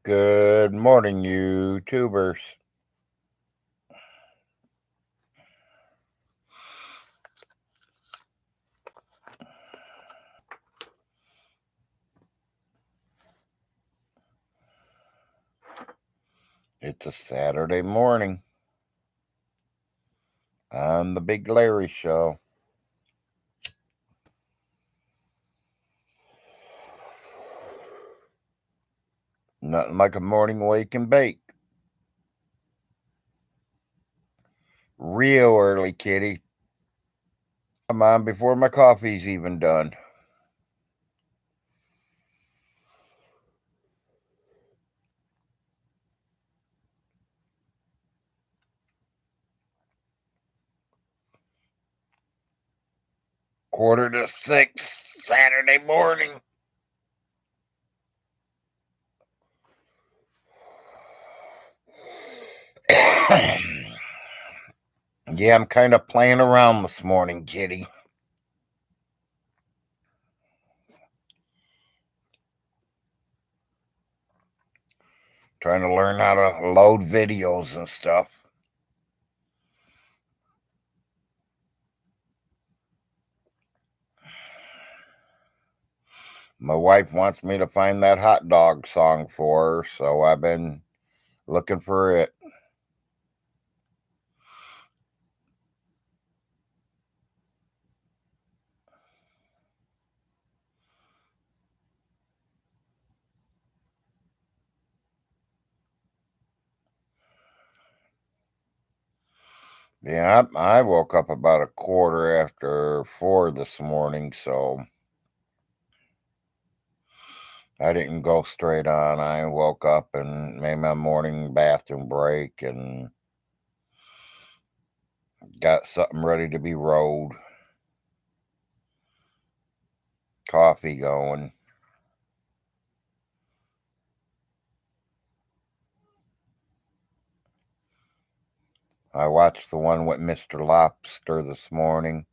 Good morning, YouTubers. It's a Saturday morning on the Big Larry Show. Nothing like a morning wake and bake. Real early, kitty. I'm on before my coffee's even done. Quarter to 6 Saturday morning. Yeah, I'm kind of playing around this morning, kitty. Trying to learn how to load videos and stuff. My wife wants me to find that hot dog song for her, so I've been looking for it. Yeah, I woke up about a quarter after 4 this morning, so I didn't go straight on. I woke up and made my morning bathroom break and got something ready to be rolled. Coffee going. I watched the one with Mr. Lobster this morning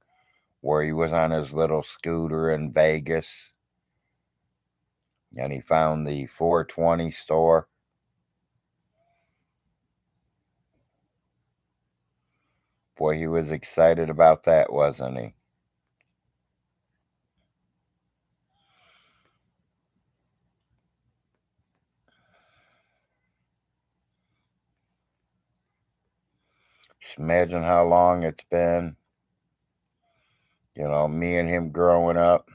where he was on his little scooter in Vegas and he found the 420 store. Boy, he was excited about that, wasn't he? Just imagine how long it's been. Me and him growing up.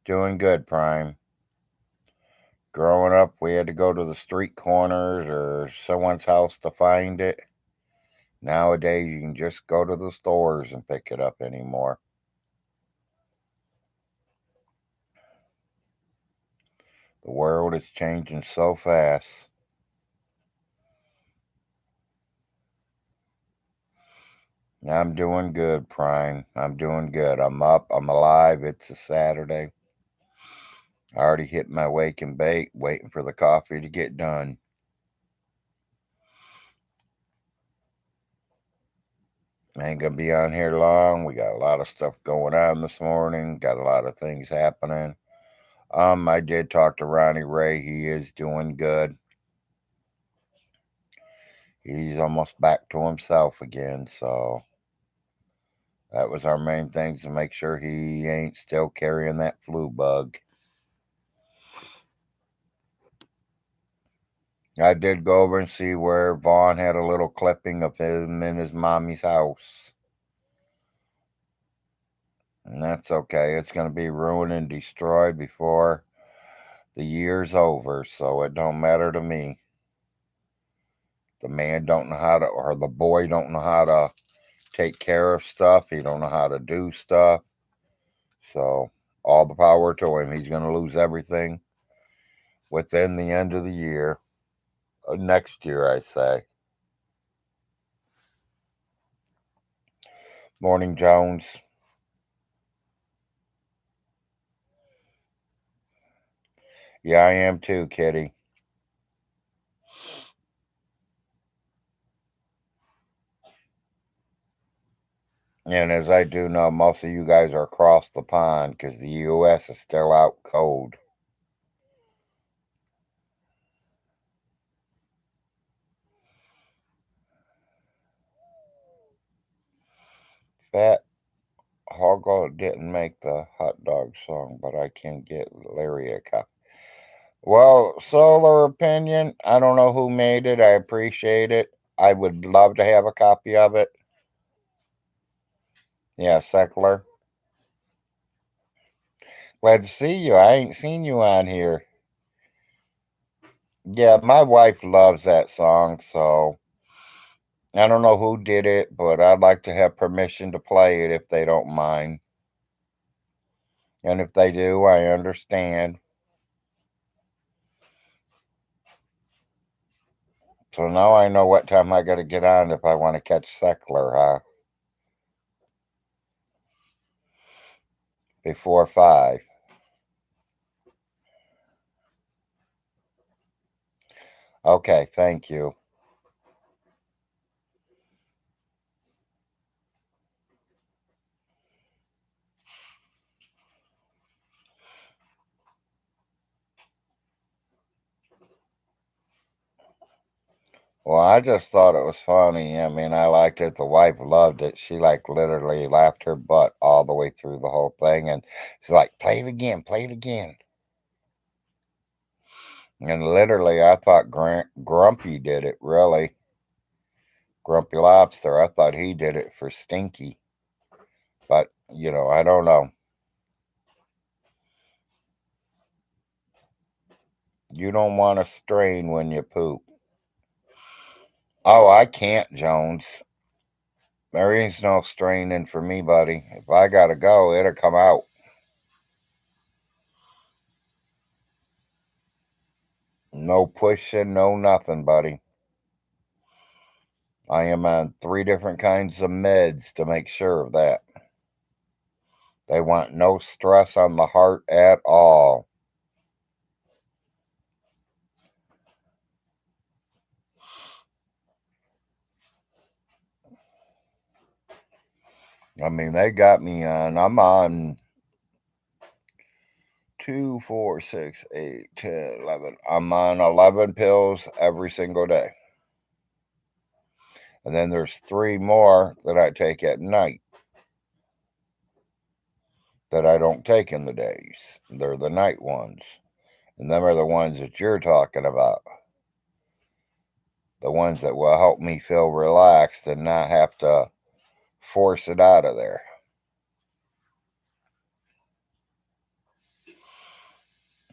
Doing good, Prime. Growing up, we had to go to the street corners or someone's house to find it. Nowadays, you can just go to the stores and pick it up anymore. The world is changing so fast. I'm doing good, Prime. I'm doing good. I'm up. I'm alive. It's a Saturday. I already hit my wake and bake, waiting for the coffee to get done. I ain't gonna be on here long. We got a lot of stuff going on this morning. Got a lot of things happening. I did talk to Ronnie Ray. He is doing good. He's almost back to himself again, so that was our main thing to make sure he ain't still carrying that flu bug. I did go over and see where Vaughn had a little clipping of him in his mommy's house. And that's okay. It's going to be ruined and destroyed before the year's over, so it don't matter to me. The man don't know how to, or the boy don't know how to take care of stuff. He don't know how to do stuff. So all the power to him. He's going to lose everything within the end of the year. Next year, I say. Morning, Jones. Yeah, I am too, Kitty. And as I do know, most of you guys are across the pond because the U.S. is still out cold. Fat Hoggle didn't make the hot dog song, but I can get Larry a copy. Well, solar opinion. I don't know who made it. I appreciate it. I would love to have a copy of it. Yeah, Seckler. Glad to see you. I ain't seen you on here. Yeah, my wife loves that song, so I don't know who did it, but I'd like to have permission to play it if they don't mind. And if they do, I understand. So now I know what time I got to get on if I want to catch Seckler, huh? Before 5. Okay, thank you. Well, I just thought it was funny. I mean, I liked it. The wife loved it. She like literally laughed her butt all the way through the whole thing, and she's like, "Play it again, play it again." And literally, I thought Grumpy did it. Really, Grumpy Lobster. I thought he did it for Stinky, but I don't know. You don't want to strain when you poop. Oh, I can't, Jones. There ain't no straining for me, buddy. If I gotta go, it'll come out. No pushing, no nothing, buddy. I am on 3 different kinds of meds to make sure of that. They want no stress on the heart at all. I mean, they got me on. I'm on 2, 4, 6, 8, 10, 11. I'm on 11 pills every single day. And then there's 3 more that I take at night that I don't take in the days. They're the night ones. And them are the ones that you're talking about. The ones that will help me feel relaxed and not have to force it out of there.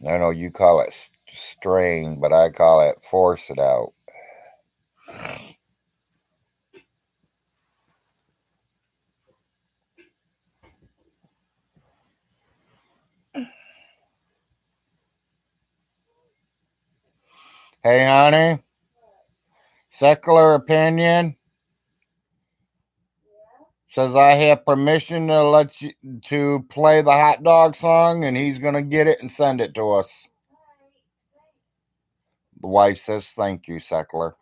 I know you call it strain, but I call it force it out. Hey, honey, secular opinion says I have permission to let you to play the hot dog song, and he's gonna get it and send it to us. The wife says, "Thank you, secular."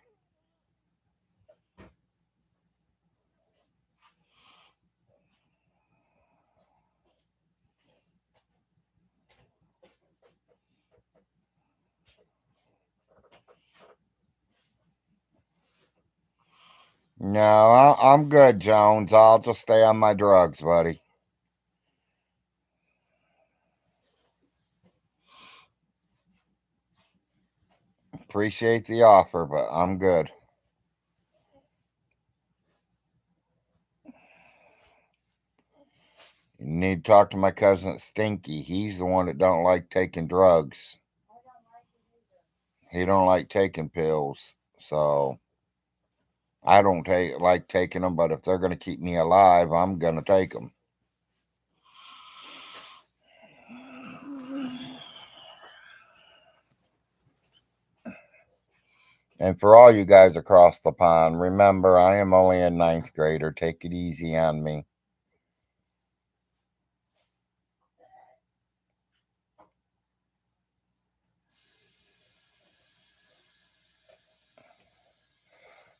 No, I'm good, Jones. I'll just stay on my drugs, buddy. Appreciate the offer, but I'm good. You need to talk to my cousin Stinky. He's the one that don't like taking drugs. He don't like taking pills. So I don't like taking them, but if they're going to keep me alive, I'm going to take them. And for all you guys across the pond, remember I am only a ninth grader. Take it easy on me.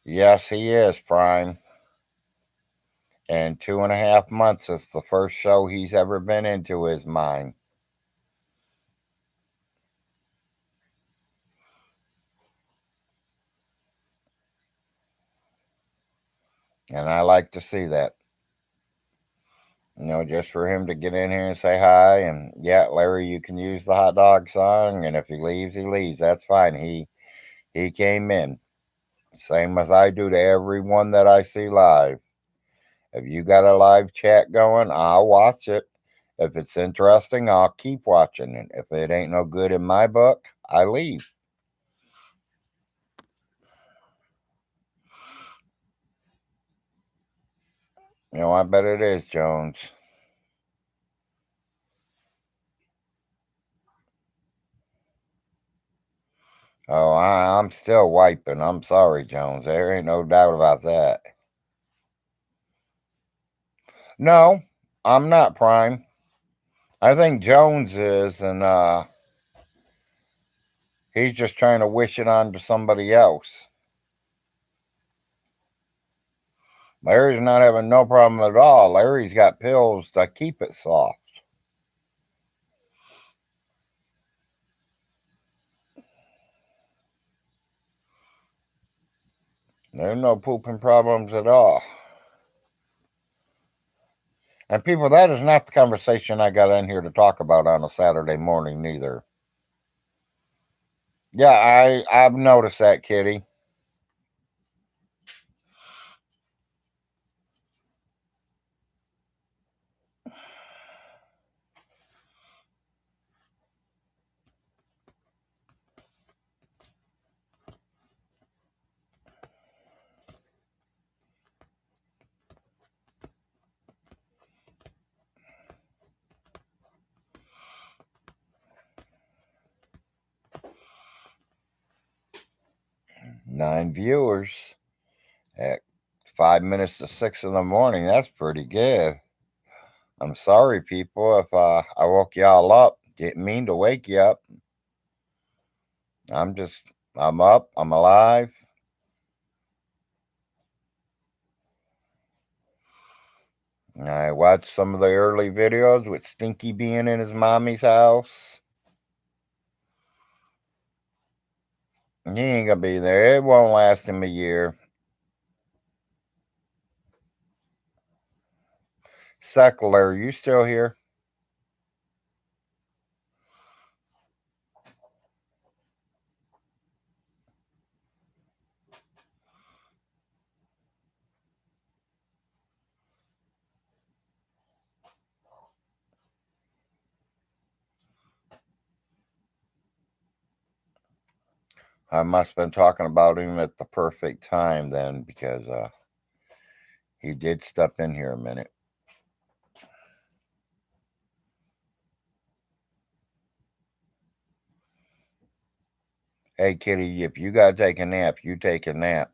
Yes, he is, Prime. And 2.5 months is the first show he's ever been into is mine. And I like to see that. Just for him to get in here and say hi. And yeah, Larry, you can use the hot dog song. And if he leaves, he leaves. That's fine. He came in. Same as I do to everyone that I see live. If you got a live chat going, I'll watch it. If it's interesting, I'll keep watching it. If it ain't no good in my book, I leave. I bet it is, Jones. Oh, I'm still wiping. I'm sorry, Jones. There ain't no doubt about that. No, I'm not Prime. I think Jones is, and he's just trying to wish it on to somebody else. Larry's not having no problem at all. Larry's got pills to keep it soft. There's no pooping problems at all. And people, that is not the conversation I got in here to talk about on a Saturday morning, neither. Yeah, I've noticed that, Kitty. 9 viewers at 5 minutes to 6 in the morning. That's pretty good. I'm sorry, people, if I woke y'all up. Didn't mean to wake you up. I'm up. I'm alive. I watched some of the early videos with Stinky being in his mommy's house. He ain't gonna be there. It won't last him a year. Secular, you still here? I must have been talking about him at the perfect time then, because he did step in here a minute. Hey, Kitty, if you gotta take a nap, you take a nap.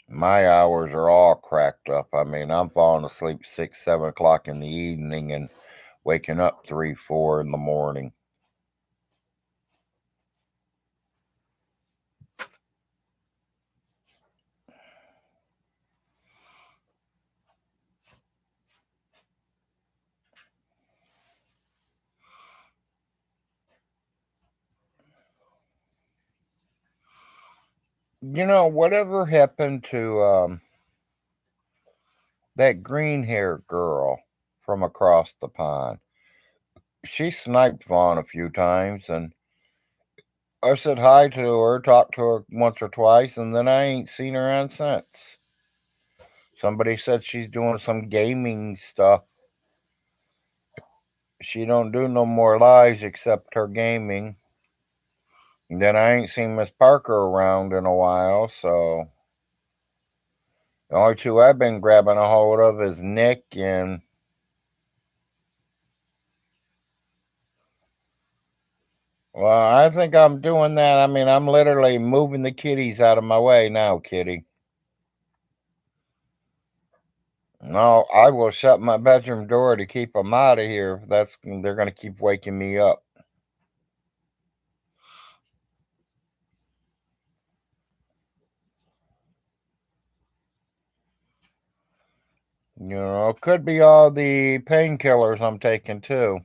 My hours are all cracked up. I mean, I'm falling asleep 6, 7 o'clock in the evening and waking up 3, 4 in the morning. Whatever happened to that green haired girl from across the pond? She sniped Vaughn a few times, and I said hi to her, talked to her once or twice, and then I ain't seen her on since. Somebody said she's doing some gaming stuff. She don't do no more lives except her gaming. And then I ain't seen Miss Parker around in a while, so the only two I've been grabbing a hold of is Nick and, well, I think I'm doing that. I mean, I'm literally moving the kitties out of my way now, Kitty. No, I will shut my bedroom door to keep them out of here. They're going to keep waking me up. It could be all the painkillers I'm taking too.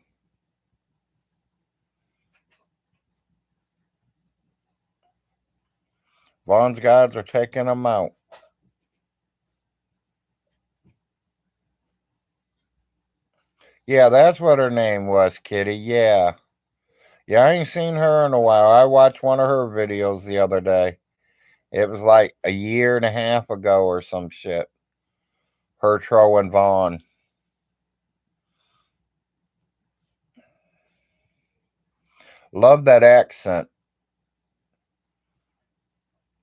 Vaughn's guys are taking them out. Yeah, that's what her name was, Kitty. Yeah. Yeah, I ain't seen her in a while. I watched one of her videos the other day. It was like a year and a half ago or some shit. Her trolling Vaughn. Love that accent.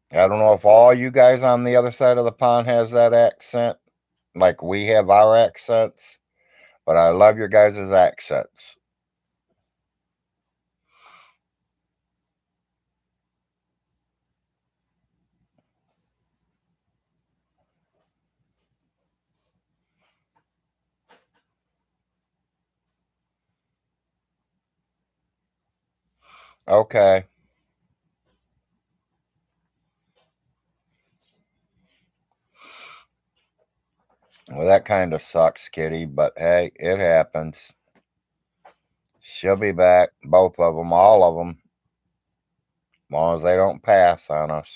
I don't know if all you guys on the other side of the pond has that accent, like we have our accents, but I love your guys' accents. Okay. Well, that kind of sucks, Kitty, but hey, it happens. She'll be back, both of them, all of them, as long as they don't pass on us.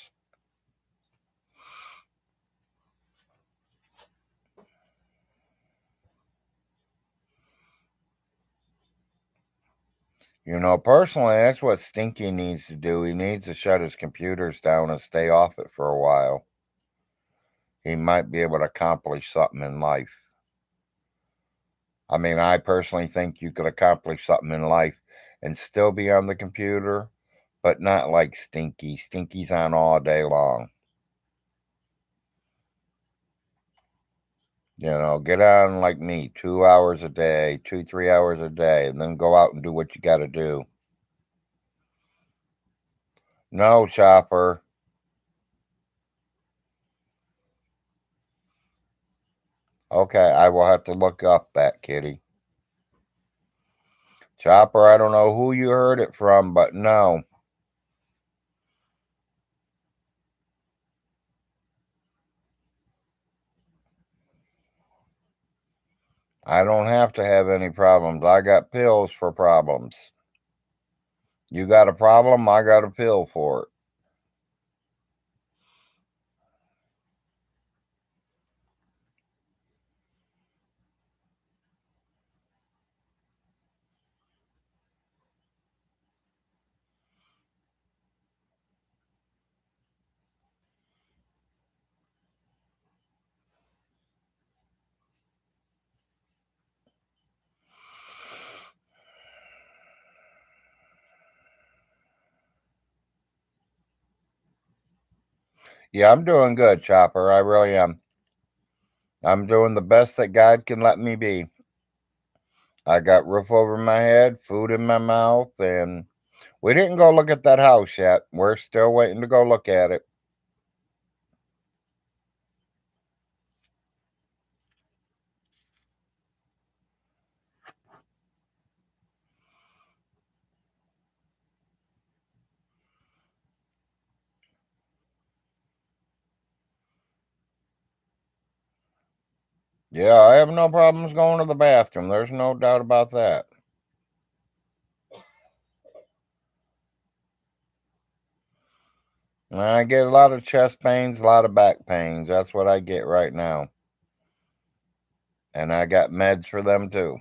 Personally, that's what Stinky needs to do. He needs to shut his computers down and stay off it for a while. He might be able to accomplish something in life. I mean, I personally think you could accomplish something in life and still be on the computer, but not like Stinky. Stinky's on all day long. Get on like me, 2 hours a day, 3 hours a day, and then go out and do what you got to do. No, Chopper. Okay, I will have to look up that, Kitty. Chopper, I don't know who you heard it from, but no. I don't have to have any problems. I got pills for problems. You got a problem, I got a pill for it. Yeah, I'm doing good, Chopper. I really am. I'm doing the best that God can let me be. I got roof over my head, food in my mouth, and we didn't go look at that house yet. We're still waiting to go look at it. Yeah, I have no problems going to the bathroom. There's no doubt about that. And I get a lot of chest pains, a lot of back pains. That's what I get right now. And I got meds for them too.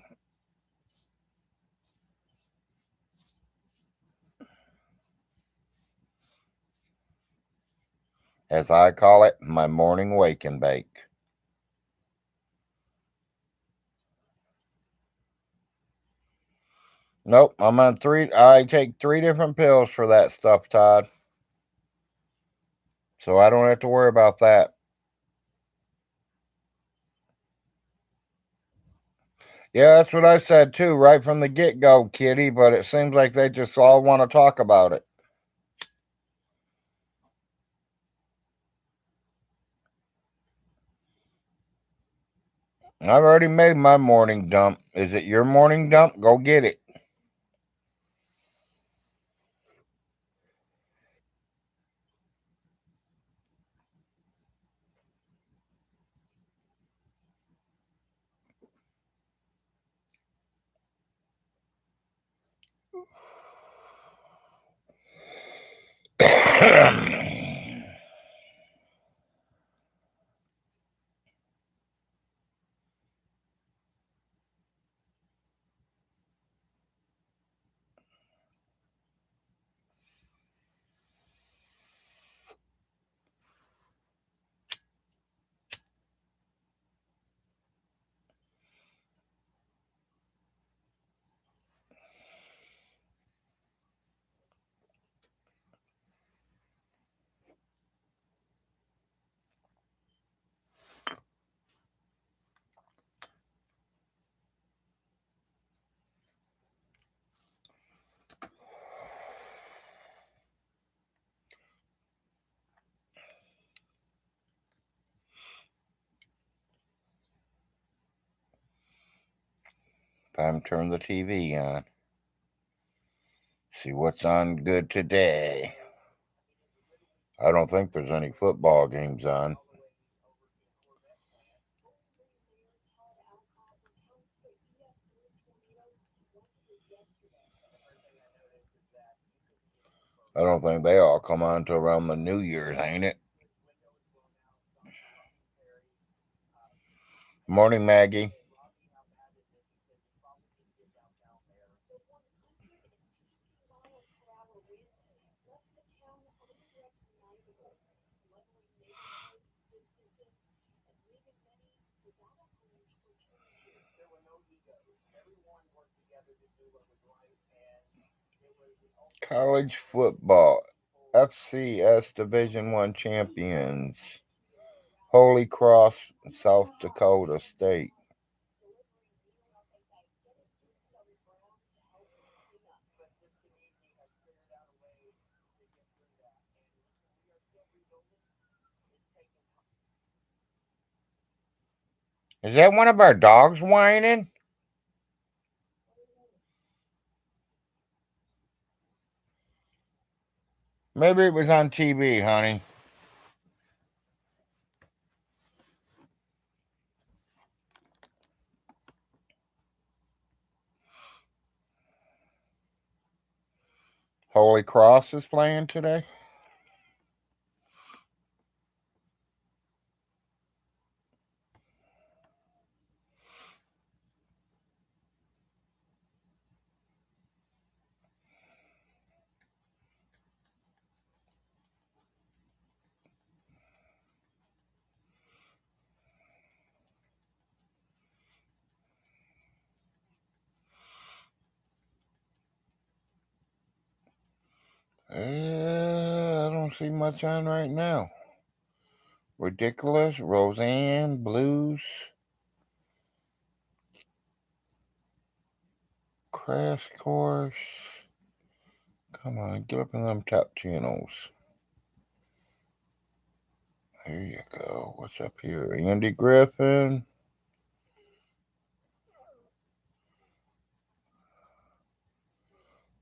As I call it, my morning wake and bake. Nope, I'm on three. I take 3 different pills for that stuff, Todd. So I don't have to worry about that. Yeah, that's what I said too, right from the get go, Kitty, but it seems like they just all want to talk about it. I've already made my morning dump. Is it your morning dump? Go get it. Time to turn the TV on. See what's on good today. I don't think there's any football games on. I don't think they all come on till around the New Year's, ain't it? Morning, Maggie. College football. FCS Division One champions. Holy Cross, South Dakota State. Is that one of our dogs whining? Maybe it was on TV, honey. Holy Cross is playing today? I don't see much on right now. Ridiculous, Roseanne, Blues, Crash Course. Come on, get up in them top channels. Here you go. What's up here? Andy Griffin.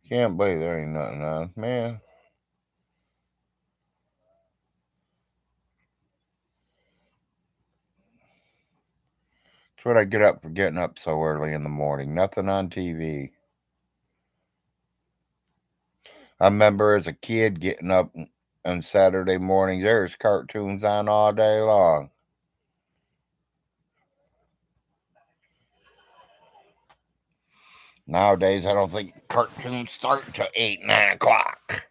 Can't believe there ain't nothing on. Man. That's what I get up for getting up so early in the morning. Nothing on TV. I remember as a kid getting up on Saturday mornings, there's cartoons on all day long. Nowadays, I don't think cartoons start till 8, 9 o'clock.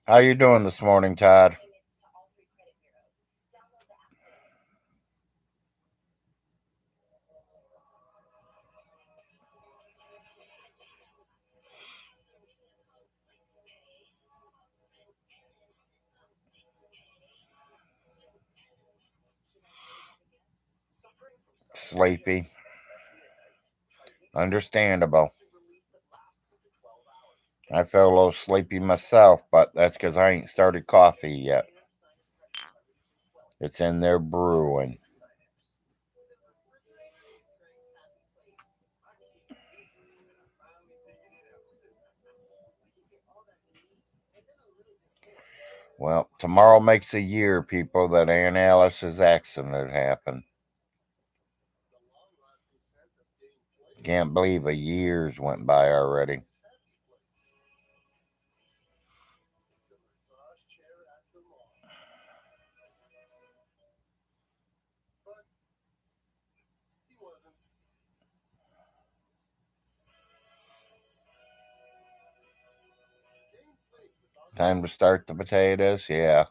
How you doing this morning, Todd? Sleepy. Understandable. I feel a little sleepy myself, but that's because I ain't started coffee yet. It's in there brewing. Well, tomorrow makes a year, people, that Aunt Alice's accident happened. Can't believe a year's went by already. Time to start the potatoes? Yeah.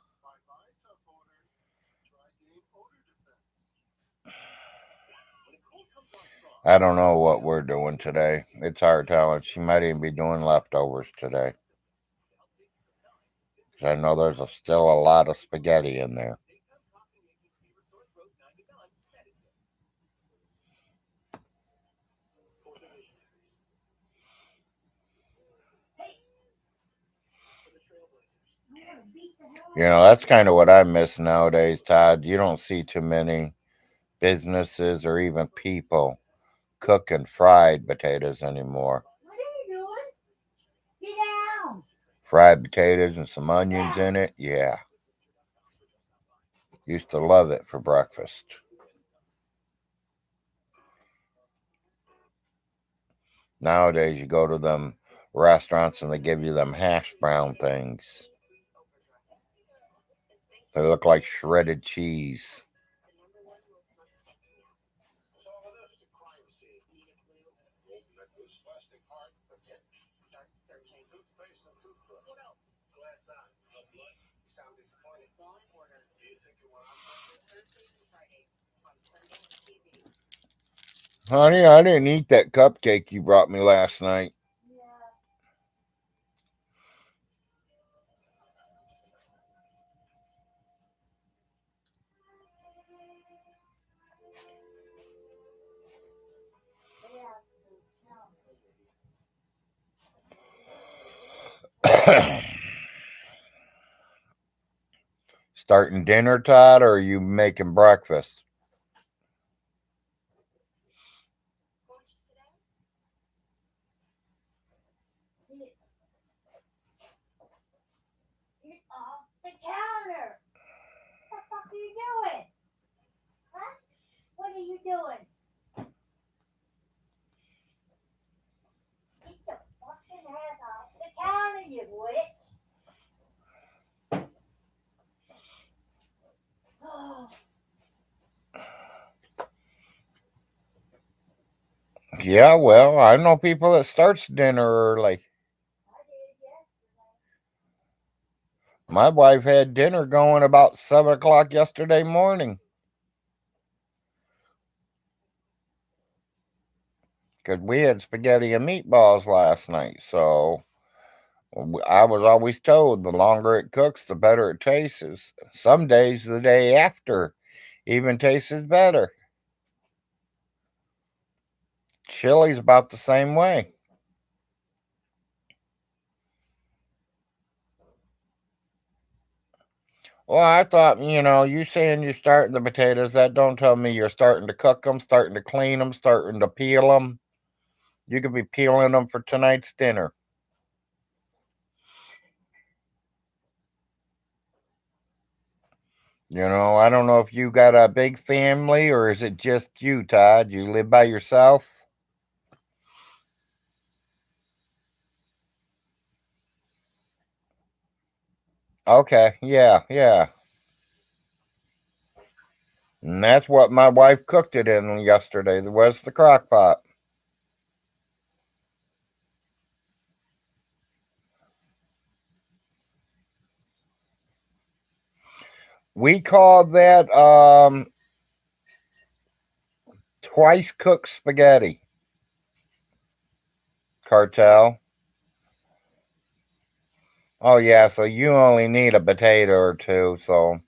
I don't know what we're doing today. It's hard telling. She might even be doing leftovers today. 'Cause I know there's still a lot of spaghetti in there. That's kind of what I miss nowadays, Todd. You don't see too many businesses or even people cooking fried potatoes anymore. Fried potatoes and some onions in it. Yeah. Used to love it for breakfast. Nowadays, you go to them restaurants and they give you them hash brown things. They look like shredded cheese. Honey, I didn't eat that cupcake you brought me last night. Starting dinner, Todd, or are you making breakfast? Yeah, well, I know people that starts dinner early. My wife had dinner going about 7 o'clock yesterday morning because we had spaghetti and meatballs last night. So I was always told the longer it cooks, the better it tastes. Some days, the day after, even tastes better. Chili's about the same way. Well, I thought, you saying you're starting the potatoes, that don't tell me you're starting to cook them, starting to clean them, starting to peel them. You could be peeling them for tonight's dinner. I don't know if you got a big family or is it just you, Todd? You live by yourself? Okay, yeah, yeah. And that's what my wife cooked it in yesterday. There was the crock pot. We call that twice cooked spaghetti. Cartel. Oh yeah, so you only need a potato or two, so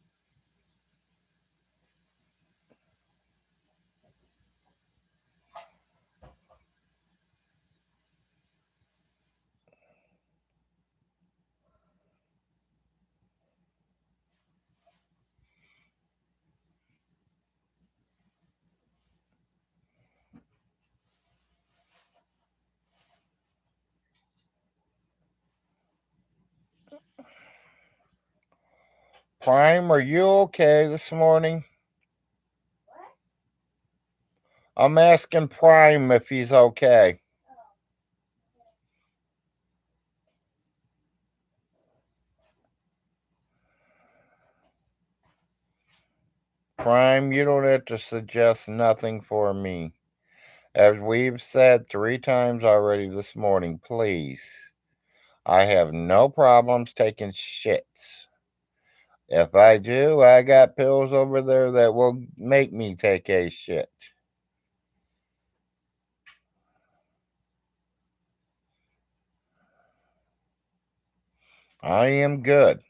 Prime, are you okay this morning? I'm asking Prime if he's okay. Prime, you don't have to suggest nothing for me. As we've said 3 times already this morning, please. I have no problems taking shits. If I do, I got pills over there that will make me take a shit. I am good.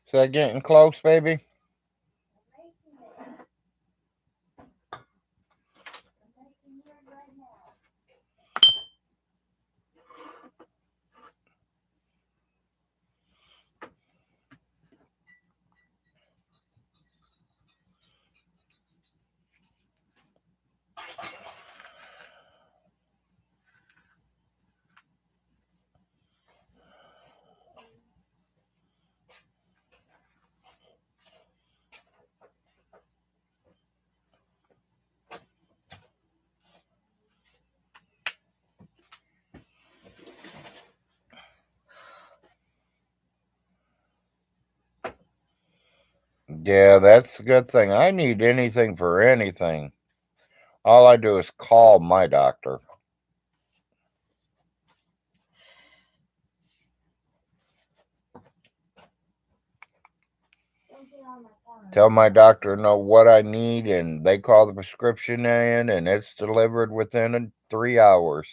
Is that getting close, baby? Yeah, that's a good thing. I need anything for anything. All I do is call my doctor. Tell my doctor know what I need, and they call the prescription in, and it's delivered within 3 hours.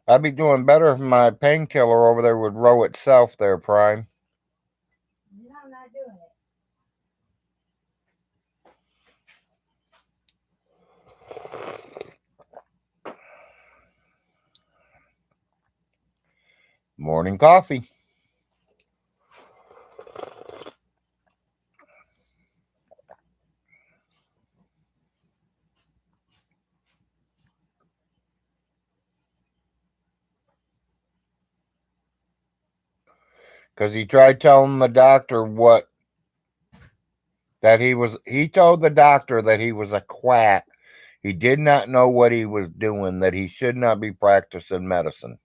I'd be doing better if my painkiller over there would row itself there, Prime. No, I'm not doing it. Morning coffee. Because he tried telling the doctor he told the doctor that he was a quack. He did not know what he was doing, that he should not be practicing medicine.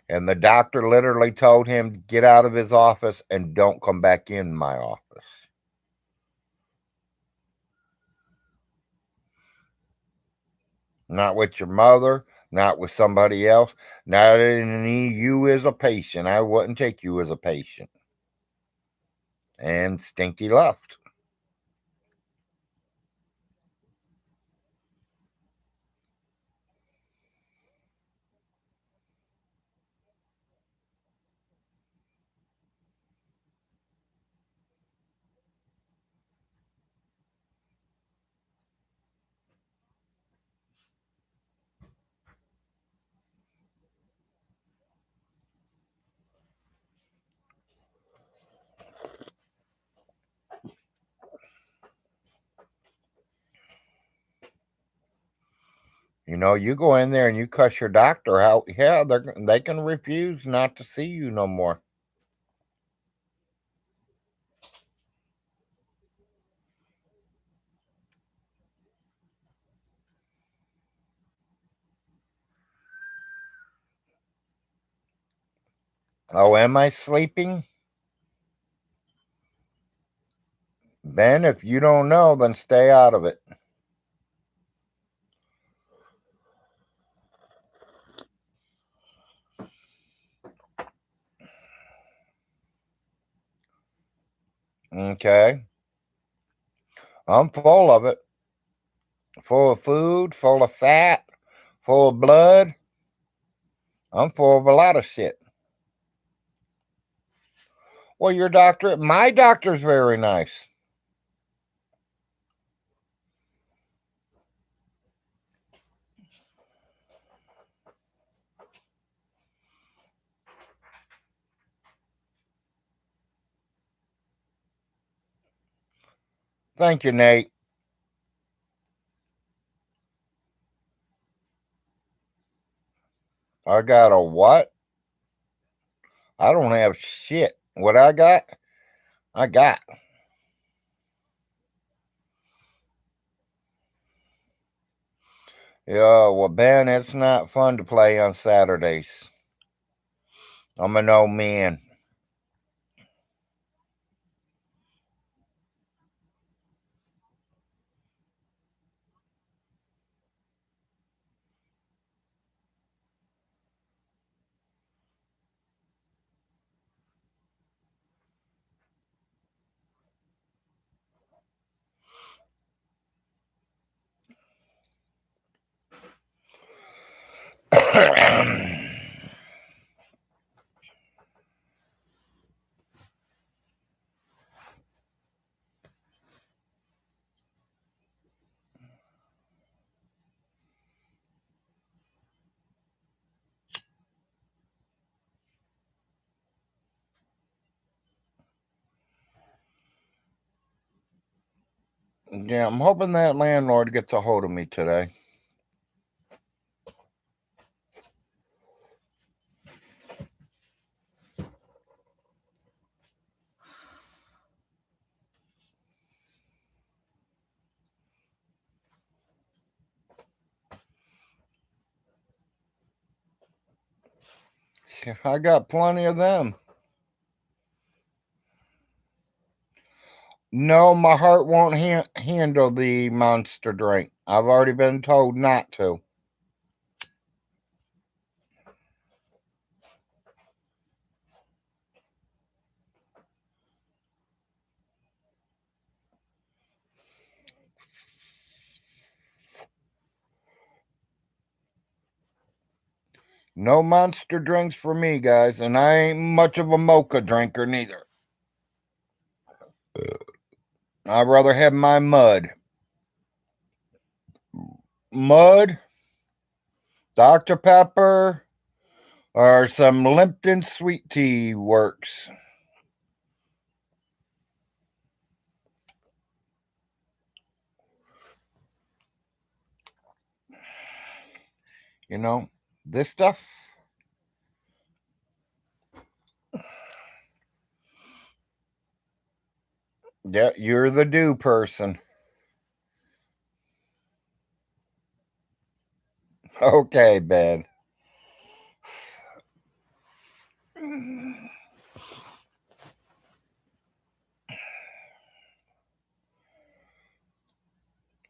And the doctor literally told him to get out of his office and don't come back in my office. Not with your mother, not with somebody else, not in you as a patient. I wouldn't take you as a patient. And Stinky left. You know, you go in there and you cuss your doctor out. Yeah, they can refuse not to see you no more. Oh, am I sleeping? Ben, if you don't know, then stay out of it. Okay. I'm full of it. Full of food, full of fat, full of blood. I'm full of a lot of shit. Well, my doctor's very nice. Thank you, Nate. I got a what? I don't have shit. What I got, I got. Yeah, well, Ben, it's not fun to play on Saturdays. I'm an old man. Yeah, I'm hoping that landlord gets a hold of me today. I got plenty of them. No, my heart won't handle the monster drink. I've already been told not to. No monster drinks for me, guys, and I ain't much of a mocha drinker neither. I'd rather have my mud. Mud, Dr. Pepper, or some Lipton sweet tea works. You know, this stuff. Yeah, you're the do person. Okay, Ben.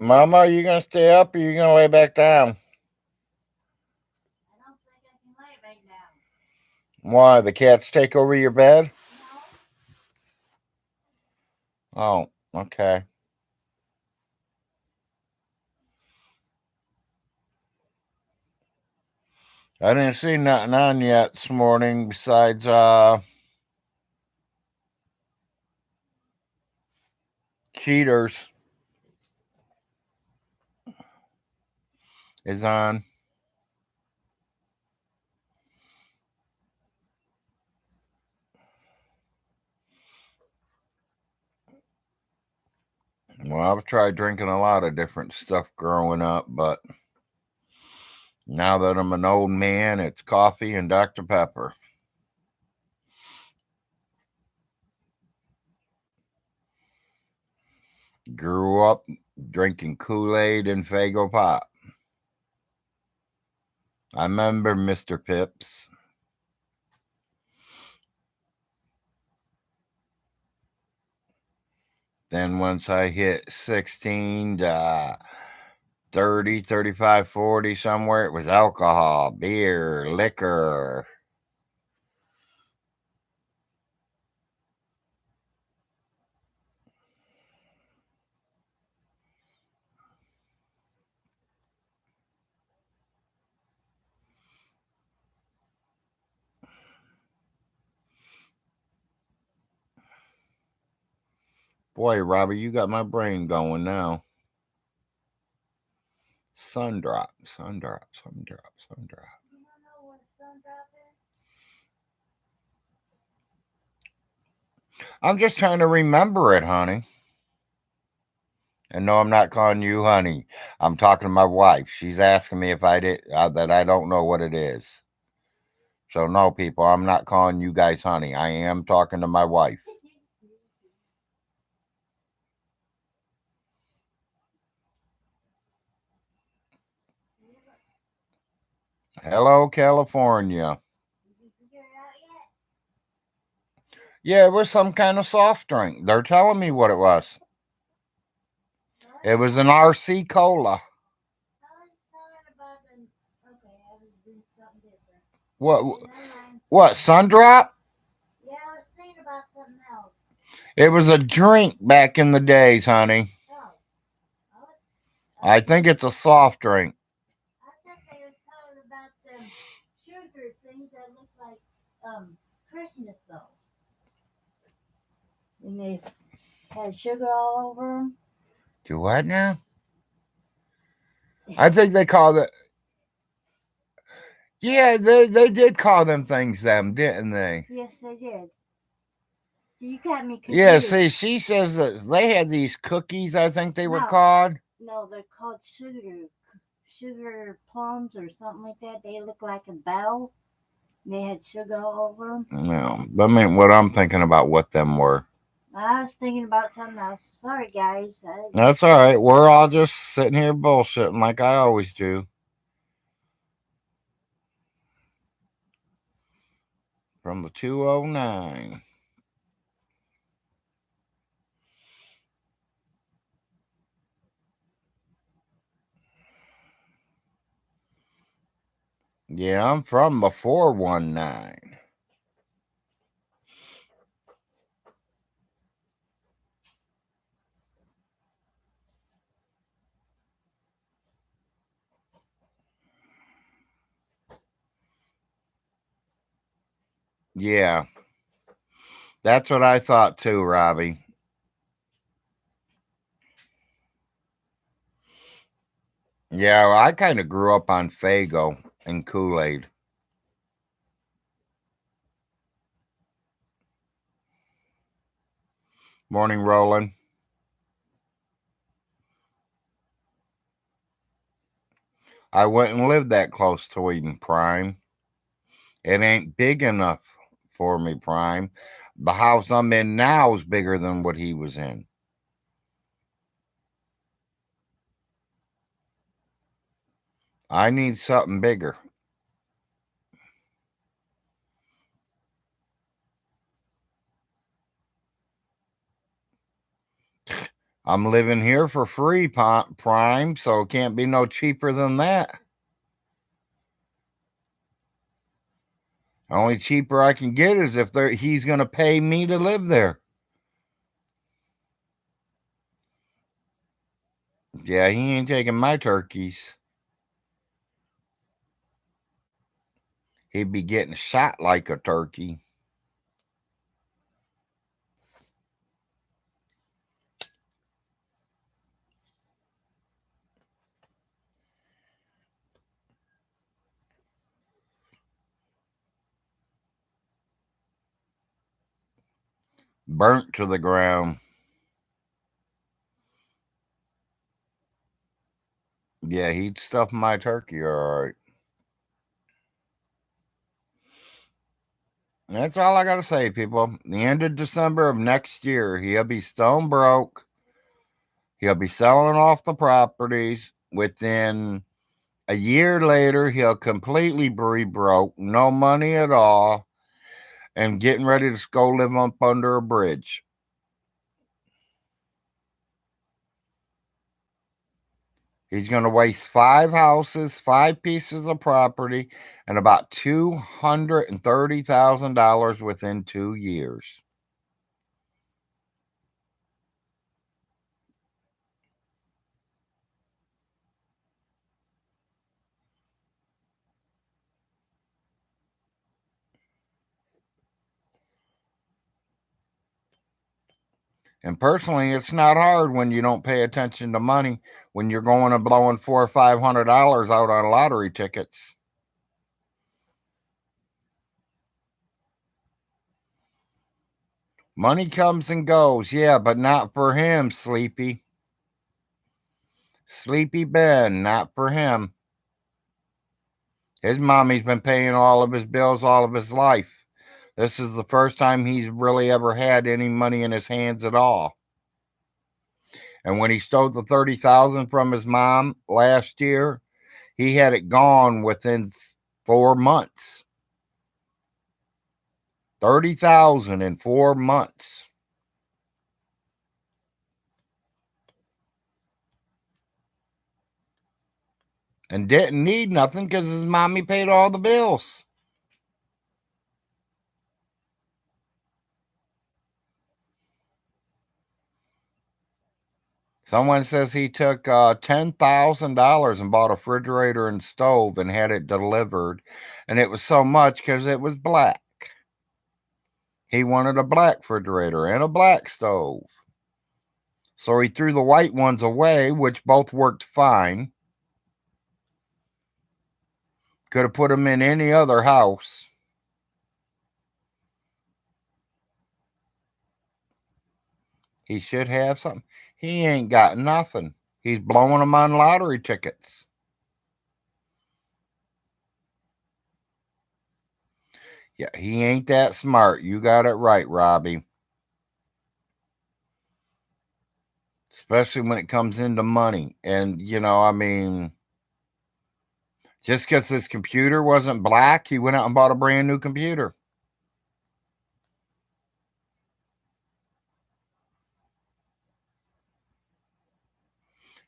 Mama, are you gonna stay up or are you gonna lay back down? I don't think I can lay right now. Why? The cats take over your bed? Oh, okay. I didn't see nothing on yet this morning besides Cheaters is on. Well, I've tried drinking a lot of different stuff growing up, but now that I'm an old man, it's coffee and Dr. Pepper. Grew up drinking Kool-Aid and Faygo Pop. I remember Mr. Pips. Then once I hit 16 to 30, 35, 40, somewhere, it was alcohol, beer, liquor. Boy, Robbie, you got my brain going now. Sun drop, sun drop, sun drop, sun drop. You don't know what a sun drop is? I'm just trying to remember it, honey. And no, I'm not calling you honey. I'm talking to my wife. She's asking me if I did that. I don't know what it is. So no, people, I'm not calling you guys honey. I am talking to my wife. Hello, California. Did you figure it out yet? Yeah, it was some kind of soft drink. They're telling me what it was. It was an RC cola. I was telling about the. Okay, I was doing something different. What? Never mind. What? Sundrop? Yeah, I was thinking about something else. It was a drink back in the days, honey. Oh, I think it's a soft drink. I thought they were talking about them sugar things that look like Christmas balls. And they had sugar all over them. Do what now? I think they called it. Yeah, they did call them things them, didn't they? Yes, they did. You got me Yeah, confused. see, she says that they had these cookies, I think they were No, called. no, they're called sugar plums or something like that. They look like a bell. And they had sugar all over them. No, I mean, what I'm thinking about what them were. I was thinking about something else. Sorry, guys. That's all right. We're all just sitting here bullshitting like I always do. From the 209. Yeah, I'm from the 419. Yeah, that's what I thought too, Robbie. Yeah, well, I kind of grew up on Fago and Kool-Aid. Morning, Roland. I wouldn't live that close to Eden Prime. It ain't big enough for me, Prime. The house I'm in now is bigger than what he was in. I need something bigger. I'm living here for free, Prime, so it can't be no cheaper than that. The only cheaper I can get is if he's going to pay me to live there. Yeah, he ain't taking my turkeys. He'd be getting shot like a turkey. Burnt to the ground. Yeah, he'd stuff my turkey all right. That's all I got to say, people. The end of December of next year, he'll be stone broke. He'll be selling off the properties. Within a year later, he'll completely be broke, no money at all, and getting ready to go live up under a bridge. He's going to waste 5 houses, 5 pieces of property, and about $230,000 within 2 years. And personally, it's not hard when you don't pay attention to money when you're going and blowing $400 or $500 out on lottery tickets. Money comes and goes, yeah, but not for him, Sleepy. Sleepy Ben, not for him. His mommy's been paying all of his bills all of his life. This is the first time he's really ever had any money in his hands at all. And when he stole the 30,000 from his mom last year, he had it gone within 4 months. 30,000 in 4 months. And didn't need nothing because his mommy paid all the bills. Someone says he took $10,000 and bought a refrigerator and stove and had it delivered. And it was so much because it was black. He wanted a black refrigerator and a black stove. So he threw the white ones away, which both worked fine. Could have put them in any other house. He should have something. He ain't got nothing. He's blowing them on lottery tickets. Yeah, he ain't that smart. You got it right, Robbie. Especially when it comes into money. And, I mean, just because his computer wasn't black, he went out and bought a brand new computer.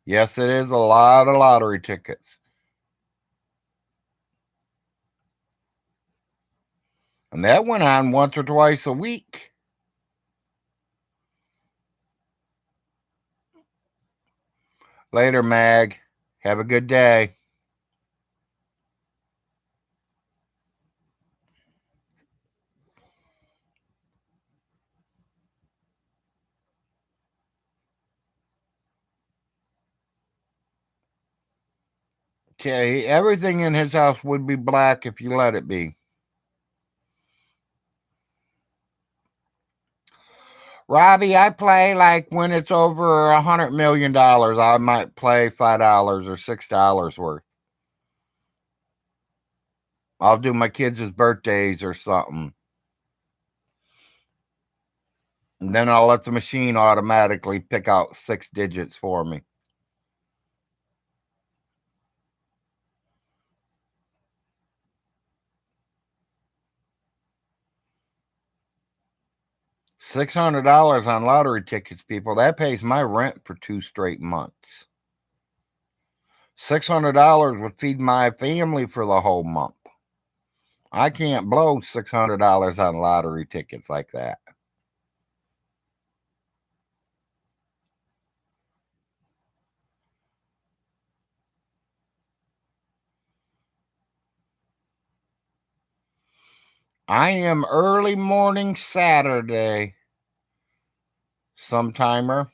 Yes, it is a lot of lottery tickets. And that went on once or twice a week. Later, Mag. Have a good day. Okay, everything in his house would be black if you let it be. Robbie, I play like when it's over $100 million, I might play $5 or $6 worth. I'll do my kids' birthdays or something. And then I'll let the machine automatically pick out 6 digits for me. $600 on lottery tickets, people. That pays my rent for 2 straight months. $600 would feed my family for the whole month. I can't blow $600 on lottery tickets like that. I am early morning Saturday, sometimer.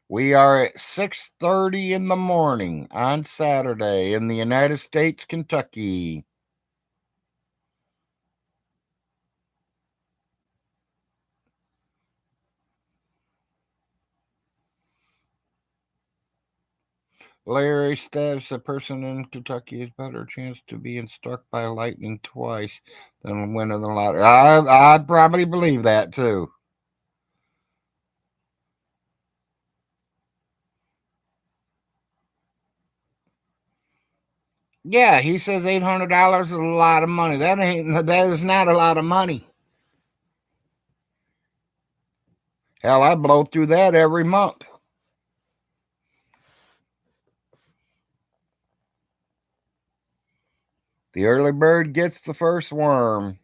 We are at 6:30 in the morning on Saturday in the United States, Kentucky. Larry says the person in Kentucky has better chance to being struck by lightning twice than winning the lottery. I probably believe that too. Yeah, he says $800 is a lot of money. That is not a lot of money. Hell, I blow through that every month. The early bird gets the first worm.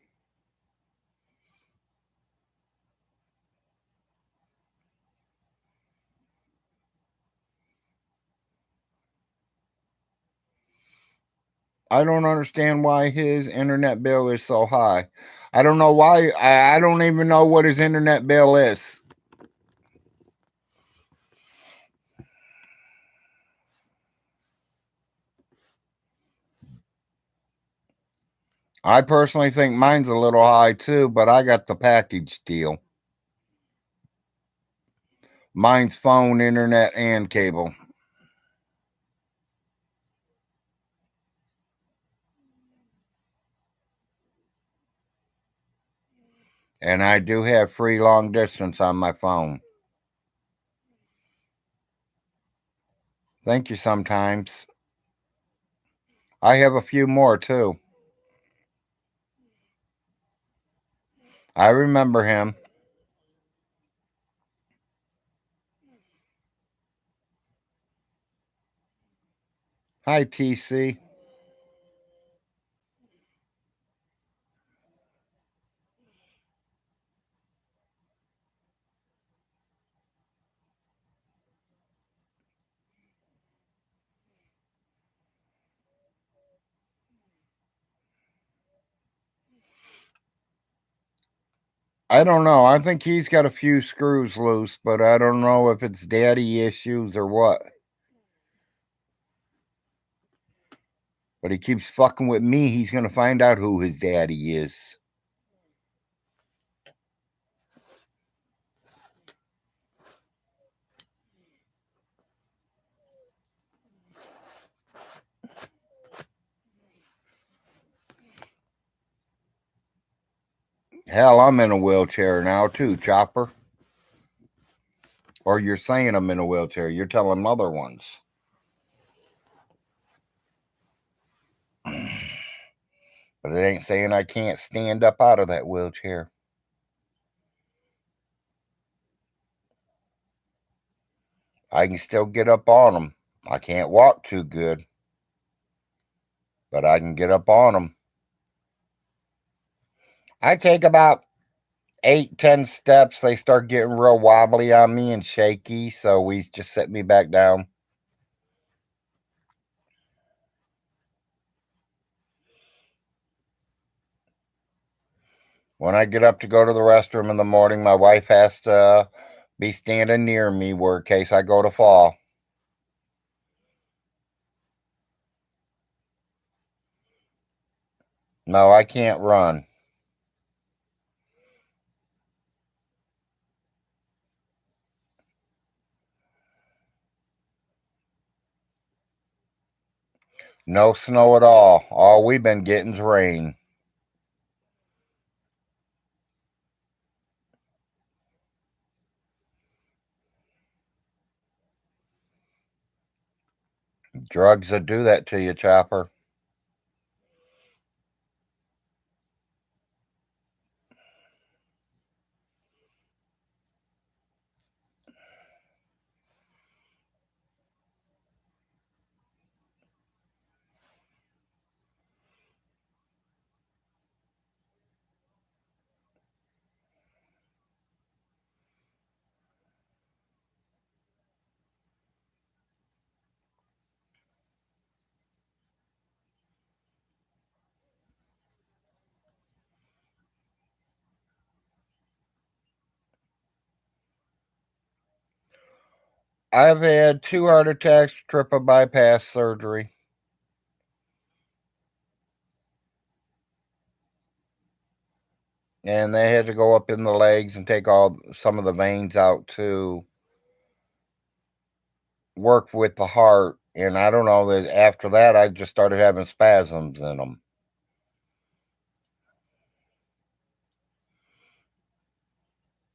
I don't understand why his internet bill is so high. I don't know why. I don't even know what his internet bill is. I personally think mine's a little high too, but I got the package deal. Mine's phone, internet, and cable. And I do have free long distance on my phone. Thank you sometimes. I have a few more too. I remember him. Hi, TC. I don't know. I think he's got a few screws loose, but I don't know if it's daddy issues or what. But he keeps fucking with me. He's going to find out who his daddy is. Hell, I'm in a wheelchair now too, Chopper. Or you're saying I'm in a wheelchair. You're telling other ones. But it ain't saying I can't stand up out of that wheelchair. I can still get up on them. I can't walk too good, but I can get up on them. I take about 8, 10 steps. They start getting real wobbly on me and shaky, so we just set me back down. When I get up to go to the restroom in the morning, my wife has to be standing near me where in case I go to fall. No, I can't run. No snow at all. All we've been getting's rain. Drugs that do that to you, Chopper. I've had 2 heart attacks, triple bypass surgery, and they had to go up in the legs and take all some of the veins out to work with the heart. And I don't know that after that, I just started having spasms in them.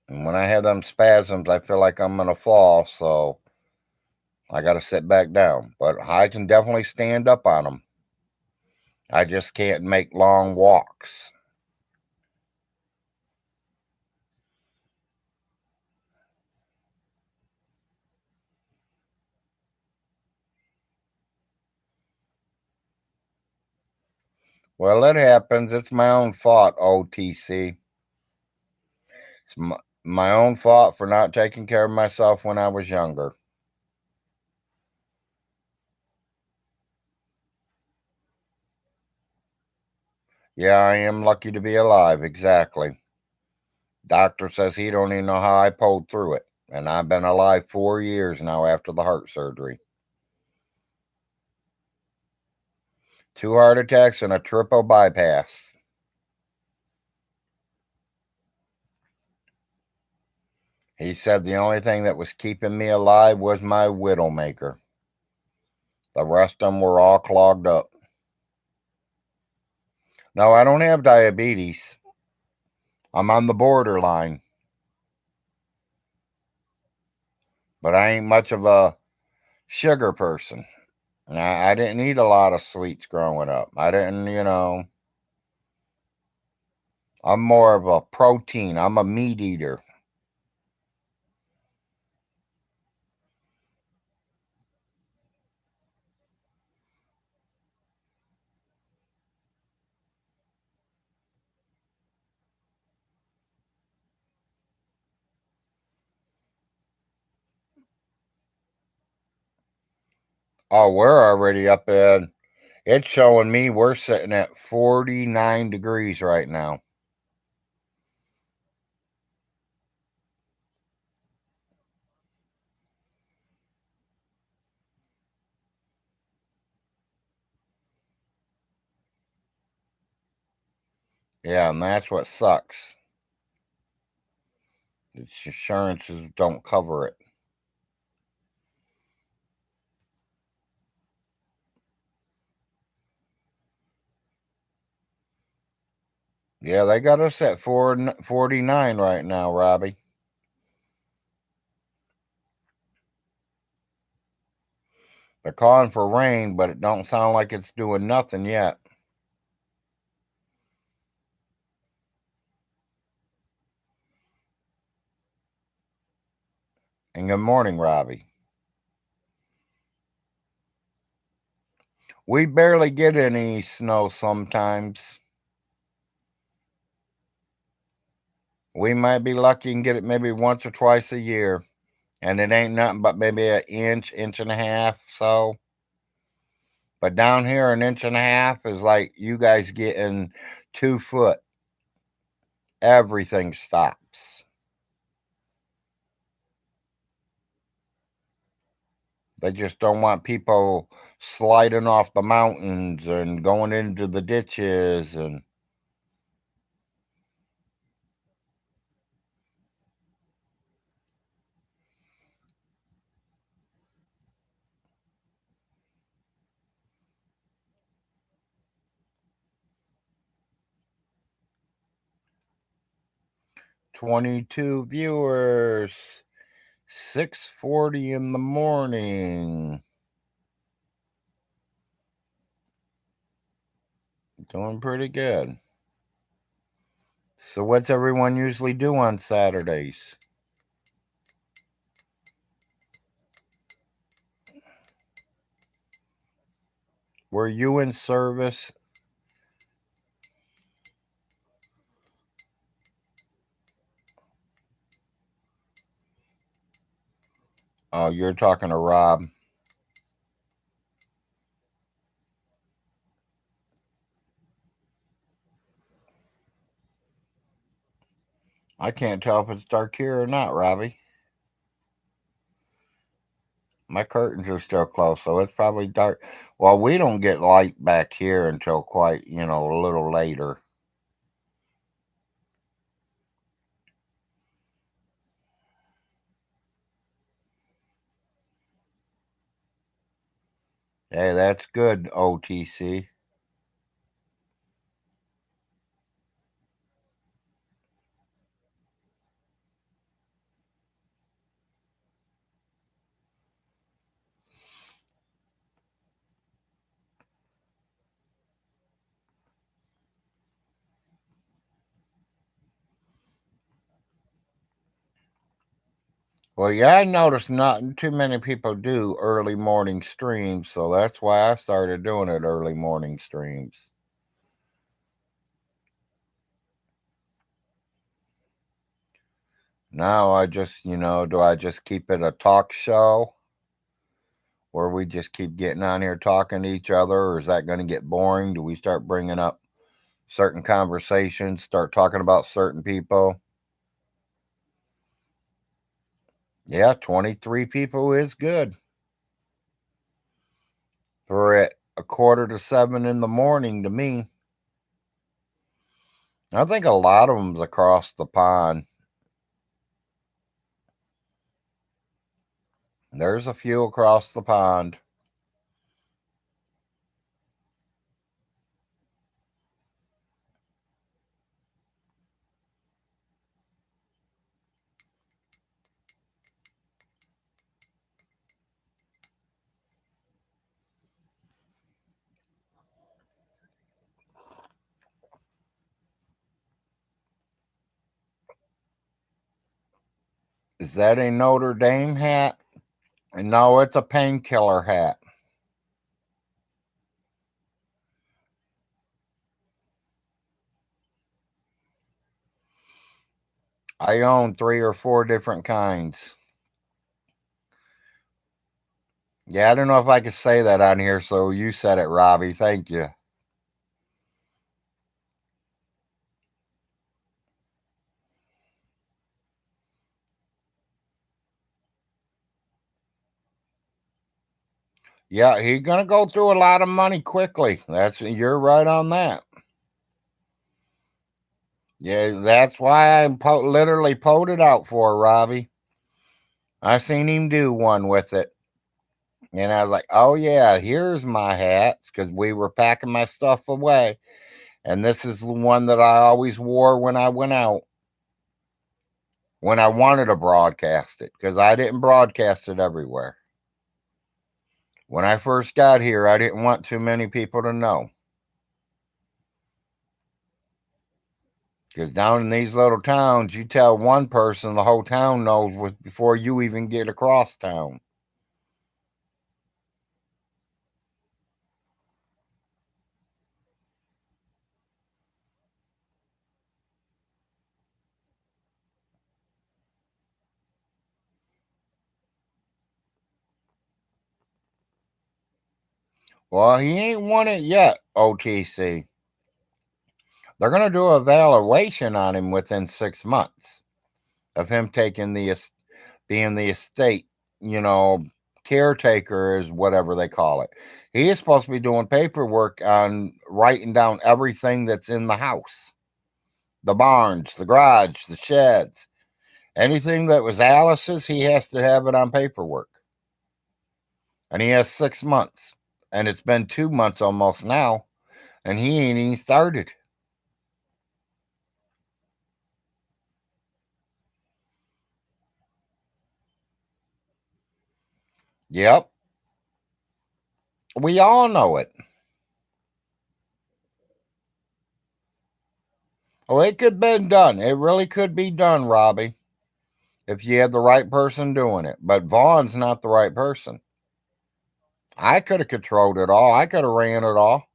And when I have them spasms, I feel like I'm gonna fall, so I got to sit back down. But I can definitely stand up on them. I just can't make long walks. Well, it happens. It's my own fault, OTC. It's my own fault for not taking care of myself when I was younger. Yeah, I am lucky to be alive, exactly. Doctor says he don't even know how I pulled through it. And I've been alive 4 years now after the heart surgery. 2 heart attacks and a triple bypass. He said the only thing that was keeping me alive was my widowmaker. The rest of them were all clogged up. No, I don't have diabetes. I'm on the borderline, but I ain't much of a sugar person. I didn't eat a lot of sweets growing up. I didn't. I'm more of a protein. I'm a meat eater. Oh, we're already up at. It's showing me we're sitting at 49 degrees right now. Yeah, and that's what sucks. Its insurances don't cover it. Yeah, they got us at 49 right now, Robbie. They're calling for rain, but it don't sound like it's doing nothing yet. And good morning, Robbie. We barely get any snow sometimes. We might be lucky and get it maybe once or twice a year. And it ain't nothing but maybe an inch, inch and a half. So, but down here, an inch and a half is like you guys getting 2 foot. Everything stops. They just don't want people sliding off the mountains and going into the ditches and 22 viewers. 6:40 in the morning. Doing pretty good. So what's everyone usually do on Saturdays? Were you in service? Oh, you're talking to Rob. I can't tell if it's dark here or not, Robbie. My curtains are still closed, so it's probably dark. Well, we don't get light back here until quite, a little later. Hey, that's good, OTC. Well, yeah, I noticed not too many people do early morning streams, so that's why I started doing it early morning streams. Now I just, do I just keep it a talk show where we just keep getting on here talking to each other, or is that going to get boring? Do we start bringing up certain conversations, start talking about certain people? Yeah, 23 people is good for at a quarter to 7 in the morning to me. I think a lot of them's across the pond. There's a few across the pond. Is that a Notre Dame hat? No, it's a painkiller hat. I own 3 or 4 different kinds. Yeah, I don't know if I could say that on here, so you said it, Robbie. Thank you. Yeah, he's gonna go through a lot of money quickly. You're right on that. Yeah, that's why I literally pulled it out for Robbie. I seen him do one with it, and I was like, "Oh yeah, here's my hats," because we were packing my stuff away, And this is the one that I always wore when I went out, when I wanted to broadcast it, because I didn't broadcast it everywhere. When I first got here, I didn't want too many people to know. Because down in these little towns, you tell one person, the whole town knows before you even get across town. Well, he ain't won it yet, OTC. They're going to do an evaluation on him within 6 months of him taking being the estate, you know, caretaker is whatever they call it. He is supposed to be doing paperwork on writing down everything that's in the house, the barns, the garage, the sheds. Anything that was Alice's, he has to have it on paperwork. And he has 6 months. And it's been 2 months almost now. And he ain't even started. Yep. We all know it. Oh, it could have been done. It really could be done, Robbie, if you had the right person doing it. But Vaughn's not the right person. I could have controlled it all. I could have ran it all.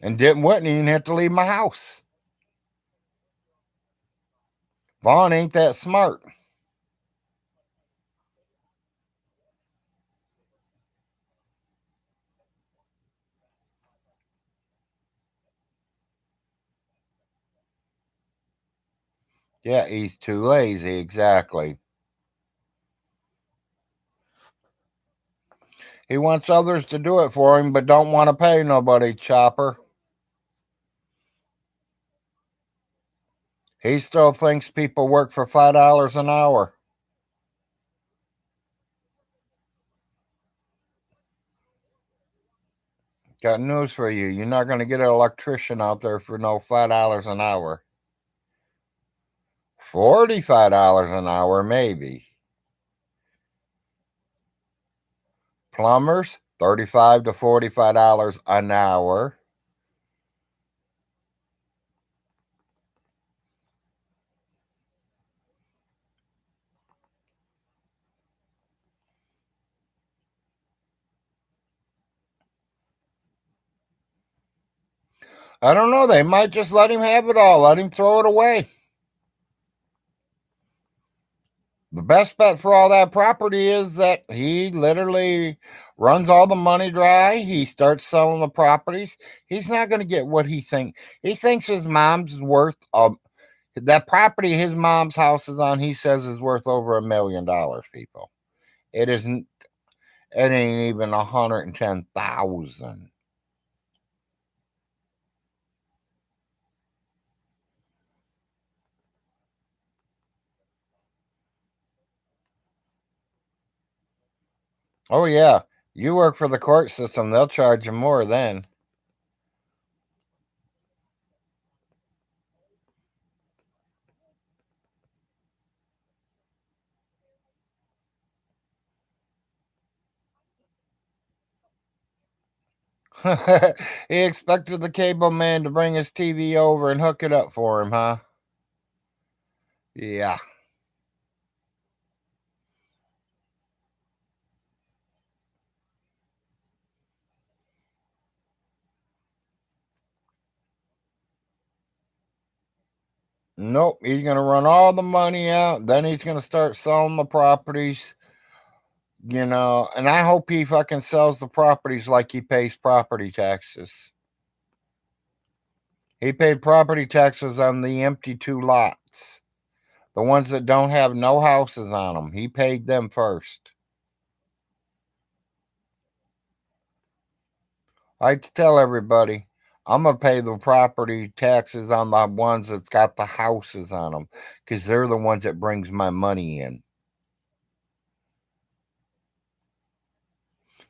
And wouldn't even have to leave my house. Vaughn ain't that smart. Yeah, he's too lazy, exactly. He wants others to do it for him, but don't want to pay nobody, Chopper. He still thinks people work for $5 an hour. Got news for you. You're not going to get an electrician out there for no $5 an hour. $45 an hour, maybe. Plumbers, $35 to $45 an hour. I don't know. They might just let him have it all. Let him throw it away. The best bet for all that property is that he literally runs all the money dry. He starts selling the properties. He's not going to get what he thinks. He thinks his mom's worth that property his mom's house is on. He says is worth over $1 million. People, it isn't. It ain't even 110,000. Oh yeah, you work for the court system. They'll charge you more then. He expected the cable man to bring his TV over and hook it up for him, huh? Yeah. Nope. He's going to run all the money out. Then he's going to start selling the properties, and I hope he fucking sells the properties like he pays property taxes. He paid property taxes on the empty 2 lots, the ones that don't have no houses on them. He paid them first. I like to tell everybody, I'm going to pay the property taxes on the ones that's got the houses on them because they're the ones that brings my money in.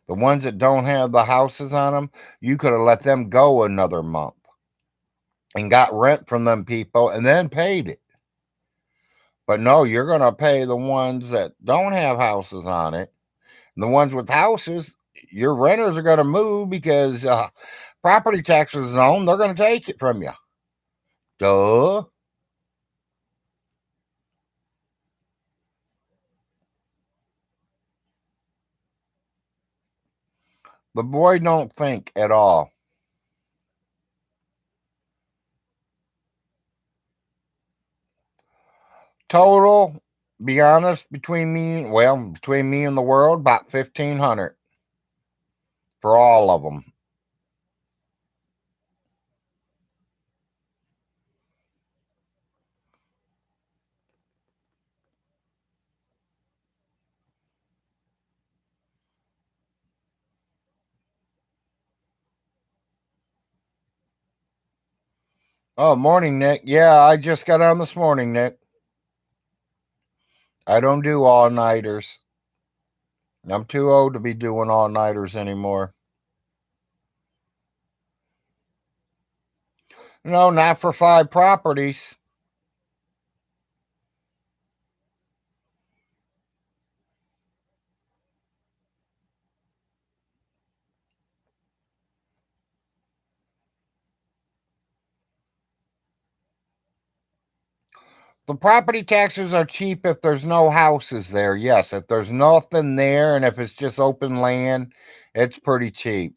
The ones that don't have the houses on them, you could have let them go another month and got rent from them people and then paid it. But no, you're going to pay the ones that don't have houses on it. And the ones with houses, your renters are going to move because property taxes zone, they're going to take it from you. Duh. The boy don't think at all. Total, be honest, between me and the world, about 1,500 for all of them. Oh, morning, Nick. Yeah, I just got on this morning, Nick. I don't do all nighters. I'm too old to be doing all nighters anymore. No, not for 5 properties. The property taxes are cheap if there's no houses there. Yes, if there's nothing there and if it's just open land, it's pretty cheap.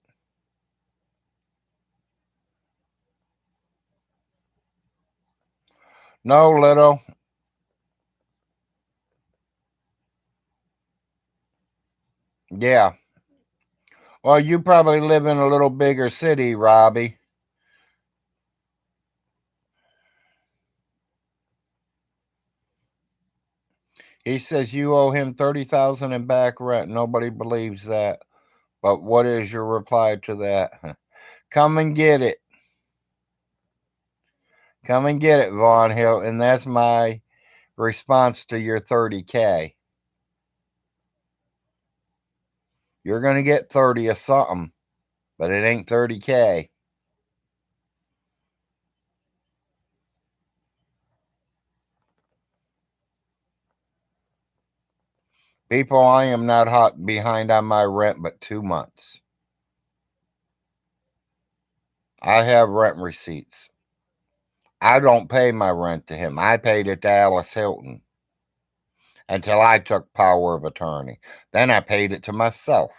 No, little. Yeah. Well, you probably live in a little bigger city, Robbie. He says you owe him 30,000 in back rent. Nobody believes that. But what is your reply to that? Come and get it. Come and get it, Vaughn Hill. And that's my response to your 30K. You're going to get 30 of something, but it ain't 30K. People, I am not hot behind on my rent but 2 months. I have rent receipts. I don't pay my rent to him. I paid it to Alice Hilton until I took power of attorney. Then I paid it to myself.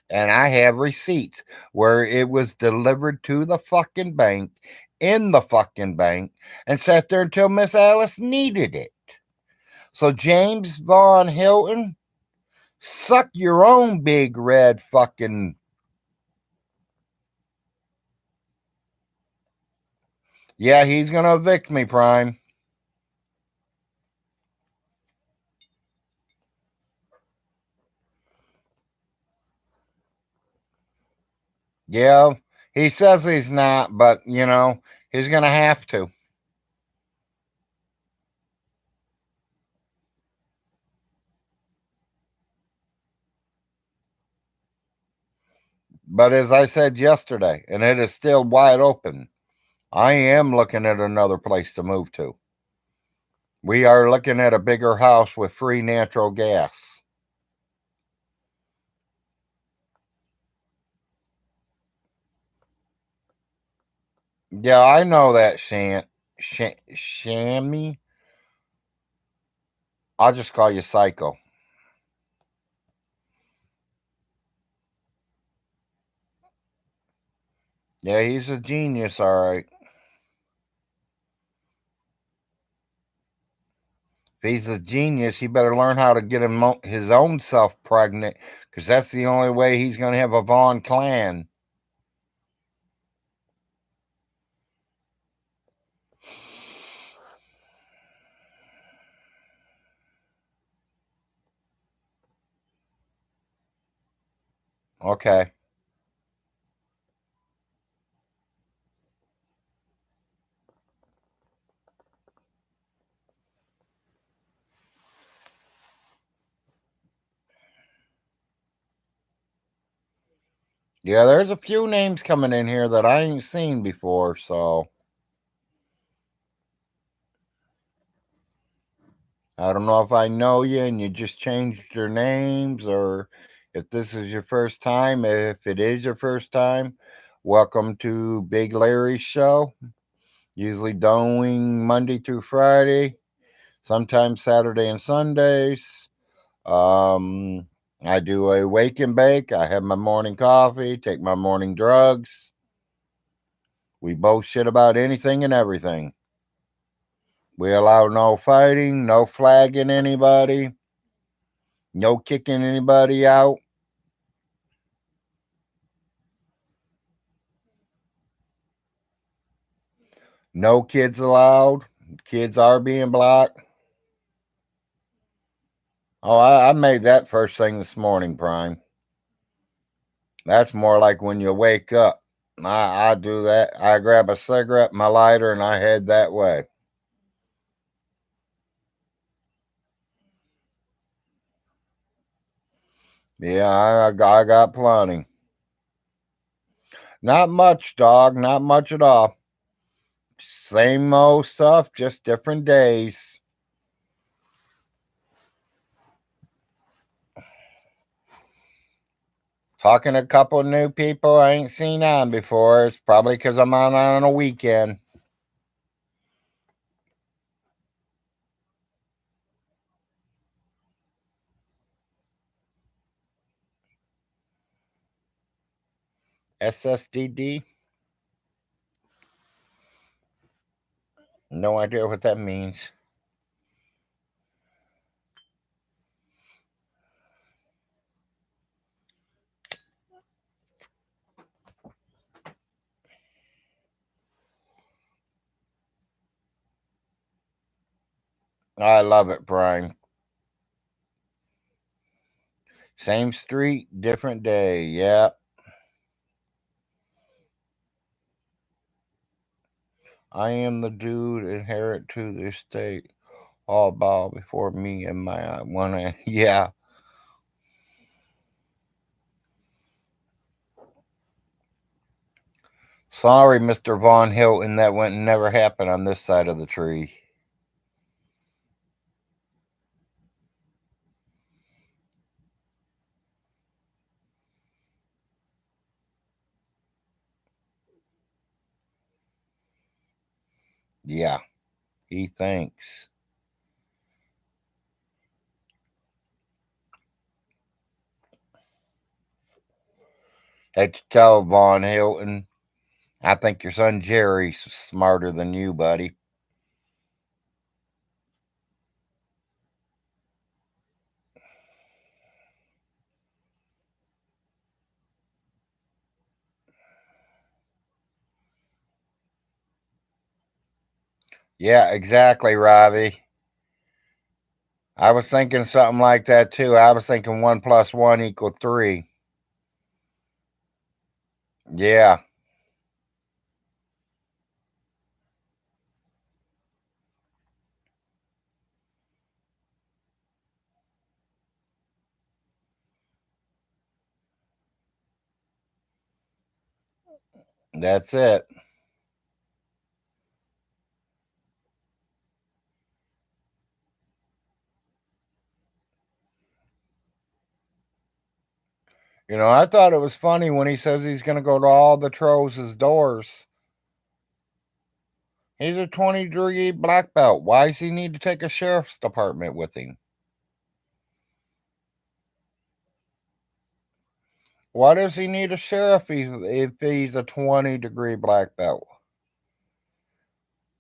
And I have receipts where it was delivered to the fucking bank, in the fucking bank, and sat there until Miss Alice needed it. So, James Vaughn Hilton, suck your own big red fucking. Yeah, he's going to evict me, Prime. Yeah, he says he's not, but, he's going to have to. But as I said yesterday, and it is still wide open, I am looking at another place to move to. We are looking at a bigger house with free natural gas. Yeah, I know that, Shammy. I'll just call you Psycho. Yeah, he's a genius, all right. If he's a genius, he better learn how to get his own self pregnant, because that's the only way he's going to have a Vaughn clan. Okay. Yeah, there's a few names coming in here that I ain't seen before, so I don't know if I know you and you just changed your names or if this is your first time. If it is your first time, welcome to Big Larry's show. Usually doing Monday through Friday, sometimes Saturday and Sundays. Um, I do a wake and bake. I have my morning coffee, take my morning drugs. We both shit about anything and everything. We allow no fighting, no flagging anybody, no kicking anybody out. No kids allowed. Kids are being blocked. Oh, I made that first thing this morning, Prime. That's more like when you wake up. I do that. I grab a cigarette, my lighter, and I head that way. Yeah, I got plenty. Not much, dog. Not much at all. Same old stuff, just different days. Talking to a couple new people I ain't seen on before. It's probably because I'm on a weekend. SSDD? No idea what that means. I love it, Brian. Same street, different day. Yeah, I am the dude inherit to the estate. All bow before me and my one. Yeah. Sorry, Mr. Von Hilton. That wouldn't never happen on this side of the tree. Yeah, he thinks. Had to tell Von Hilton. I think your son Jerry's smarter than you, buddy. Yeah, exactly, Robbie. I was thinking something like that too. I was thinking 1 plus 1 equal 3. Yeah, that's it. I thought it was funny when he says he's going to go to all the Trolls' doors. He's a 20-degree black belt. Why does he need to take a sheriff's department with him? Why does he need a sheriff if he's a 20-degree black belt?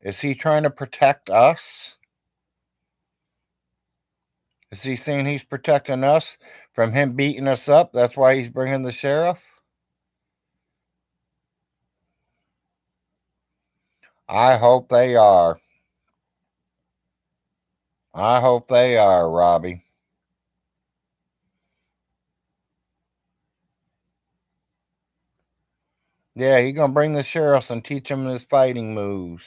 Is he trying to protect us? Is he saying he's protecting us from him beating us up? That's why he's bringing the sheriff? I hope they are. I hope they are, Robbie. Yeah, he's gonna bring the sheriffs and teach him his fighting moves.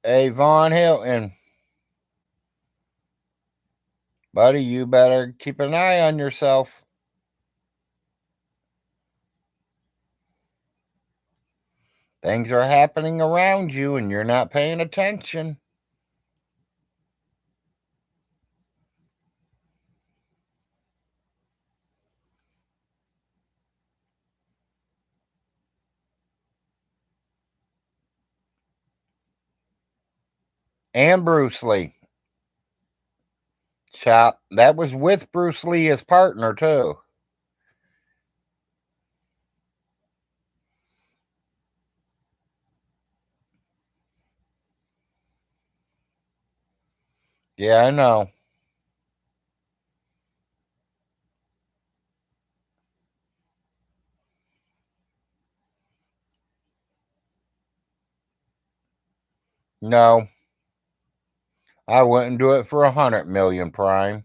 Hey, Von Hilton, buddy, you better keep an eye on yourself. Things are happening around you and you're not paying attention. And Bruce Lee. Chop. That was with Bruce Lee as partner, too. Yeah, I know. No, I wouldn't do it for 100 million, Prime.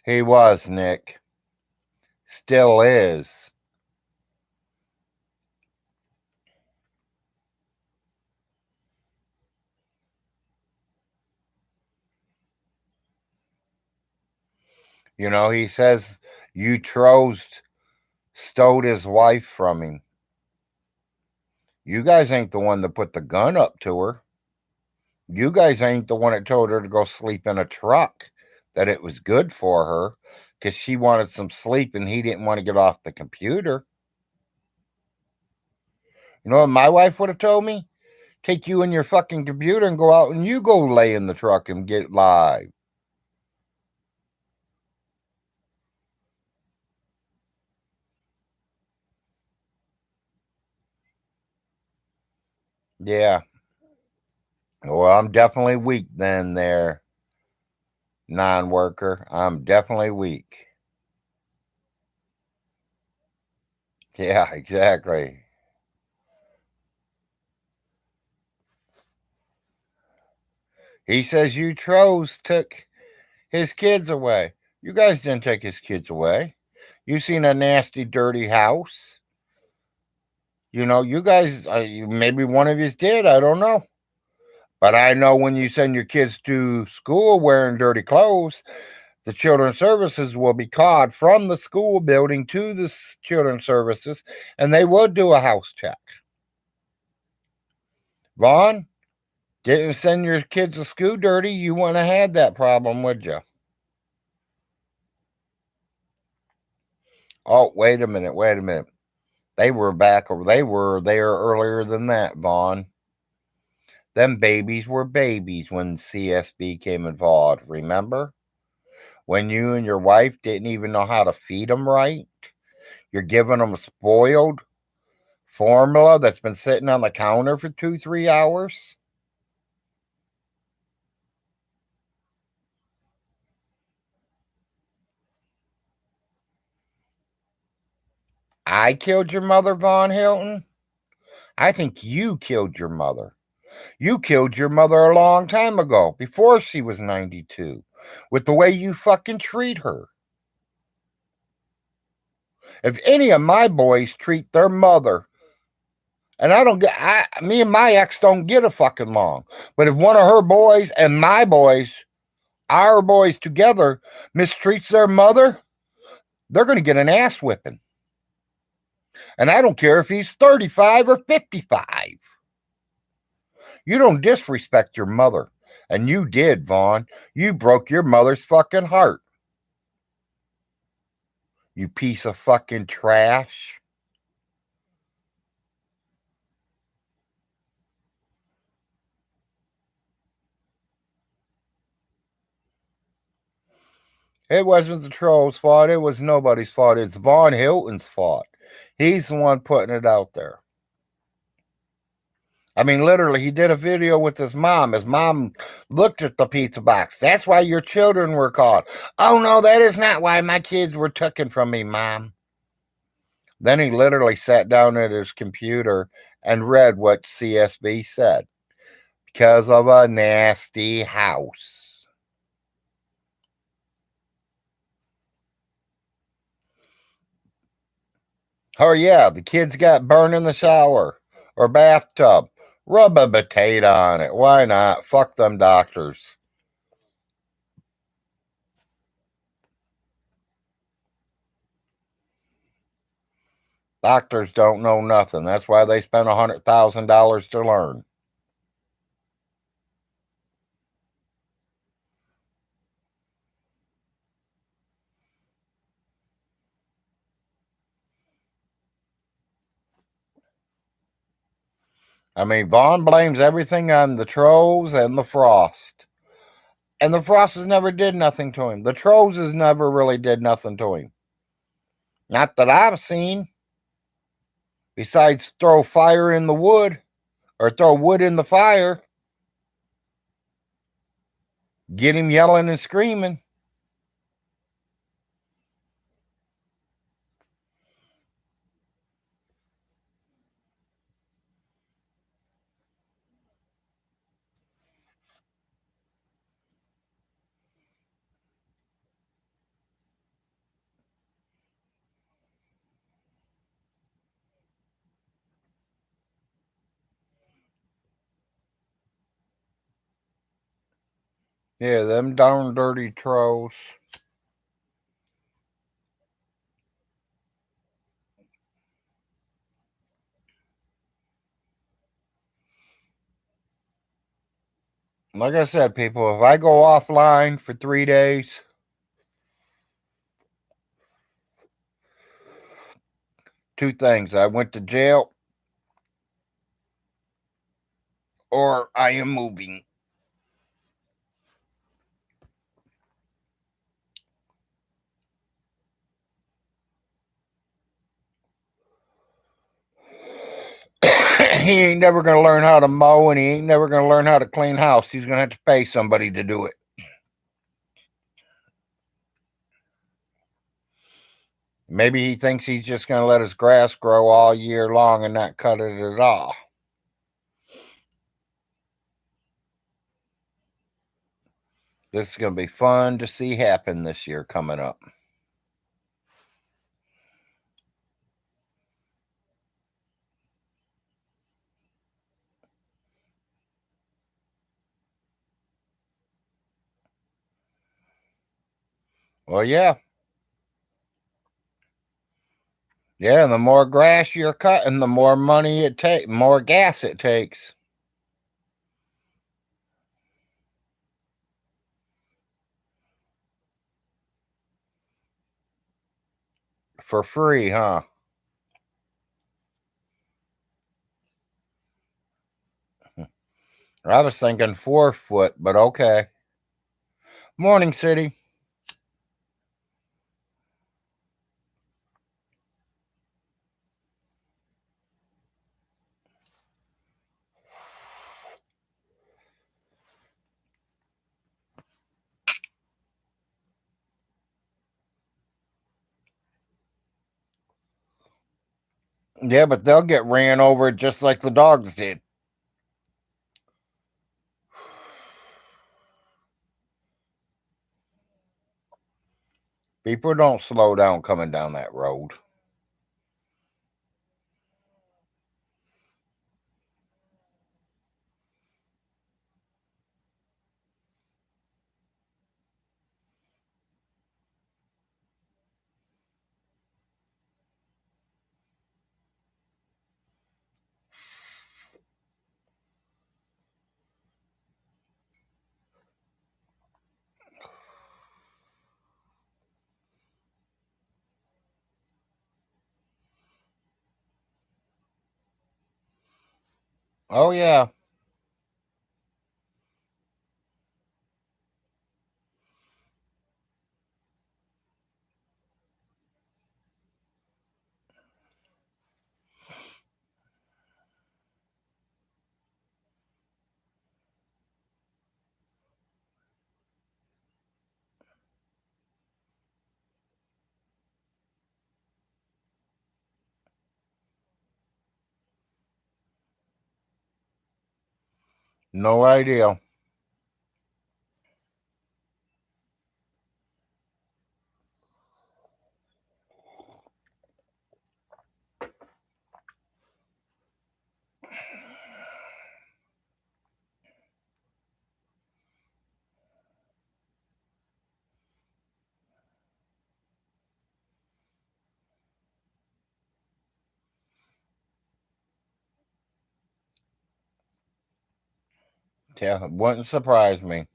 He was, Nick. Still is. You know, he says you stole his wife from him. You guys ain't the one that put the gun up to her. You guys ain't the one that told her to go sleep in a truck, that it was good for her because she wanted some sleep and he didn't want to get off the computer. You know what my wife would have told me? Take you and your fucking computer and go out and you go lay in the truck and get live. Yeah. Well, I'm definitely weak then, there, non worker. I'm definitely weak. Yeah, exactly. He says you trolls took his kids away. You guys didn't take his kids away. You seen a nasty, dirty house. You know, you guys, maybe one of you did. I don't know. But I know when you send your kids to school wearing dirty clothes, the children's services will be called from the school building to the children's services, and they will do a house check. Vaughn, didn't send your kids to school dirty, you wouldn't have had that problem, would you? Oh, wait a minute, wait a minute. They were there earlier than that, Vaughn. Them babies were babies when CSB came involved, remember? When you and your wife didn't even know how to feed them right? You're giving them spoiled formula that's been sitting on the counter for 2, 3 hours? I killed your mother, Von Hilton? I think you killed your mother. You killed your mother a long time ago, before she was 92, with the way you fucking treat her. If any of my boys treat their mother, and I don't get, me and my ex don't get a fucking along, but if one of her boys and my boys, our boys together, mistreats their mother, they're going to get an ass whipping. And I don't care if he's 35 or 55. You don't disrespect your mother. And you did, Vaughn. You broke your mother's fucking heart. You piece of fucking trash. It wasn't the troll's fault. It was nobody's fault. It's Von Hilton's fault. He's the one putting it out there. I mean, literally, he did a video with his mom. His mom looked at the pizza box. That's why your children were caught. Oh, no, that is not why my kids were taken from me, Mom. Then he literally sat down at his computer and read what CSB said because of a nasty house. Oh, yeah, the kids got burned in the shower or bathtub. Rub a potato on it. Why not? Fuck them doctors. Doctors don't know nothing. That's why they spent $100,000 to learn. I mean, Vaughn blames everything on the trolls and the frost. And the frostes never did nothing to him. The trolls never really did nothing to him. Not that I've seen. Besides throw fire in the wood or throw wood in the fire, get him yelling and screaming. Yeah, them darn dirty trolls. Like I said, people, if I go offline for 3 days, two things. I went to jail or I am moving. He ain't never going to learn how to mow and he ain't never going to learn how to clean house. He's going to have to pay somebody to do it. Maybe he thinks he's just going to let his grass grow all year long and not cut it at all. This is going to be fun to see happen this year coming up. Well, yeah. Yeah, the more grass you're cutting, the more money it takes, more gas it takes. For free, huh? I was thinking 4 foot, but okay. Morning, City. Yeah, but they'll get ran over just like the dogs did. People don't slow down coming down that road. Oh, yeah. No idea. Yeah, wouldn't surprise me.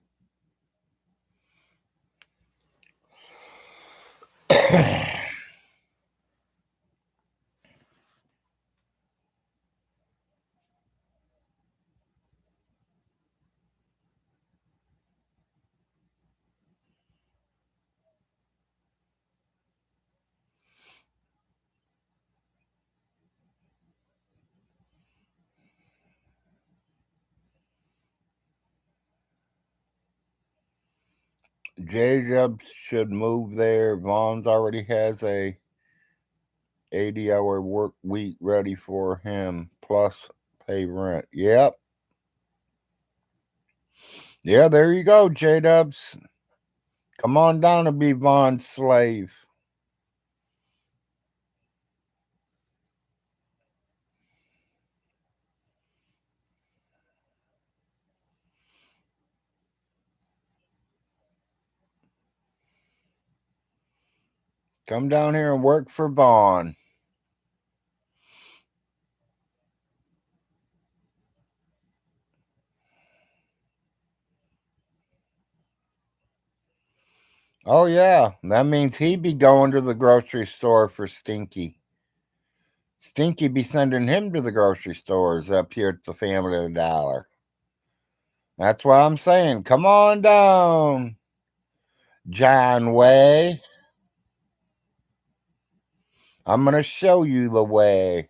Jacobs should move there. Vaughn's already has a 80-hour work week ready for him, plus pay rent. Yep. Yeah, there you go, J Dubs. Come on down and be Vaughn's slave. Come down here and work for Vaughn. Oh, yeah. That means he be going to the grocery store for Stinky. Stinky be sending him to the grocery stores up here at the Family Dollar. That's why I'm saying, come on down, John Way. I'm going to show you the way.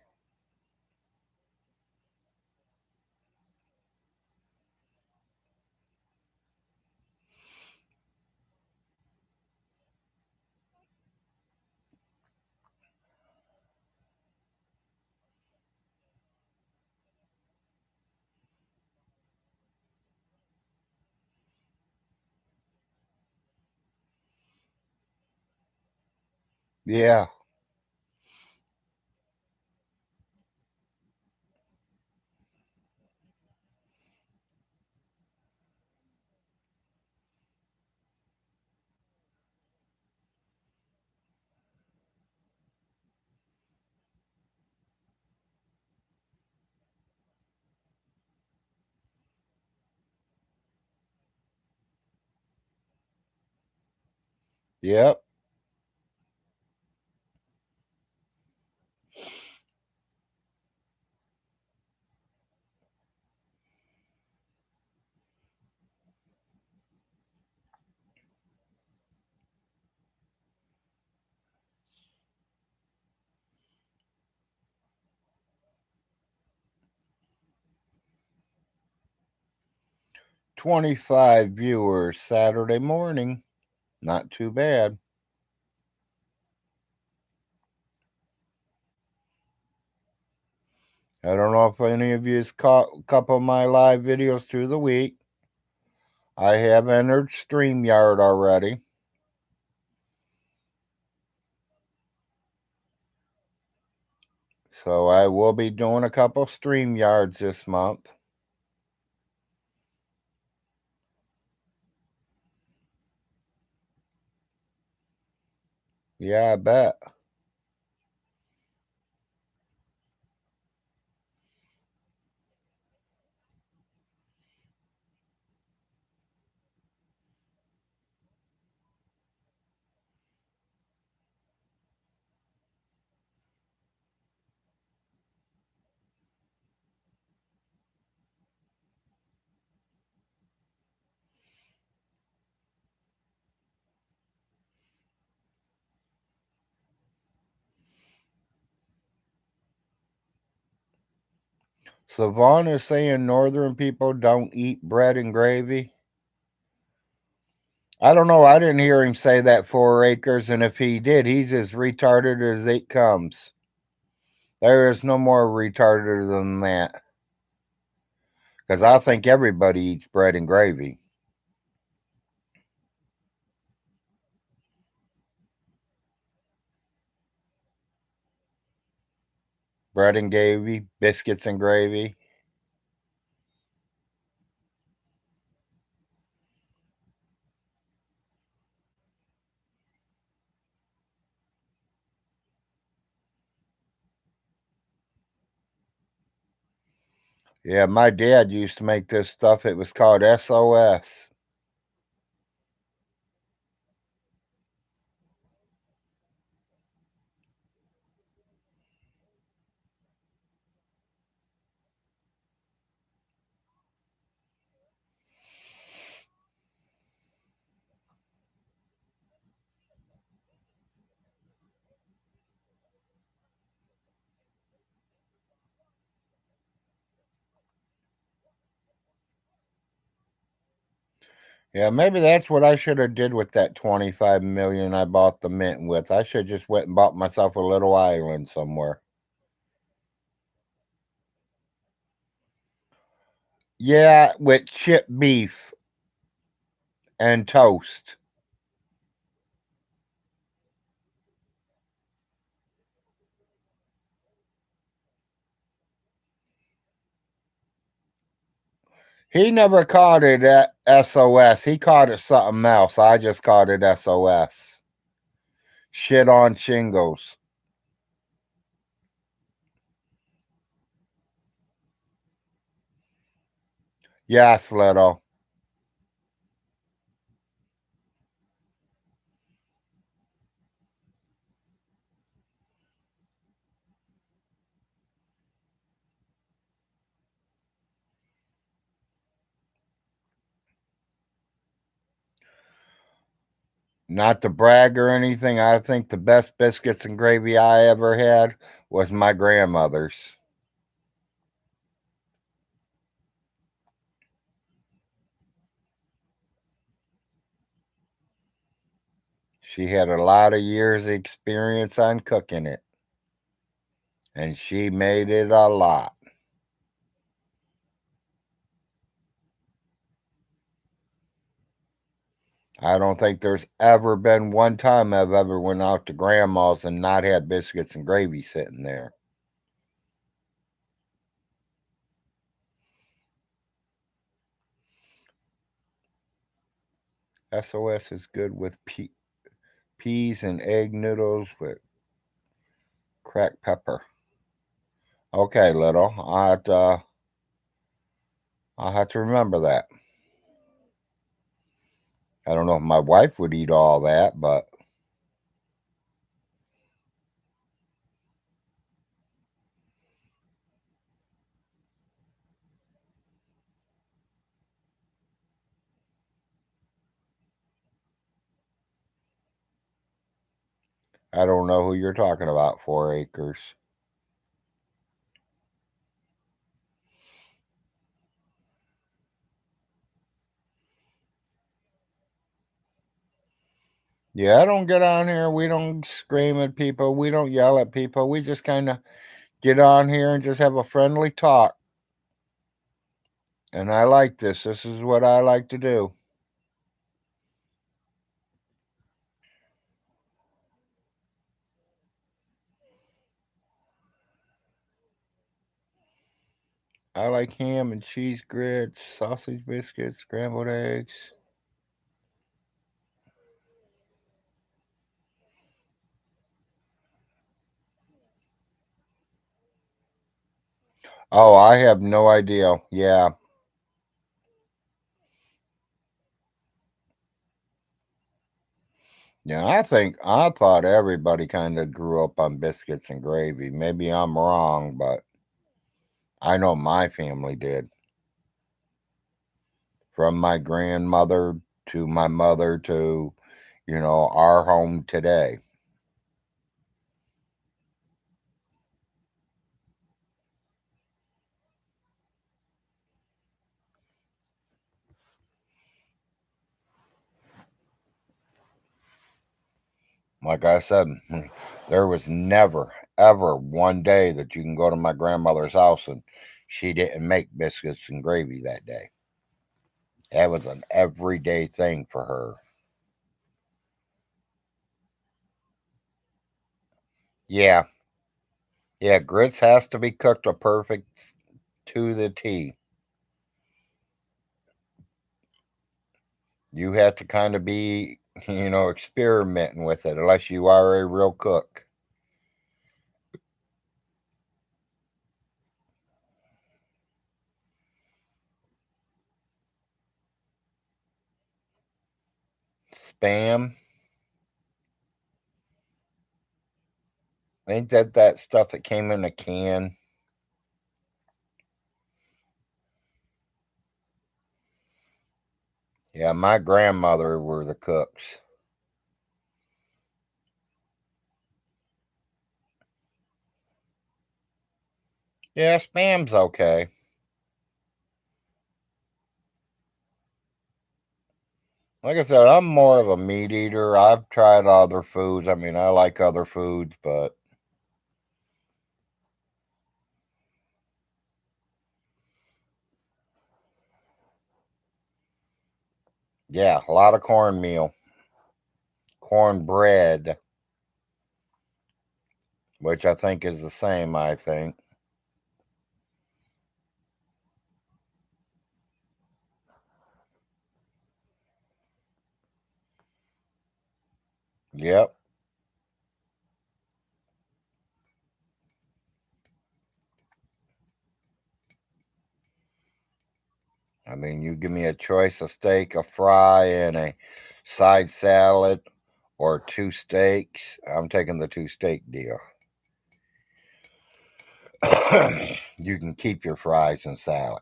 Yeah. Yep. 25 viewers Saturday morning. Not too bad. I don't know if any of you has caught a couple of my live videos through the week. I have entered StreamYard already. So I will be doing a couple StreamYards this month. Yeah, I bet. So Vaughn is saying northern people don't eat bread and gravy. I don't know. I didn't hear him say that 4 acres, and if he did, he's as retarded as it comes. There is no more retarded than that. Because I think everybody eats bread and gravy. Bread and gravy, biscuits and gravy. Yeah, my dad used to make this stuff. It was called SOS. Yeah, maybe that's what I should have did with that 25 million I bought the mint with. I should just went and bought myself a little island somewhere. Yeah, with chipped beef and toast. He never called it SOS. He called it something else. I just called it SOS. Shit on shingles. Yes, little. Not to brag or anything, I think the best biscuits and gravy I ever had was my grandmother's. She had a lot of years of experience on cooking it, and she made it a lot. I don't think there's ever been one time I've ever went out to grandma's and not had biscuits and gravy sitting there. SOS is good with peas and egg noodles with cracked pepper. Okay, little. I'll have to remember that. I don't know if my wife would eat all that, but I don't know who you're talking about. 4 acres. Yeah, I don't get on here. We don't scream at people. We don't yell at people. We just kind of get on here and just have a friendly talk. And I like this. This is what I like to do. I like ham and cheese grits, sausage biscuits, scrambled eggs. Oh, I have no idea. Yeah. Yeah, I thought everybody kind of grew up on biscuits and gravy. Maybe I'm wrong, but I know my family did. From my grandmother to my mother to, our home today. Like I said, there was never, ever one day that you can go to my grandmother's house and she didn't make biscuits and gravy that day. That was an everyday thing for her. Yeah, yeah, grits has to be cooked a perfect to the T. You have to kind of be, experimenting with it unless you are a real cook. Spam. Ain't that stuff that came in a can? Yeah, my grandmother were the cooks. Yeah, spam's okay. Like I said, I'm more of a meat eater. I've tried other foods. I mean, I like other foods, but yeah, a lot of cornmeal, cornbread, which I think is the same, I think. Yep. I mean, you give me a choice of steak, a fry, and a side salad, or two steaks. I'm taking the two steak deal. You can keep your fries and salad.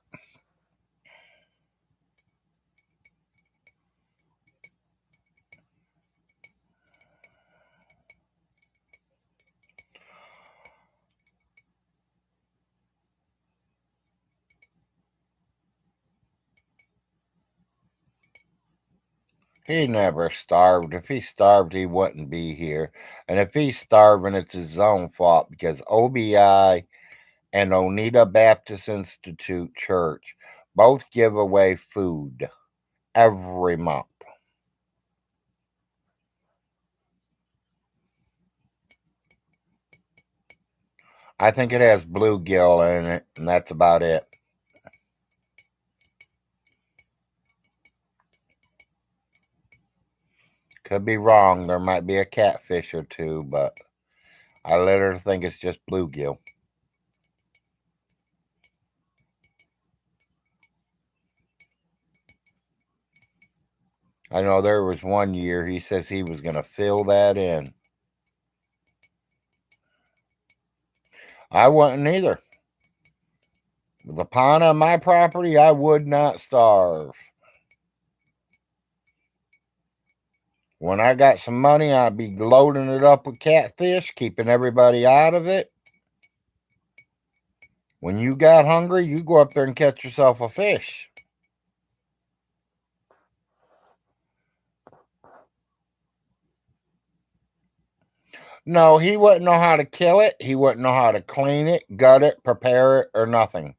He never starved. If he starved, he wouldn't be here. And if he's starving, it's his own fault because OBI and Oneida Baptist Institute Church both give away food every month. I think it has bluegill in it, and that's about it. Could be wrong. There might be a catfish or two, but I literally think it's just bluegill. I know there was one year he says he was going to fill that in. I wouldn't either. With a pond on my property, I would not starve. When I got some money, I'd be loading it up with catfish, keeping everybody out of it. When you got hungry, you go up there and catch yourself a fish. No, he wouldn't know how to kill it. He wouldn't know how to clean it, gut it, prepare it, or nothing.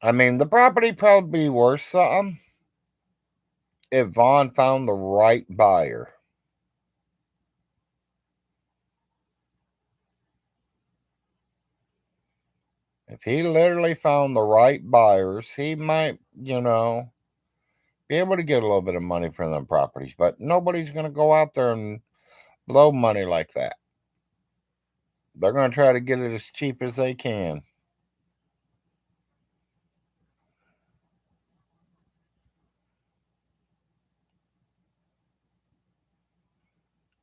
I mean, the property probably be worth something if Vaughn found the right buyer. If he literally found the right buyers, he might, be able to get a little bit of money from them properties. But nobody's going to go out there and blow money like that. They're going to try to get it as cheap as they can.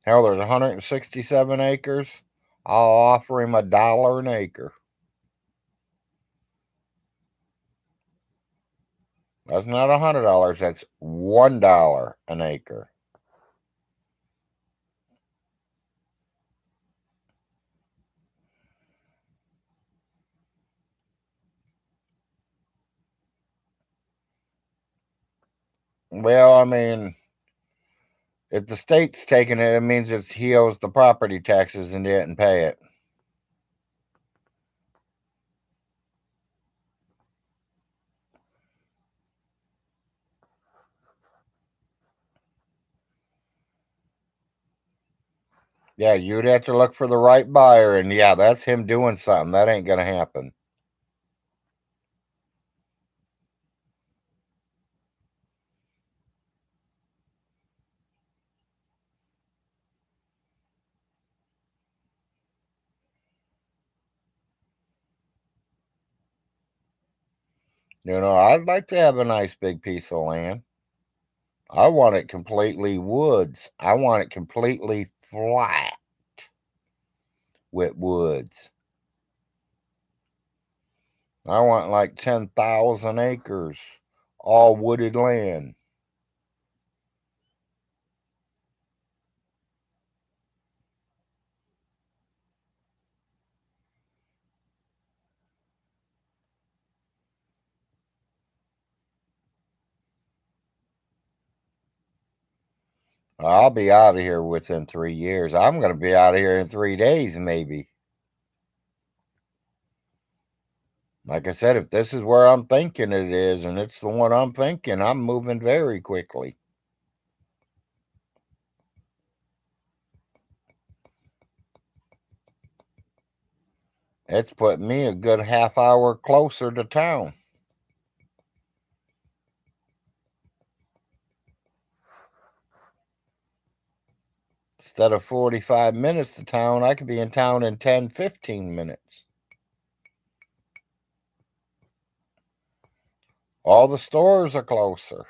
Hell, there's 167 acres. I'll offer him $1 an acre. That's not $100. That's $1 an acre. Well, I mean, if the state's taking it, it means he owes the property taxes and didn't pay it. Yeah, you'd have to look for the right buyer, and yeah, that's him doing something. That ain't gonna happen. I'd like to have a nice big piece of land. I want it completely woods. I want it completely flat with woods. I want like 10,000 acres, all wooded land. I'll be out of here within 3 years. I'm going to be out of here in 3 days, maybe. Like I said, if this is where I'm thinking it is, and it's the one I'm thinking, I'm moving very quickly. It's putting me a good half hour closer to town. Instead of 45 minutes to town, I could be in town in 10, 15 minutes. All the stores are closer.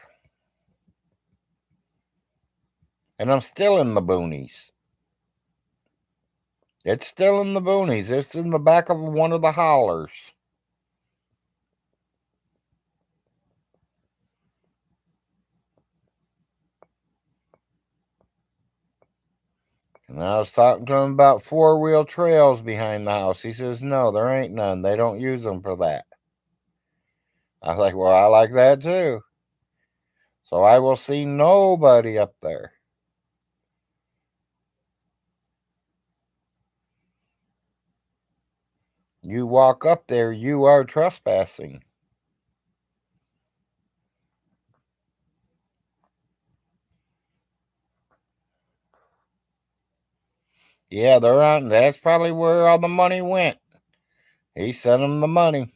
And I'm still in the boonies. It's still in the boonies. It's in the back of one of the hollers. And I was talking to him about four-wheel trails behind the house. He says, no, there ain't none. They don't use them for that. I was like, well, I like that too. So I will see nobody up there. You walk up there, you are trespassing. Yeah, they're on. That's probably where all the money went. He sent them the money.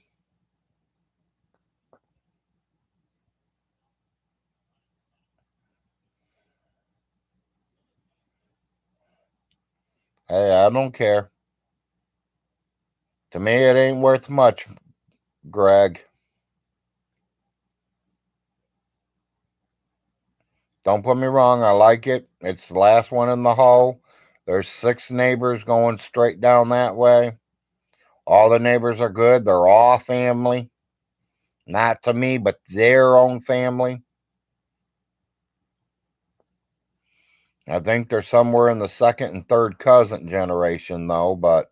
Hey, I don't care. To me, it ain't worth much, Greg. Don't put me wrong. I like it. It's the last one in the hole. There's 6 neighbors going straight down that way. All the neighbors are good. They're all family. Not to me, but their own family. I think they're somewhere in the second and third cousin generation, though, but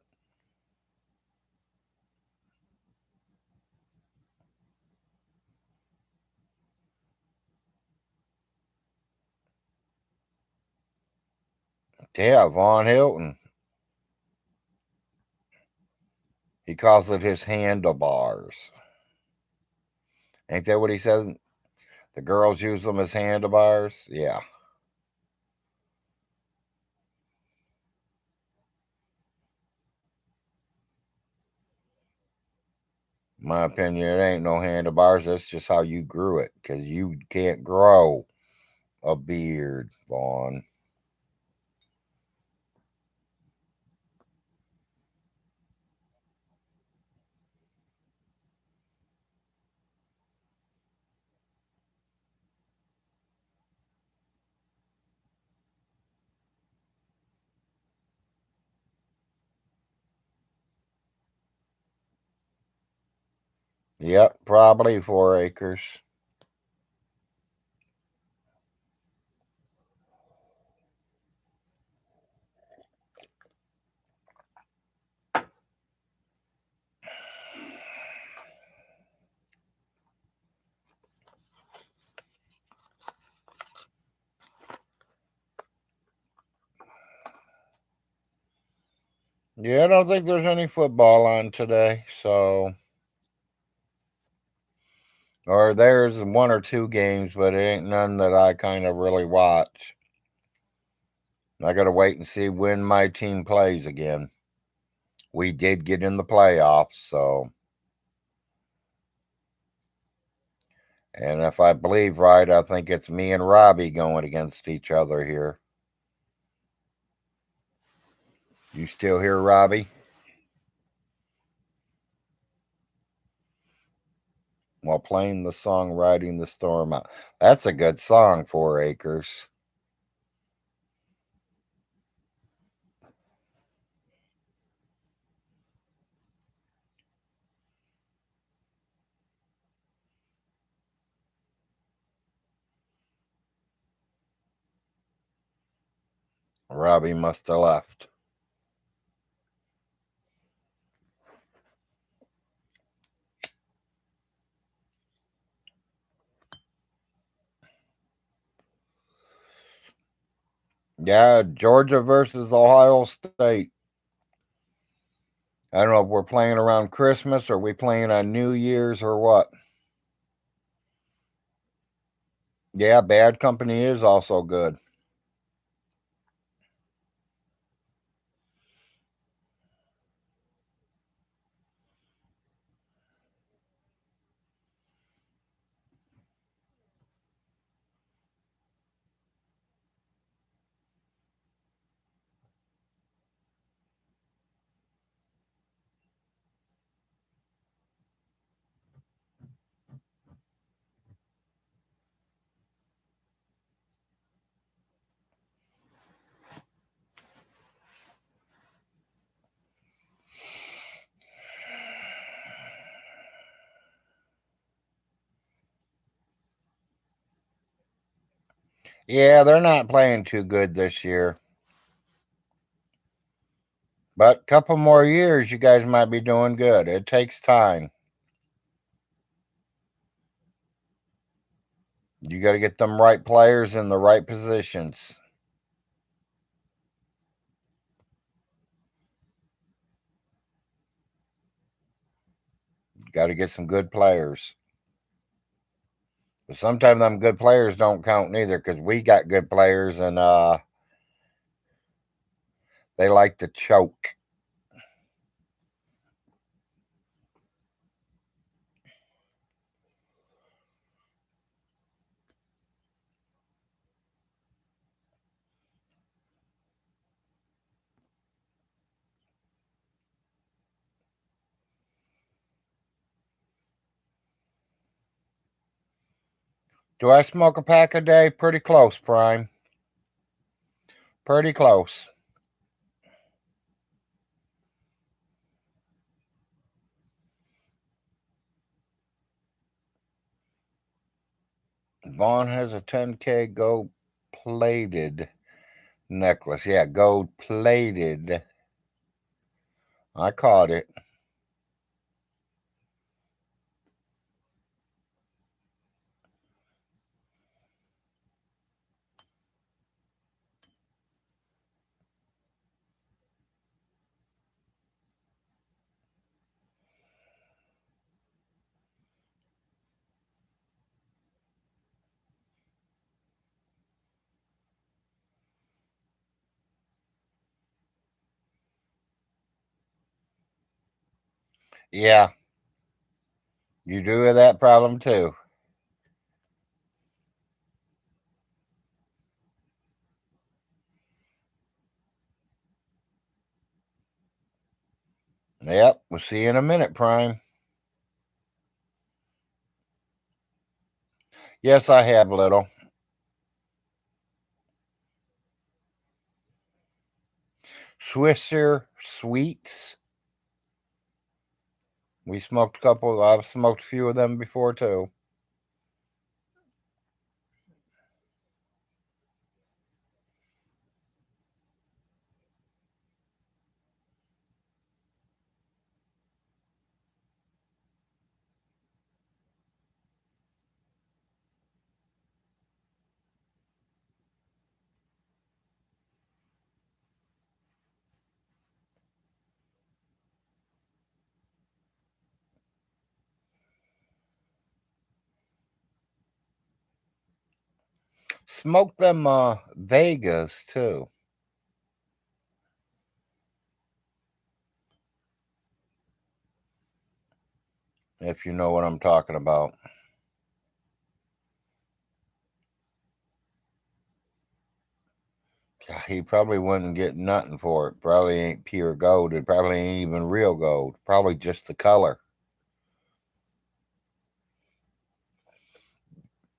yeah, Von Hilton. He calls it his handlebars. Ain't that what he says? The girls use them as handlebars? Yeah. In my opinion, it ain't no handlebars. That's just how you grew it, because you can't grow a beard, Vaughn. Yep, probably 4 acres. Yeah, I don't think there's any football on today, so. Or there's 1 or 2 games, but it ain't none that I kind of really watch. I got to wait and see when my team plays again. We did get in the playoffs, so. And if I believe right, I think it's me and Robbie going against each other here. You still here, Robbie? While playing the song Riding the Storm Out. That's a good song, 4 Acres. Robbie must have left. Yeah, Georgia versus Ohio State. I don't know if we're playing around Christmas or we playing on New Year's or what. Yeah, Bad Company is also good. Yeah, they're not playing too good this year. But a couple more years, you guys might be doing good. It takes time. You got to get them right players in the right positions. You got to get some good players. But sometimes them good players don't count neither because we got good players and they like to choke. Do I smoke a pack a day? Pretty close, Prime. Pretty close. Vaughn has a 10K gold plated necklace. Yeah, gold plated. I caught it. Yeah, you do have that problem too. Yep, we'll see you in a minute, Prime. Yes, I have little. Swisher Sweets. We smoked a couple. I've smoked a few of them before too. Smoked them Vegas too. if you know what I'm talking about. He probably wouldn't get nothing for it. Probably ain't pure gold. It probably ain't even real gold. Probably just the color.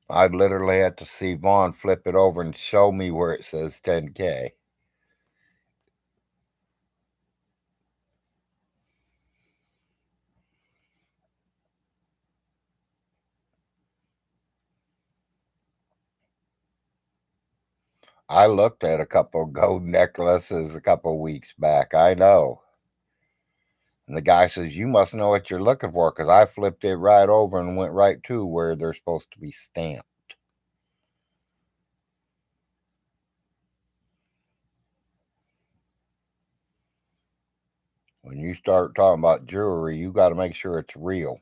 I'd literally have to see Vaughn flip it over and show me where it says 10K. I looked at a couple of gold necklaces a couple of weeks back. I know. And the guy says, "You must know what you're looking for," because I flipped it right over and went right to where they're supposed to be stamped. When you start talking about jewelry, you got to make sure it's real.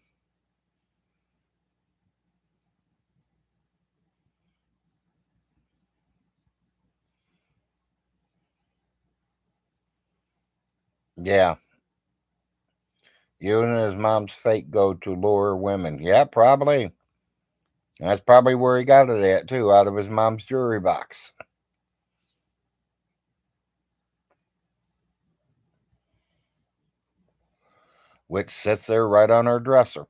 Yeah. You and his mom's fake go to lure women. Yeah, probably. That's probably where he got it at, too, out of his mom's jewelry box, which sits there right on her dresser.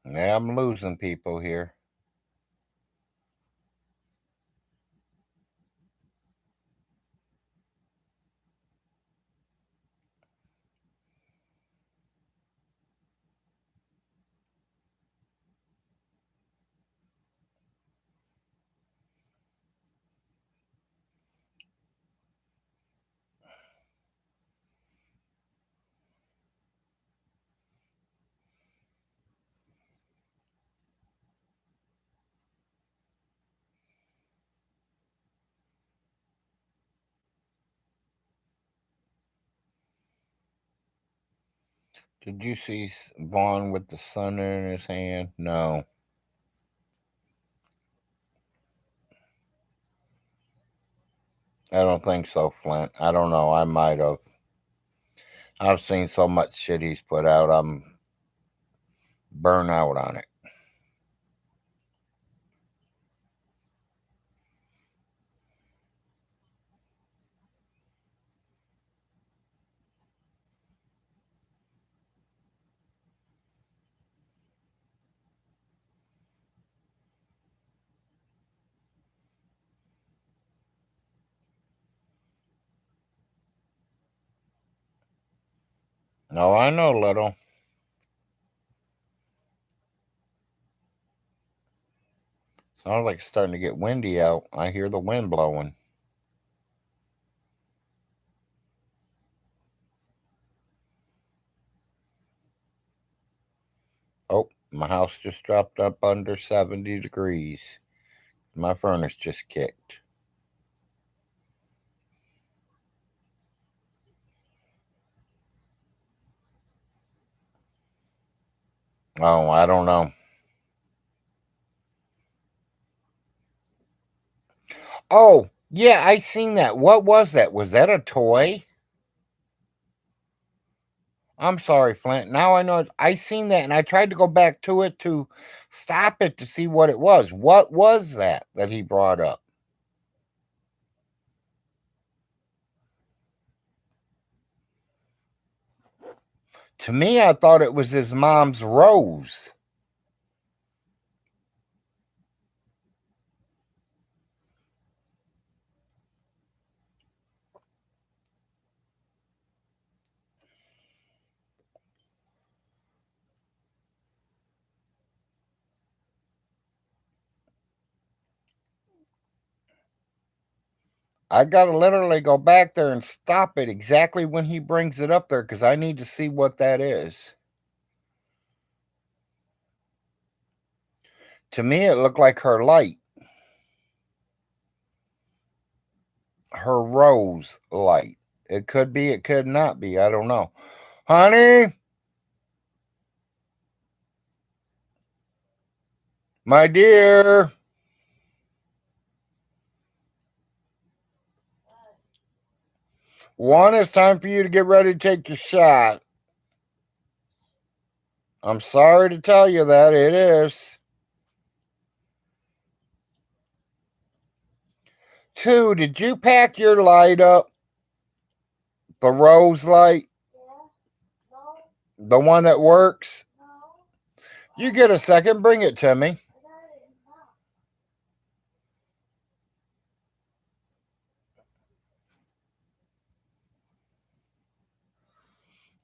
Yeah, I'm losing people here. Did you see Vaughn with the sun in his hand? No, I don't think so, Flint. I don't know. I might have. I've seen so much shit he's put out. I'm burnt out on it. No, I know, little. Sounds like it's starting to get windy out. I hear the wind blowing. Oh, my house just dropped up under 70 degrees. My furnace just kicked. Oh, I don't know. Oh, yeah, I seen that. What was that? Was that a toy? I'm sorry, Flint. Now I know. I seen that, and I tried to go back to it to stop it to see what it was. What was that he brought up? To me, I thought it was his mom's rose. I gotta literally go back there and stop it exactly when he brings it up there because I need to see what that is. To me, it looked like her light, her rose light. It could be, it could not be. I don't know. Honey, my dear, one, it's time for you to get ready to take your shot. I'm sorry to tell you that it is. Two, did you pack your light up? The rose light? The one that works? You get a second, bring it to me.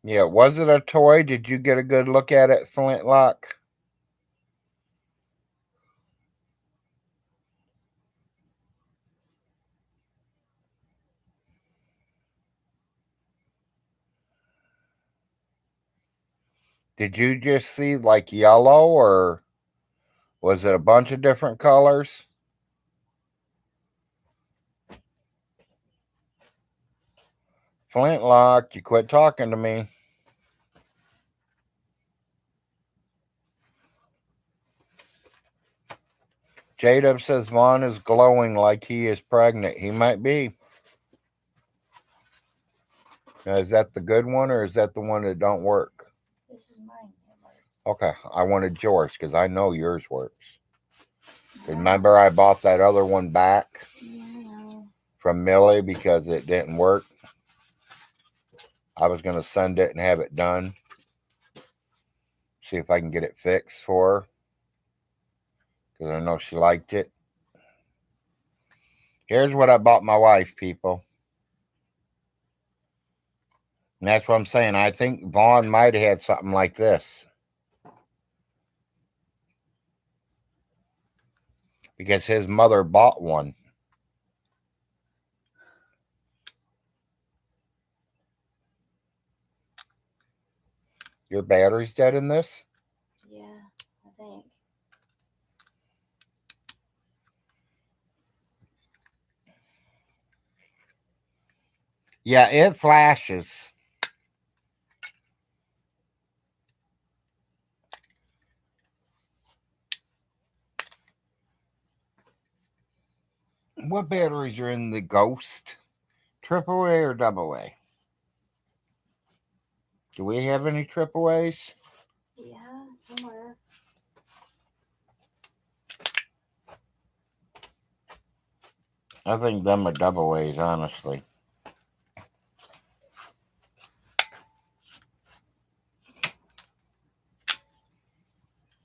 Yeah, was it a toy? Did you get a good look at it, Flintlock? Did you just see like yellow or was it a bunch of different colors? Flintlock, you quit talking to me. J-Dub says Vaughn is glowing like he is pregnant. He might be. Now, is that the good one or is that the one that don't work? This is mine. Okay, I wanted yours because I know yours works. Remember I bought that other one back from Millie because it didn't work? I was going to send it and have it done. See if I can get it fixed for her. Because I know she liked it. Here's what I bought my wife, people. And that's what I'm saying. I think Vaughn might have had something like this. Because his mother bought one. Your battery's dead in this? Yeah, I think. Yeah, it flashes. What batteries are in the Ghost? Triple A or double A? Do we have any triple A's? Yeah, somewhere. I think them are double A's, honestly.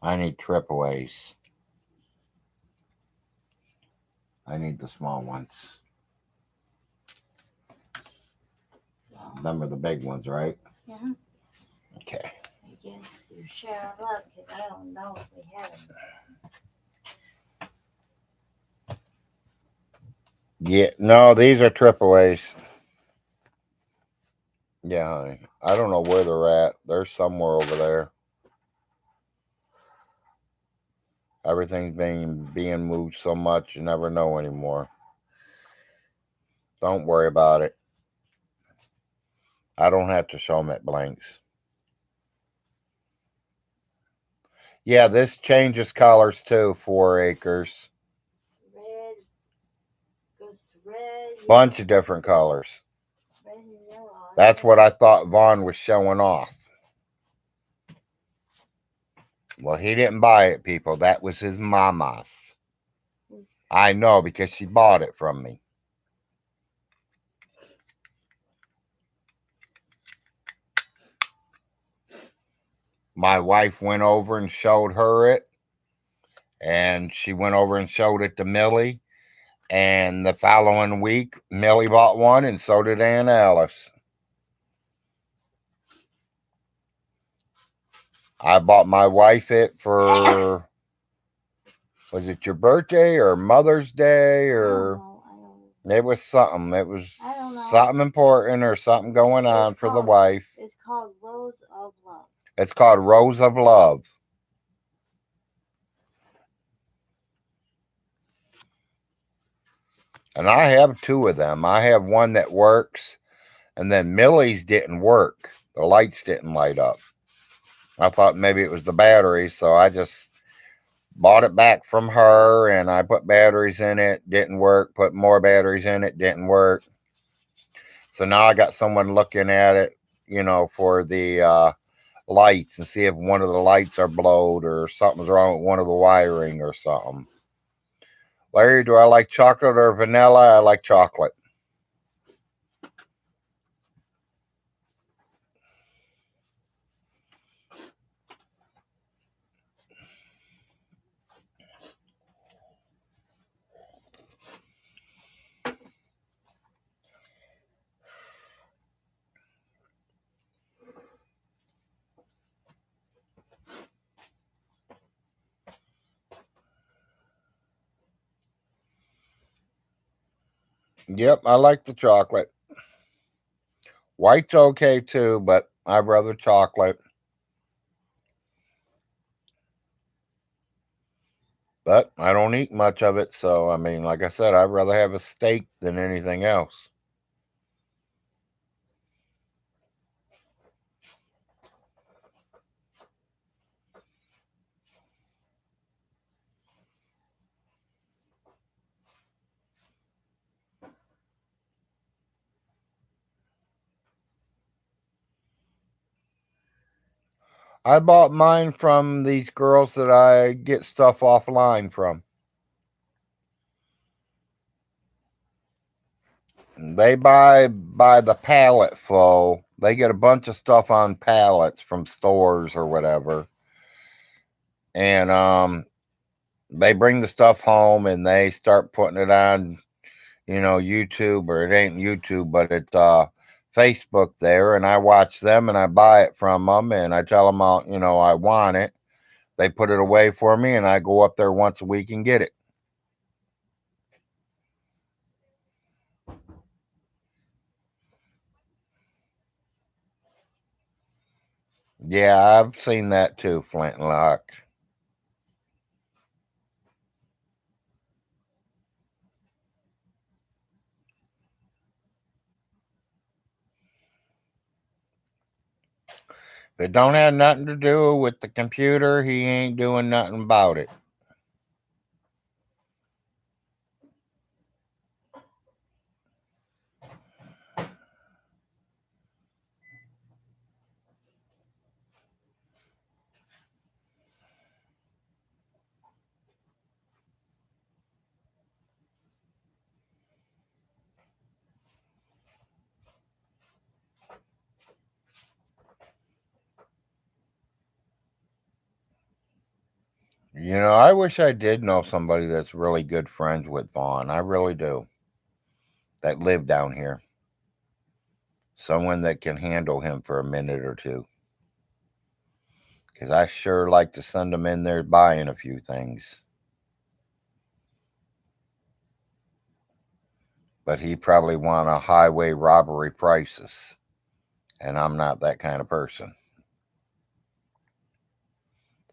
I need triple A's. I need the small ones. Them are the big ones, right? Yeah. Okay. I guess you share of luck because I don't know if we have them. Yeah, no, these are triple A's. Yeah, honey. I don't know where they're at. They're somewhere over there. Everything's being moved so much you never know anymore. Don't worry about it. I don't have to show them at blanks. Yeah, this changes colors too. 4 acres. Red goes to red. Bunch of different colors. Red and yellow. That's what I thought Vaughn was showing off. Well, he didn't buy it, people. That was his mama's. I know because she bought it from me. My wife went over and showed her it. And she went over and showed it to Millie. And the following week, Millie bought one and so did Aunt Alice. I bought my wife it for, was it your birthday or Mother's Day or? I don't It was something. It was I don't know. something important or something going It's on for the called wife. it's called Rose of Love. It's called Rose of Love. And I have two of them. I have one that works, and then Millie's didn't work. The lights didn't light up. I thought maybe it was the battery, so I just bought it back from her and I put batteries in it, didn't work, put more batteries in it, didn't work. So now I got someone looking at it, for the lights and see if one of the lights are blowed or something's wrong with one of the wiring or something. Larry, do I like chocolate or vanilla? I like chocolate. Yep, I like the chocolate. White's okay too, but I'd rather chocolate. But I don't eat much of it, so I mean, like I said, I'd rather have a steak than anything else. I bought mine from these girls that I get stuff offline from. They buy by the pallet full. They get a bunch of stuff on pallets from stores or whatever. And they bring the stuff home and they start putting it on, YouTube, or it ain't YouTube, but it's Facebook there, and I watch them and I buy it from them and I tell them I want it. They put it away for me and I go up there once a week and get it. Yeah, I've seen that too, Flintlock. If it don't have nothing to do with the computer, he ain't doing nothing about it. I wish I did know somebody that's really good friends with Vaughn. I really do. That live down here. Someone that can handle him for a minute or two. Because I sure like to send him in there buying a few things. But he probably want a highway robbery prices. And I'm not that kind of person.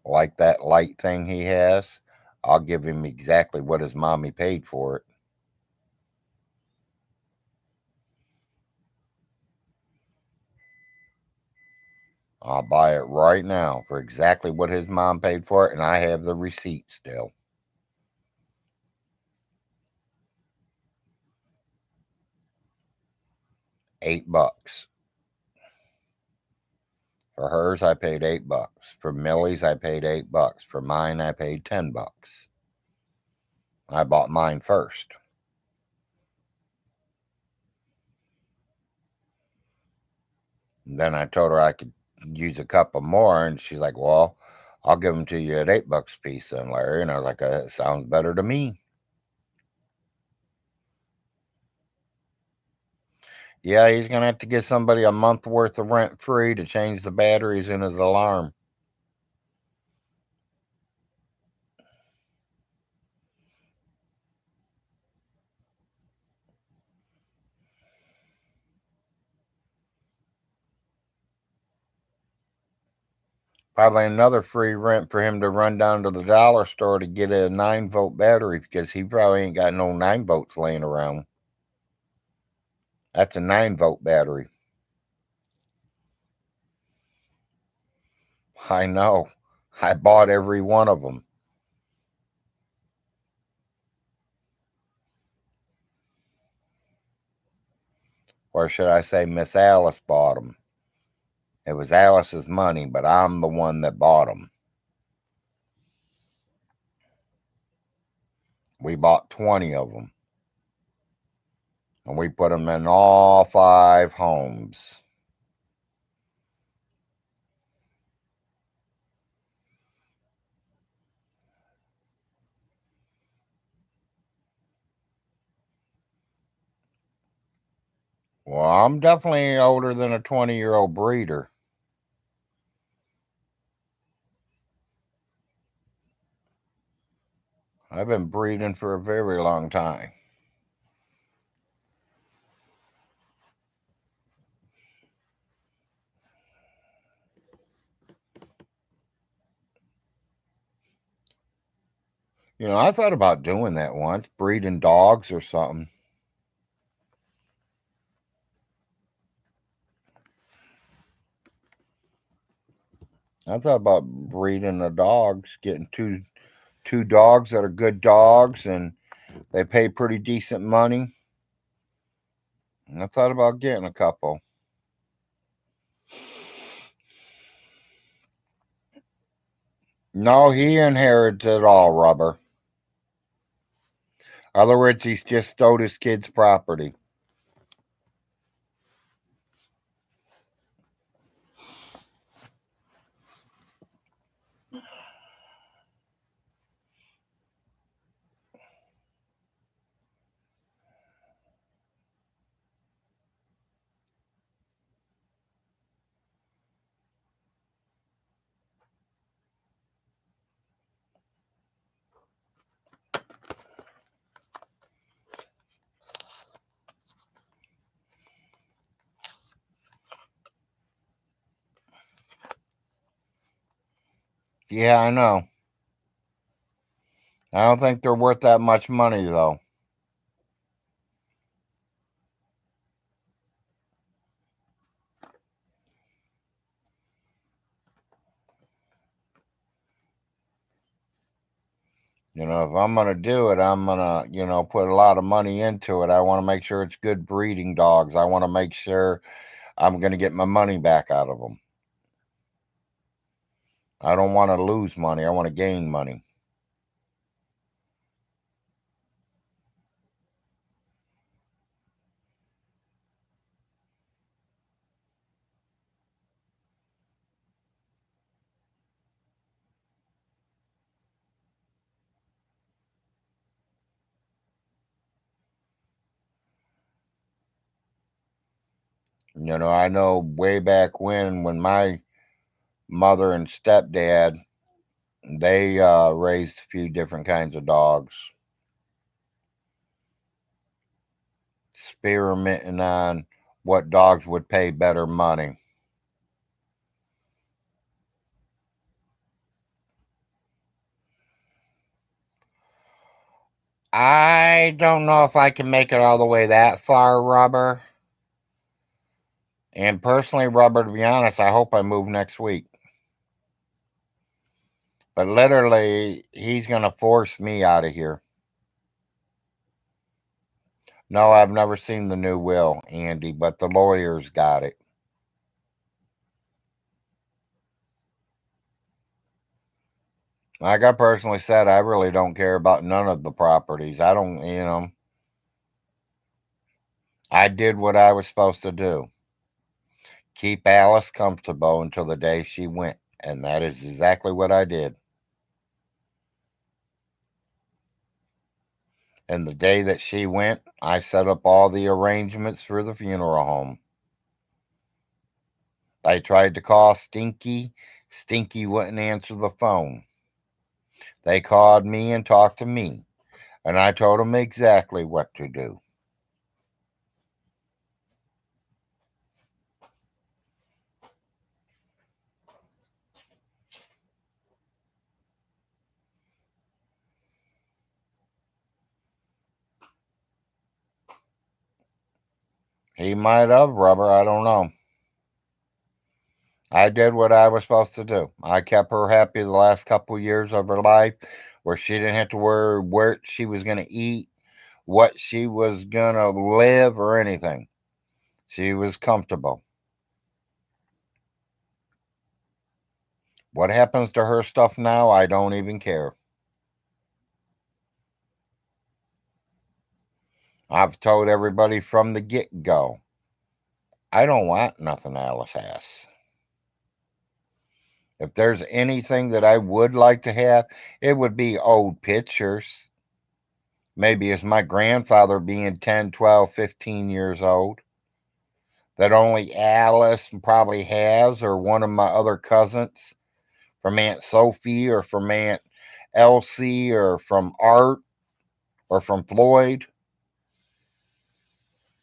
Like that light thing he has, I'll give him exactly what his mommy paid for it. I'll buy it right now for exactly what his mom paid for it, and I have the receipt still. $8. For hers, I paid $8. For Millie's, I paid $8. For mine, I paid $10. I bought mine first. And then I told her I could use a couple more, and she's like, "Well, I'll give them to you at $8 a piece, then, Larry." And I was like, "That sounds better to me." Yeah, he's gonna have to get somebody a month worth of rent free to change the batteries in his alarm. Probably another free rent for him to run down to the dollar store to get a 9-volt battery because he probably ain't got no 9 volts laying around. That's a 9-volt battery. I know. I bought every one of them. Or should I say, Miss Alice bought them. It was Alice's money, but I'm the one that bought them. We bought 20 of them. And we put them in all 5 homes. Well, I'm definitely older than a 20-year-old breeder. I've been breeding for a very long time. I thought about doing that once, breeding dogs or something. I thought about breeding the dogs, getting two dogs that are good dogs and they pay pretty decent money. And I thought about getting a couple. No, he inherits it all, Rubber. In other words, he's just stole his kid's property. Yeah, I know. I don't think they're worth that much money, though. If I'm going to do it, I'm going to, put a lot of money into it. I want to make sure it's good breeding dogs. I want to make sure I'm going to get my money back out of them. I don't want to lose money. I want to gain money. I know way back when my mother and stepdad, they raised a few different kinds of dogs, experimenting on what dogs would pay better money. I don't know if I can make it all the way that far, Rubber. And personally, Rubber, to be honest, I hope I move next week. But literally, he's going to force me out of here. No, I've never seen the new will, Andy, but the lawyers got it. Like I personally said, I really don't care about none of the properties. I don't, I did what I was supposed to do. Keep Alice comfortable until the day she went. And that is exactly what I did. And the day that she went, I set up all the arrangements for the funeral home. I tried to call Stinky. Stinky wouldn't answer the phone. They called me and talked to me. And I told them exactly what to do. He might have, rubber. I don't know. I did what I was supposed to do. I kept her happy the last couple years of her life where she didn't have to worry where she was going to eat, what she was going to live, or anything. She was comfortable. What happens to her stuff now, I don't even care. I've told everybody from the get go, I don't want nothing Alice has. If there's anything that I would like to have, it would be old pictures. Maybe it's my grandfather being 10, 12, 15 years old that only Alice probably has, or one of my other cousins from Aunt Sophie, or from Aunt Elsie, or from Art, or from Floyd.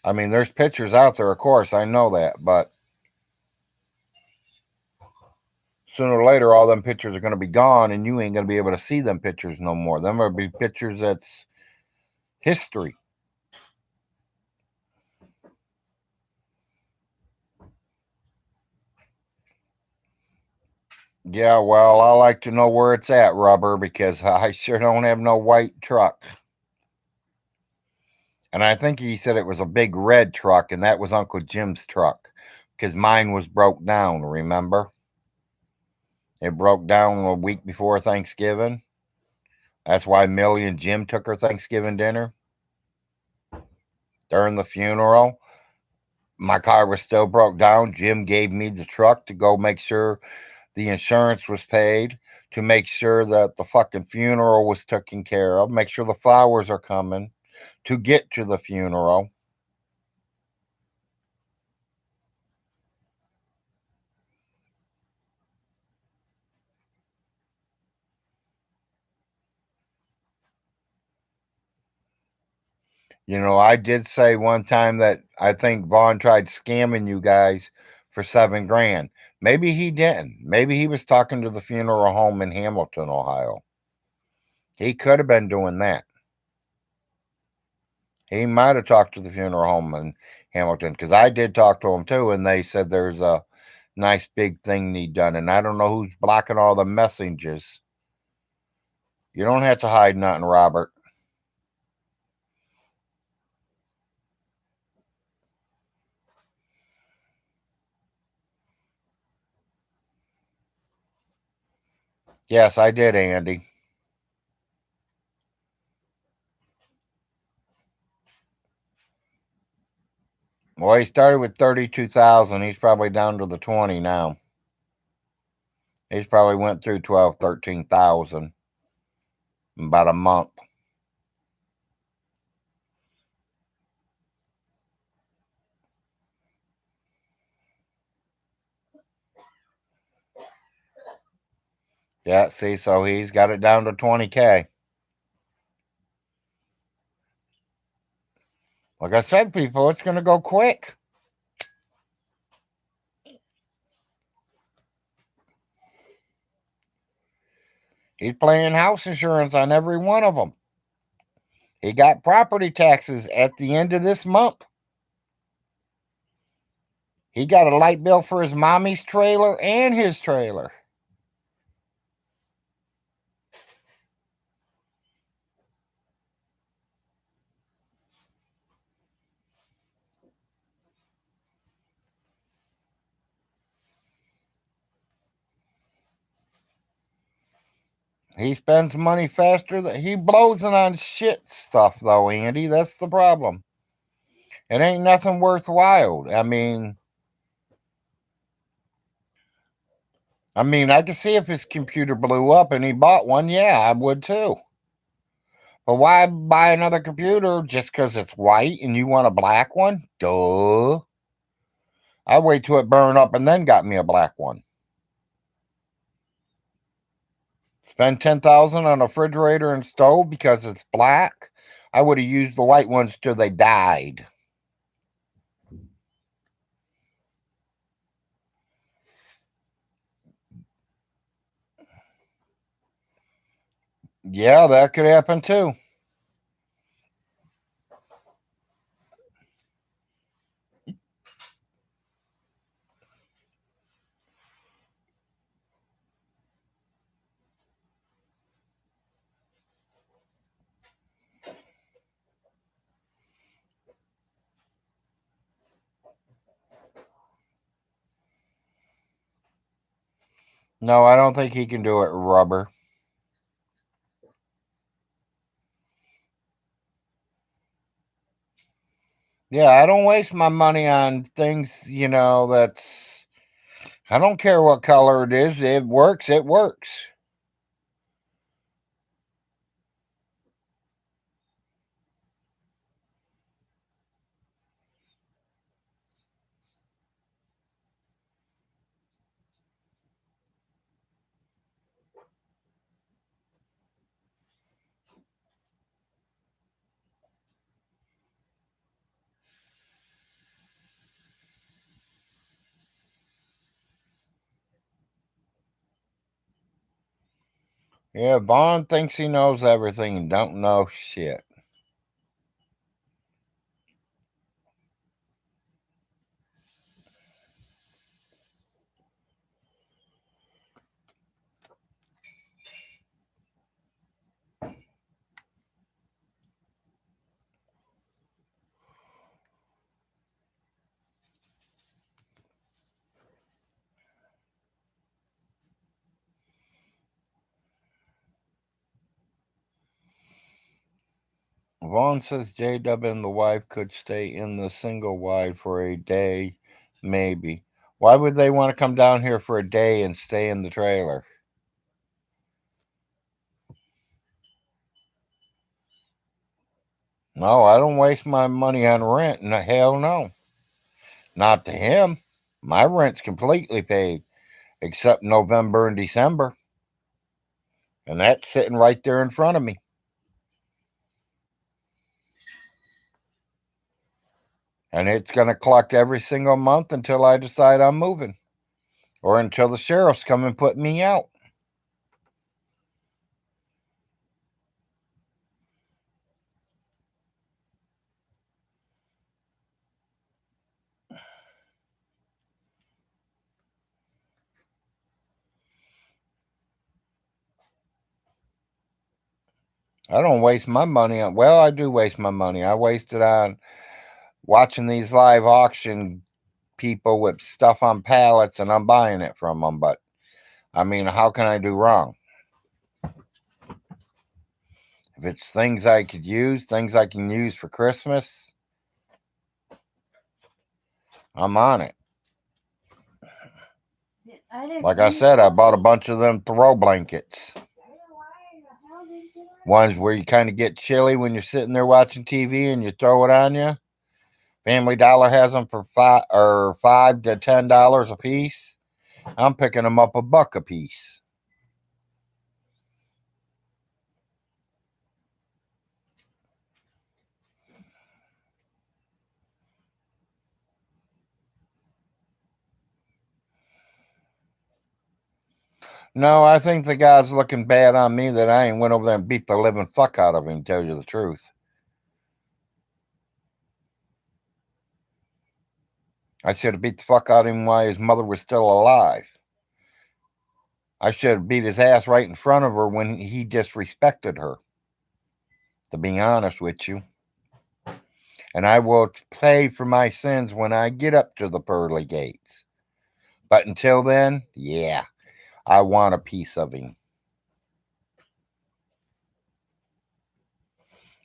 I mean, there's pictures out there, of course, I know that, but sooner or later, all them pictures are going to be gone, and you ain't going to be able to see them pictures no more. Them will be pictures that's history. Yeah, well, I like to know where it's at, rubber, because I sure don't have no white truck. And I think he said it was a big red truck, and that was Uncle Jim's truck, because mine was broke down, remember? It broke down a week before Thanksgiving. That's why Millie and Jim took her Thanksgiving dinner. During the funeral, my car was still broke down. Jim gave me the truck to go make sure the insurance was paid, to make sure that the fucking funeral was taken care of, make sure the flowers are coming to get to the funeral. You know, I did say one time that I think Vaughn tried scamming you guys for 7 grand. Maybe he didn't. Maybe he was talking to the funeral home in Hamilton, Ohio. He could have been doing that. He might have talked to the funeral home in Hamilton, because I did talk to him too, and they said there's a nice big thing need done. And I don't know who's blocking all the messages. You don't have to hide nothing, Robert. Yes, I did, Andy. Well, he started with 32,000. He's probably down to the 20 now. He's probably went through 12, 13,000 in about a month. Yeah, see, so he's got it down to 20K. Like I said, people, it's going to go quick. He's paying house insurance on every one of them. He got property taxes at the end of this month. He got a light bill for his mommy's trailer and his trailer. He spends money faster than he blows it on shit stuff, though, Andy. That's the problem. It ain't nothing worthwhile. I mean, I could see if his computer blew up and he bought one. Yeah, I would too. But why buy another computer just because it's white and you want a black one? Duh. I wait till it burned up and then got me a black one. Spend 10,000 on a refrigerator and stove because it's black. I would have used the white ones till they died. Yeah, that could happen too. No, I don't think he can do it rubber. Yeah, I don't waste my money on things, that's. I don't care what color it is. It works, it works. Yeah, Vaughn thinks he knows everything and don't know shit. Vaughn says JW and the wife could stay in the single wide for a day, maybe. Why would they want to come down here for a day and stay in the trailer? No, I don't waste my money on rent. No, hell no. Not to him. My rent's completely paid, except November and December. And that's sitting right there in front of me. And it's going to collect every single month until I decide I'm moving. Or until the sheriffs come and put me out. I don't waste my money on. Well, I do waste my money. I waste it on watching these live auction people with stuff on pallets and I'm buying it from them. But I mean, how can I do wrong? If it's things I could use, things I can use for Christmas, I'm on it. Like I said, I bought a bunch of them throw blankets. Ones where you kind of get chilly when you're sitting there watching TV and you throw it on you. Family Dollar has them for $5 to $10 a piece. I'm picking them up $1 a piece. No, I think the guy's looking bad on me that I ain't went over there and beat the living fuck out of him, to tell you the truth. I should have beat the fuck out of him while his mother was still alive. I should have beat his ass right in front of her when he disrespected her, to be honest with you. And I will pay for my sins when I get up to the pearly gates. But until then, yeah, I want a piece of him.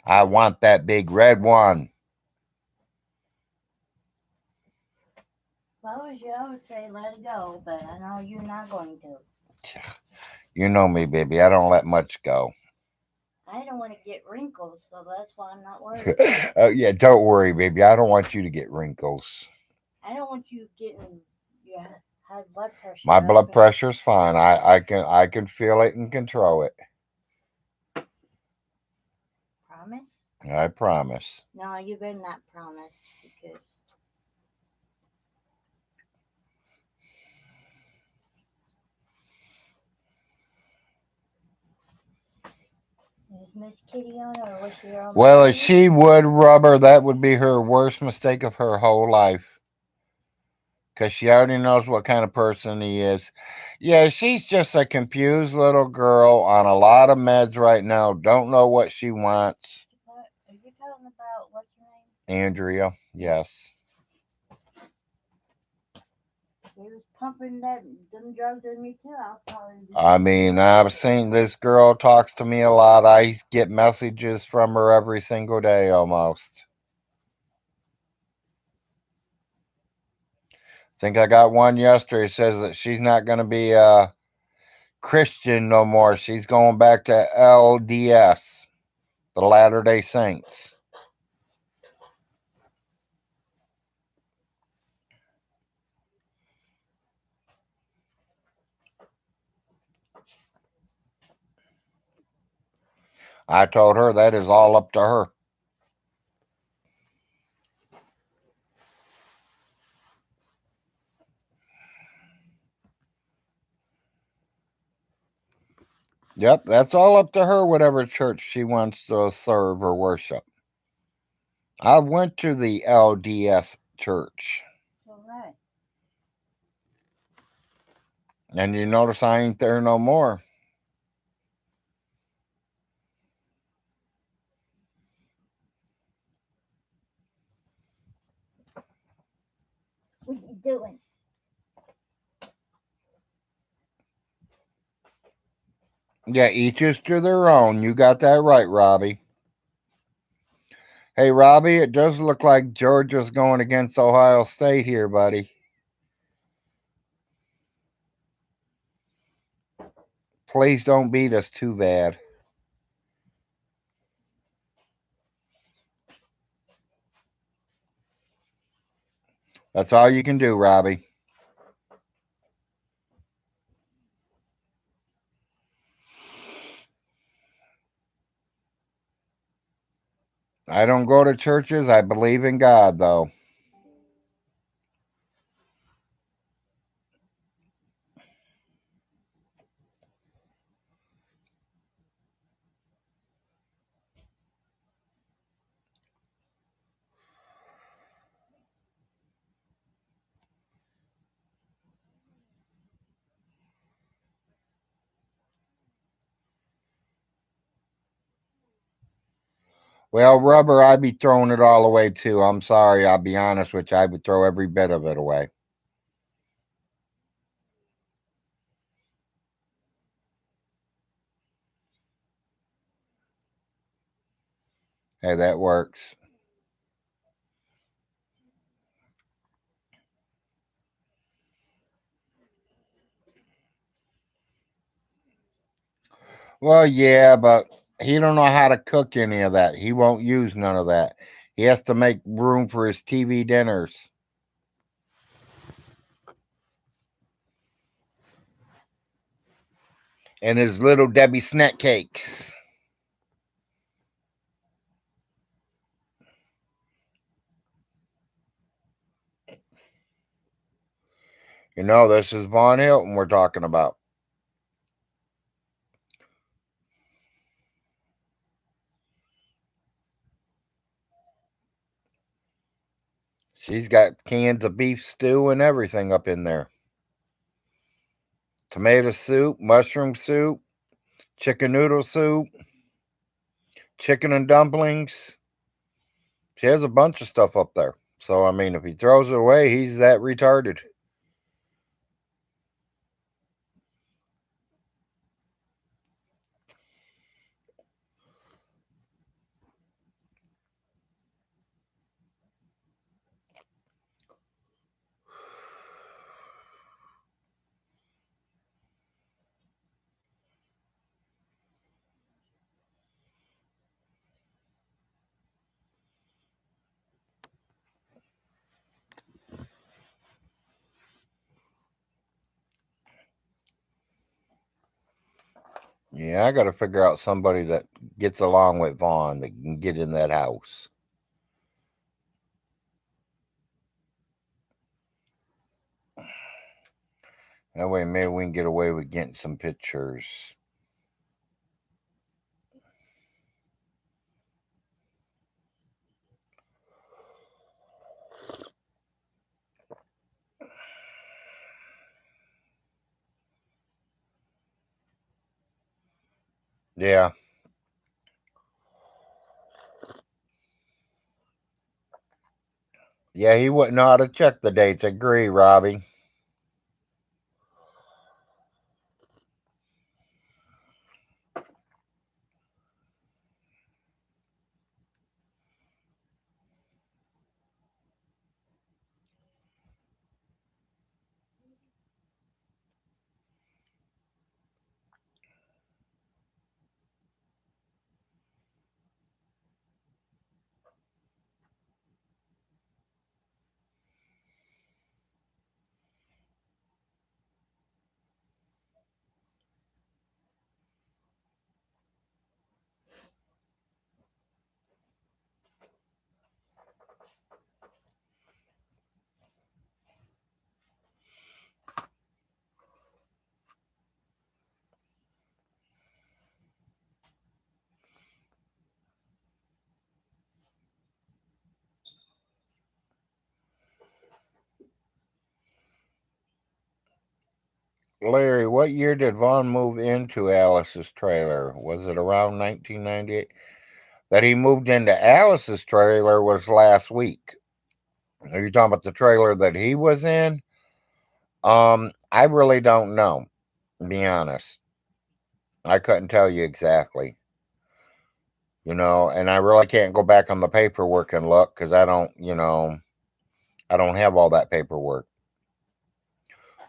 I want that big red one. If I was you, I would say let it go, but I know you're not going to. You know me, baby. I don't let much go. I don't want to get wrinkles, so that's why I'm not worried. Yeah, don't worry, baby. I don't want you to get wrinkles. I don't want you getting your high blood pressure. My blood pressure's fine. I can feel it and control it. Promise? I promise. No, you better not promise because is Miss Kitty on or was she on? Well, if she would rubber, that would be her worst mistake of her whole life. Because she already knows what kind of person he is. Yeah, she's just a confused little girl on a lot of meds right now. Don't know what she wants. Are you talking about what's her name? Andrea, yes. He was pumping them drugs in me too. I was probably the I same mean, way. I've seen this girl talks to me a lot. I get messages from her every single day almost. Think I got one yesterday. It says that she's not going to be Christian no more. She's going back to LDS, the Latter Day Saints. I told her that is all up to her. Yep, that's all up to her, whatever church she wants to serve or worship. I went to the LDS church, So right. and you notice I ain't there no more. What you doing? Yeah, each is to their own. You got that right, Robbie. Hey, Robbie, it does look like Georgia's going against Ohio State here, buddy. Please don't beat us too bad. That's all you can do, Robbie. I don't go to churches. I believe in God, though. Well, rubber, I'd be throwing it all away, too. I'm sorry. I'll be honest with you. I would throw every bit of it away. Hey, that works. Well, yeah, but he don't know how to cook any of that. He won't use none of that. He has to make room for his TV dinners and his little Debbie snack cakes. You know, this is Vaughn Hilton we're talking about. She's got cans of beef stew and everything up in there. Tomato soup, mushroom soup, chicken noodle soup, chicken and dumplings. She has a bunch of stuff up there. So, I mean, if he throws it away, he's that retarded. Yeah, I got to figure out somebody that gets along with Vaughn that can get in that house. That way, maybe we can get away with getting some pictures. Yeah. Yeah, he wouldn't know how to check the dates. Agree, Robbie. Larry, what year did Vaughn move into Alice's trailer? Was it around 1998? That he moved into Alice's trailer was last week. Are you talking about the trailer that he was in? I really don't know, to be honest. I couldn't tell you exactly. And I really can't go back on the paperwork and look because I don't have all that paperwork.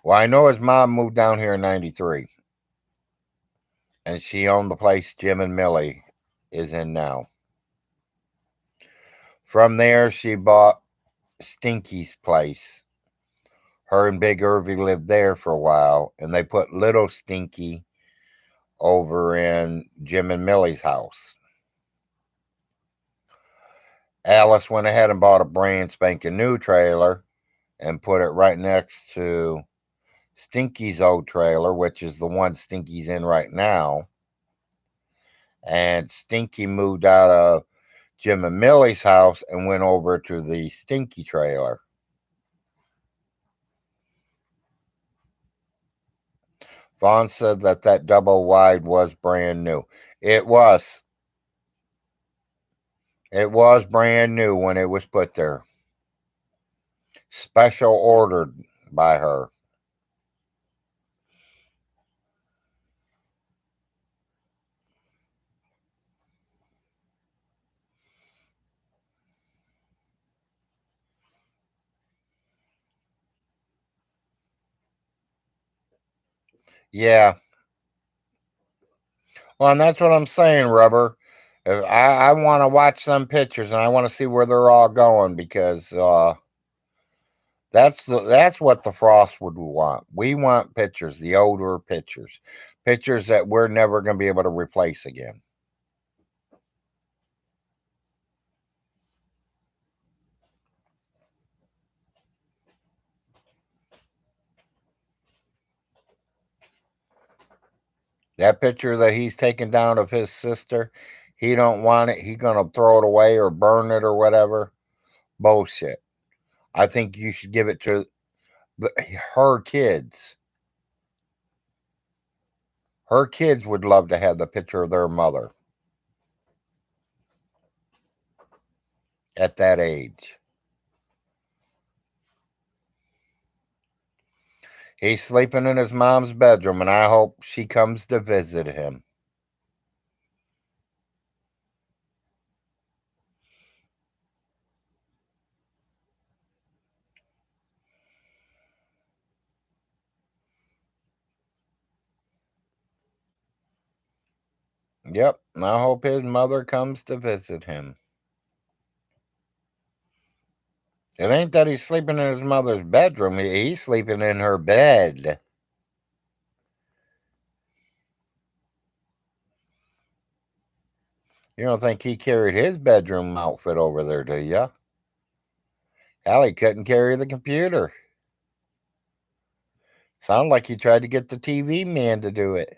Well, I know his mom moved down here in '93, and she owned the place Jim and Millie is in now. From there, she bought Stinky's place. Her and Big Irvy lived there for a while, and they put Little Stinky over in Jim and Millie's house. Alice went ahead and bought a brand spanking new trailer and put it right next to Stinky's old trailer, which is the one Stinky's in right now. And Stinky moved out of Jim and Millie's house and went over to the Stinky trailer. Vaughn said that double wide was brand new. It was. It was brand new when it was put there. Special ordered by her. Yeah. Well, and that's what I'm saying, Rubber. I want to watch some pictures and I want to see where they're all going because that's what the Frost would want. We want pictures, the older pictures, pictures that we're never going to be able to replace again. That picture that he's taken down of his sister, he don't want it. He gonna throw it away or burn it or whatever. Bullshit. I think you should give it to the, her kids. Her kids would love to have the picture of their mother at that age. He's sleeping in his mom's bedroom, and I hope she comes to visit him. Yep, and I hope his mother comes to visit him. It ain't that he's sleeping in his mother's bedroom, he's sleeping in her bed. You don't think he carried his bedroom outfit over there, do ya? Hell, he couldn't carry the computer. Sound like he tried to get the TV man to do it.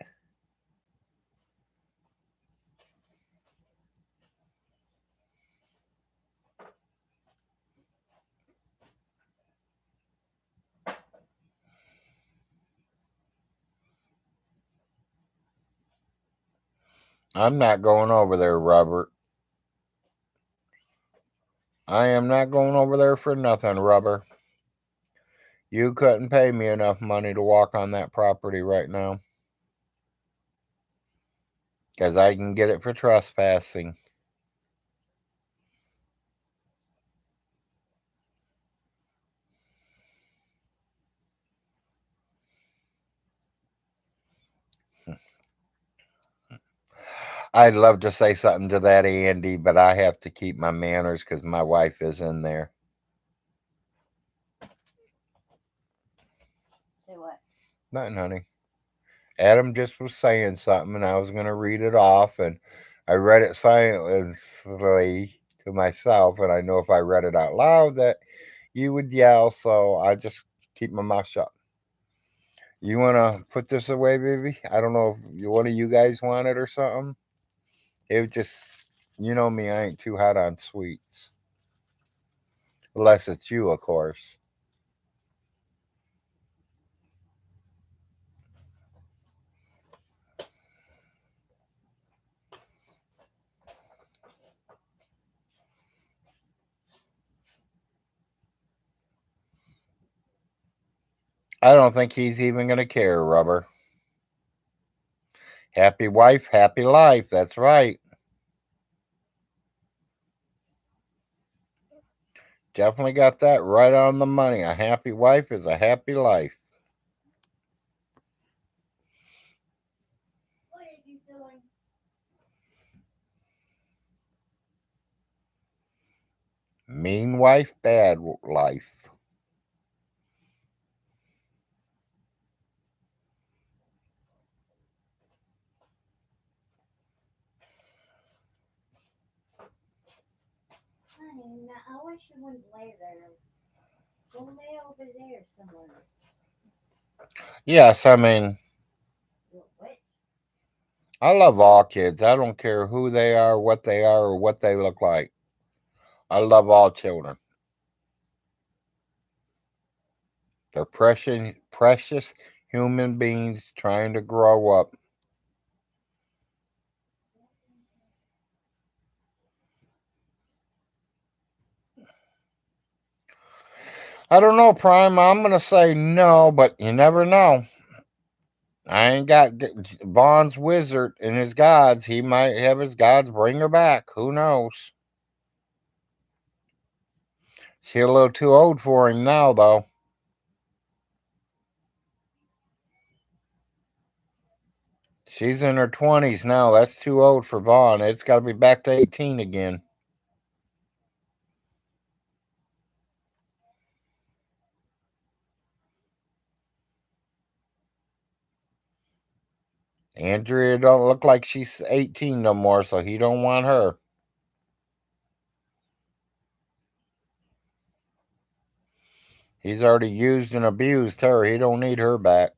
I'm not going over there, Robert. I am not going over there for nothing, Rubber. You couldn't pay me enough money to walk on that property right now. Because I can get it for trespassing. I'd love to say something to that, Andy, but I have to keep my manners because my wife is in there. Say what? Nothing, honey. Adam just was saying something, and I was going to read it off, and I read it silently to myself, and I know if I read it out loud that you would yell, so I just keep my mouth shut. You want to put this away, baby? I don't know if one of you guys want it or something. It was just, you know me, I ain't too hot on sweets. Unless it's you, of course. I don't think he's even going to care, Rubber. Happy wife, happy life. That's right. Definitely got that right on the money. A happy wife is a happy life. What are you doing? Mean wife, bad life. Honey, now I wish you wouldn't lay there. Go lay over there somewhere. Yes, I mean, What? I love all kids. I don't care who they are, or what they look like. I love all children. They're precious, precious human beings trying to grow up. I don't know, Prime. I'm going to say no, but you never know. I ain't got Vaughn's wizard and his gods. He might have his gods bring her back. Who knows? She's a little too old for him now, though. She's in her 20s now. That's too old for Vaughn. It's got to be back to 18 again. Andrea don't look like she's 18 no more, so he don't want her. He's already used and abused her. He don't need her back.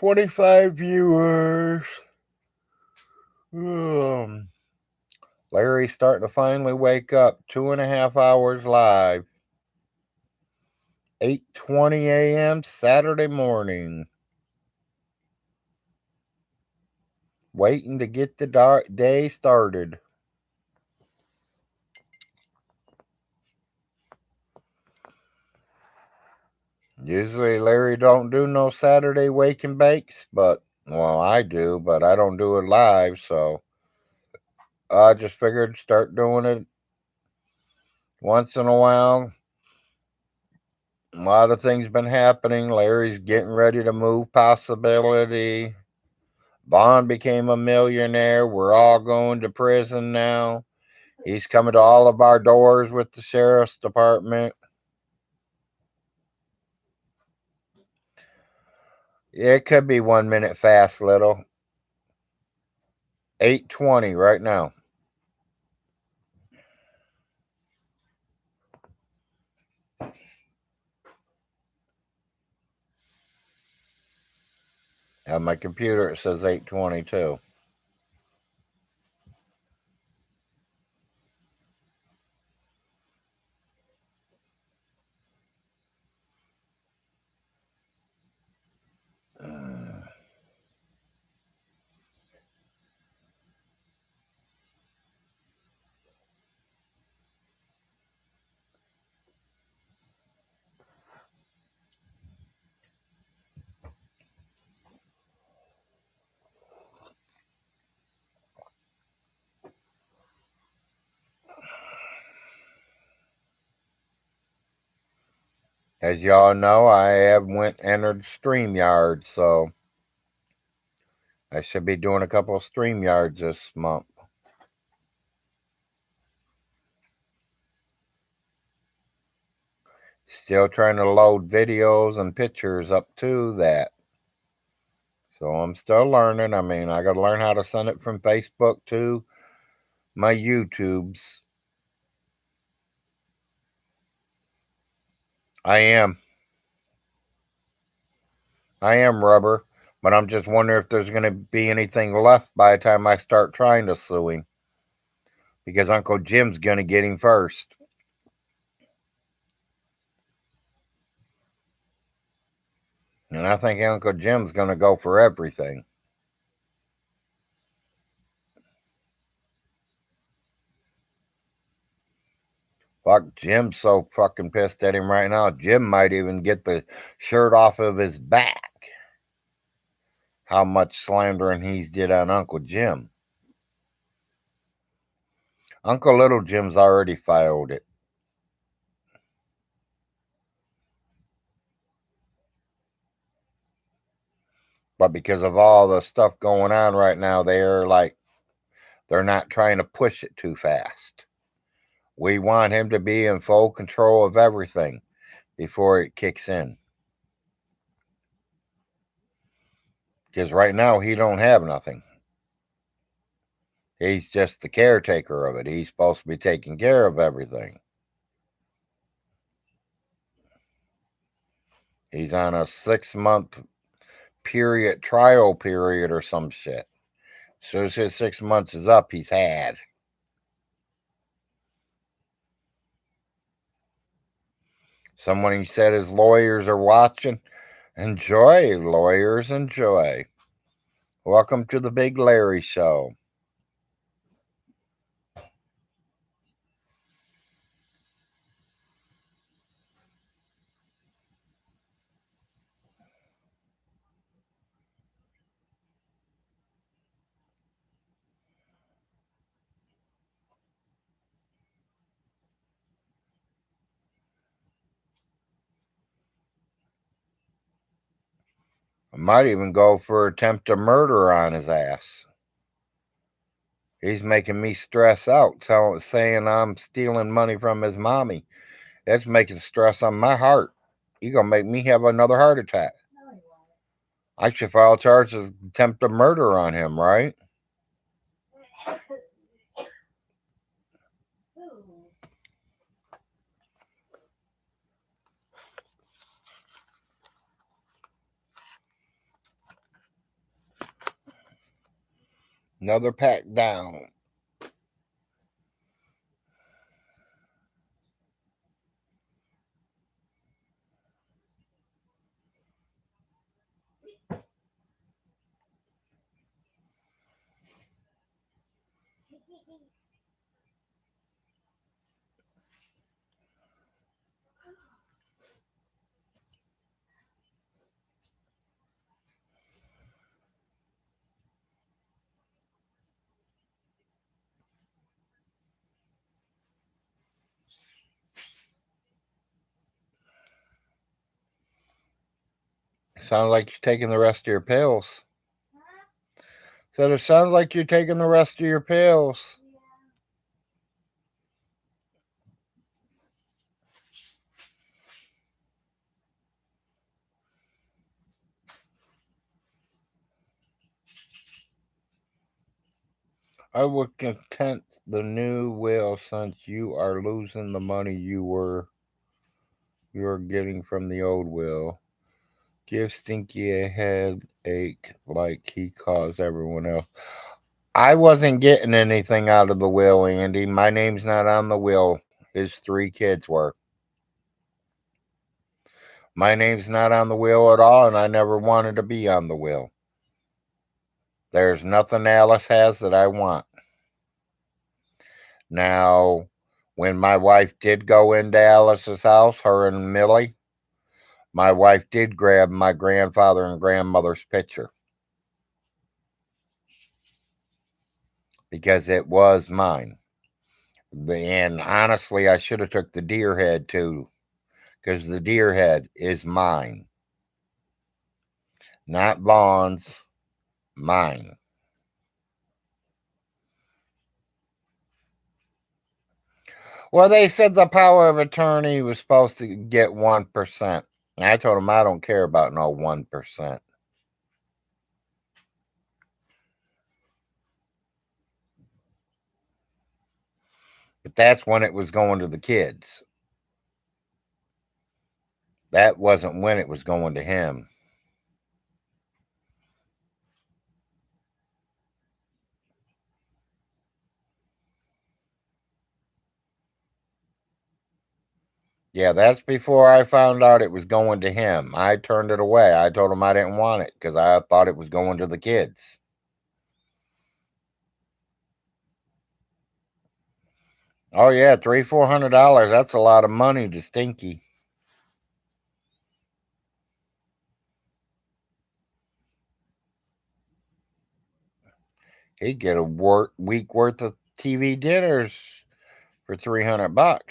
25 viewers. Um, Larry's starting to finally wake up. 2.5 hours live. 8:20 a.m. Saturday morning. Waiting to get the day started. Usually Larry don't do no Saturday wake and bakes, but well I do, but I don't do it live, so I just figured start doing it once in a while. A lot of things been happening. Larry's getting ready to move possibility. Vaughn became a millionaire. We're all going to prison now. He's coming to all of our doors with the sheriff's department. It could be 1 minute fast, little. 8:20 right now. On my computer it says 8:22. As y'all know, I have went entered StreamYard, so I should be doing a couple of StreamYards this month. Still trying to load videos and pictures up to that. So I'm still learning. I mean, I got to learn how to send it from Facebook to my YouTubes. I am. I am rubber. But I'm just wondering if there's going to be anything left by the time I start trying to sue him. Because Uncle Jim's going to get him first. And I think Uncle Jim's going to go for everything. Fuck, Jim's so fucking pissed at him right now. Jim might even get the shirt off of his back. How much slandering he's did on Uncle Jim. Uncle Little Jim's already filed it. But because of all the stuff going on right now, they're not trying to push it too fast. We want him to be in full control of everything before it kicks in. Because right now he don't have nothing. He's just the caretaker of it. He's supposed to be taking care of everything. He's on a 6-month trial period or some shit. As soon as his 6 months is up, he's had. Someone said his lawyers are watching. Enjoy, lawyers, enjoy. Welcome to the Big Larry Show. I might even go for attempt to murder on his ass. He's making me stress out, saying I'm stealing money from his mommy. That's making stress on my heart. You're going to make me have another heart attack. I should file charges of attempt to murder on him, right? Another pack down. Sounds like you're taking the rest of your pills. So it sounds like you're taking the rest of your pills. I would content the new will since you are losing the money you are getting from the old will. Give Stinky a headache like he caused everyone else. I wasn't getting anything out of the will, Andy. My name's not on the will. His 3 kids were. My name's not on the will at all, and I never wanted to be on the will. There's nothing Alice has that I want. Now, when my wife did go into Alice's house, her and Millie, my wife did grab my grandfather and grandmother's picture because it was mine. And honestly, I should have took the deer head too, because the deer head is mine, not Vaughn's, mine. Well, they said the power of attorney was supposed to get 1%. And I told them I don't care about no 1%. But that's when it was going to the kids. That wasn't when it was going to him. Yeah, that's before I found out it was going to him. I turned it away. I told him I didn't want it because I thought it was going to the kids. Oh yeah, $300-400. That's a lot of money to Stinky. He'd get a week worth of TV dinners for $300.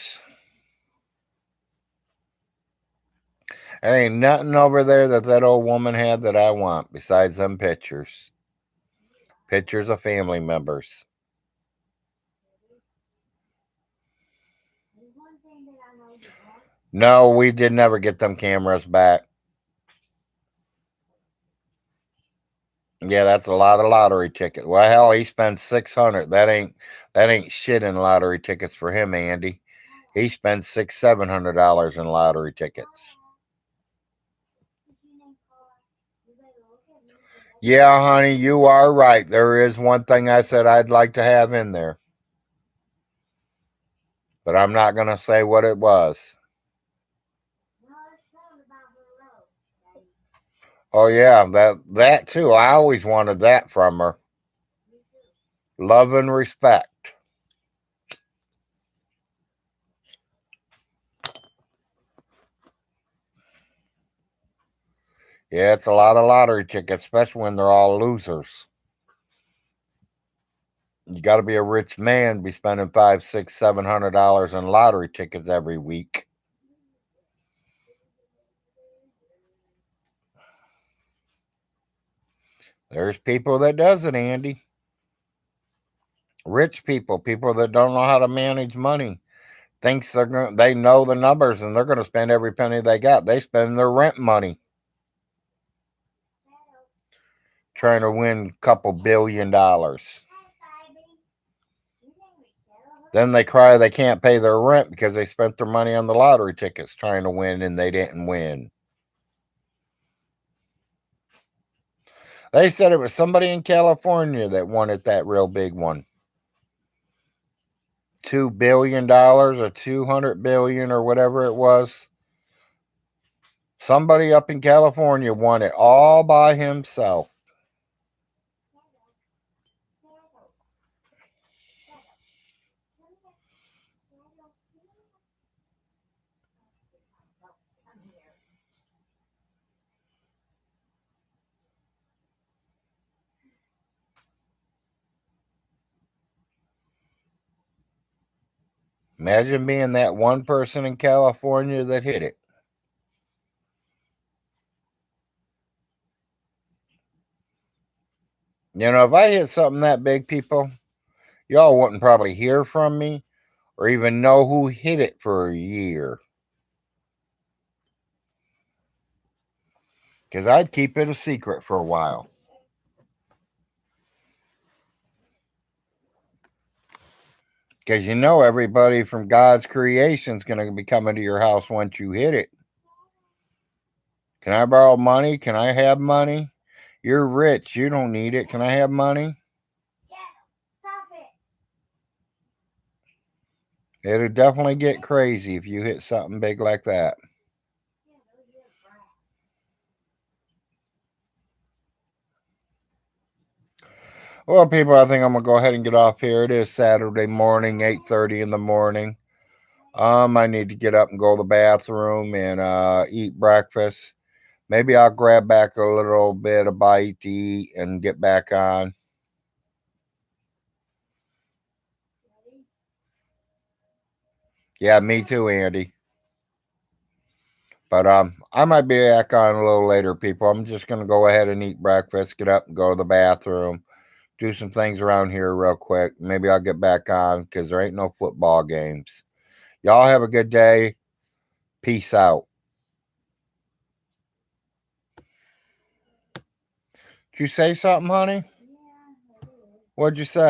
There ain't nothing over there that old woman had that I want besides them pictures. Pictures of family members. No, we did never get them cameras back. Yeah, that's a lot of lottery tickets. Well, hell, he spends 600. That ain't shit in lottery tickets for him, Andy. He spends $600-700 in lottery tickets. Yeah, honey, you are right. There is one thing I said I'd like to have in there, but I'm not gonna say what it was. Oh yeah, that too. I always wanted that from her. Love and respect. Yeah, it's a lot of lottery tickets, especially when they're all losers. You got to be a rich man to be spending $500, $600, $700 in lottery tickets every week. There's people that does it, Andy. Rich people, people that don't know how to manage money, thinks they know the numbers and they're going to spend every penny they got. They spend their rent money trying to win a couple $1 billion. Then they cry they can't pay their rent because they spent their money on the lottery tickets trying to win and they didn't win. They said it was somebody in California that wanted that real big one. $2 billion or 200 billion or whatever it was. Somebody up in California won it all by himself. Imagine being that one person in California that hit it. You know, if I hit something that big, people, y'all wouldn't probably hear from me or even know who hit it for a year. Because I'd keep it a secret for a while. Because you know everybody from God's creation is going to be coming to your house once you hit it. Can I borrow money? Can I have money? You're rich. You don't need it. Can I have money? It'll definitely get crazy if you hit something big like that. Well, people, I think I'm gonna go ahead and get off here. It is Saturday morning, 8:30 in the morning. I need to get up and go to the bathroom and eat breakfast. Maybe I'll grab back a little bit of bite to eat and get back on. Yeah, me too, Andy. But I might be back on a little later, people. I'm just gonna go ahead and eat breakfast, get up and go to the bathroom, do some things around here real quick. Maybe I'll get back on because there ain't no football games. Y'all have a good day. Peace out. Did you say something, honey? What'd you say?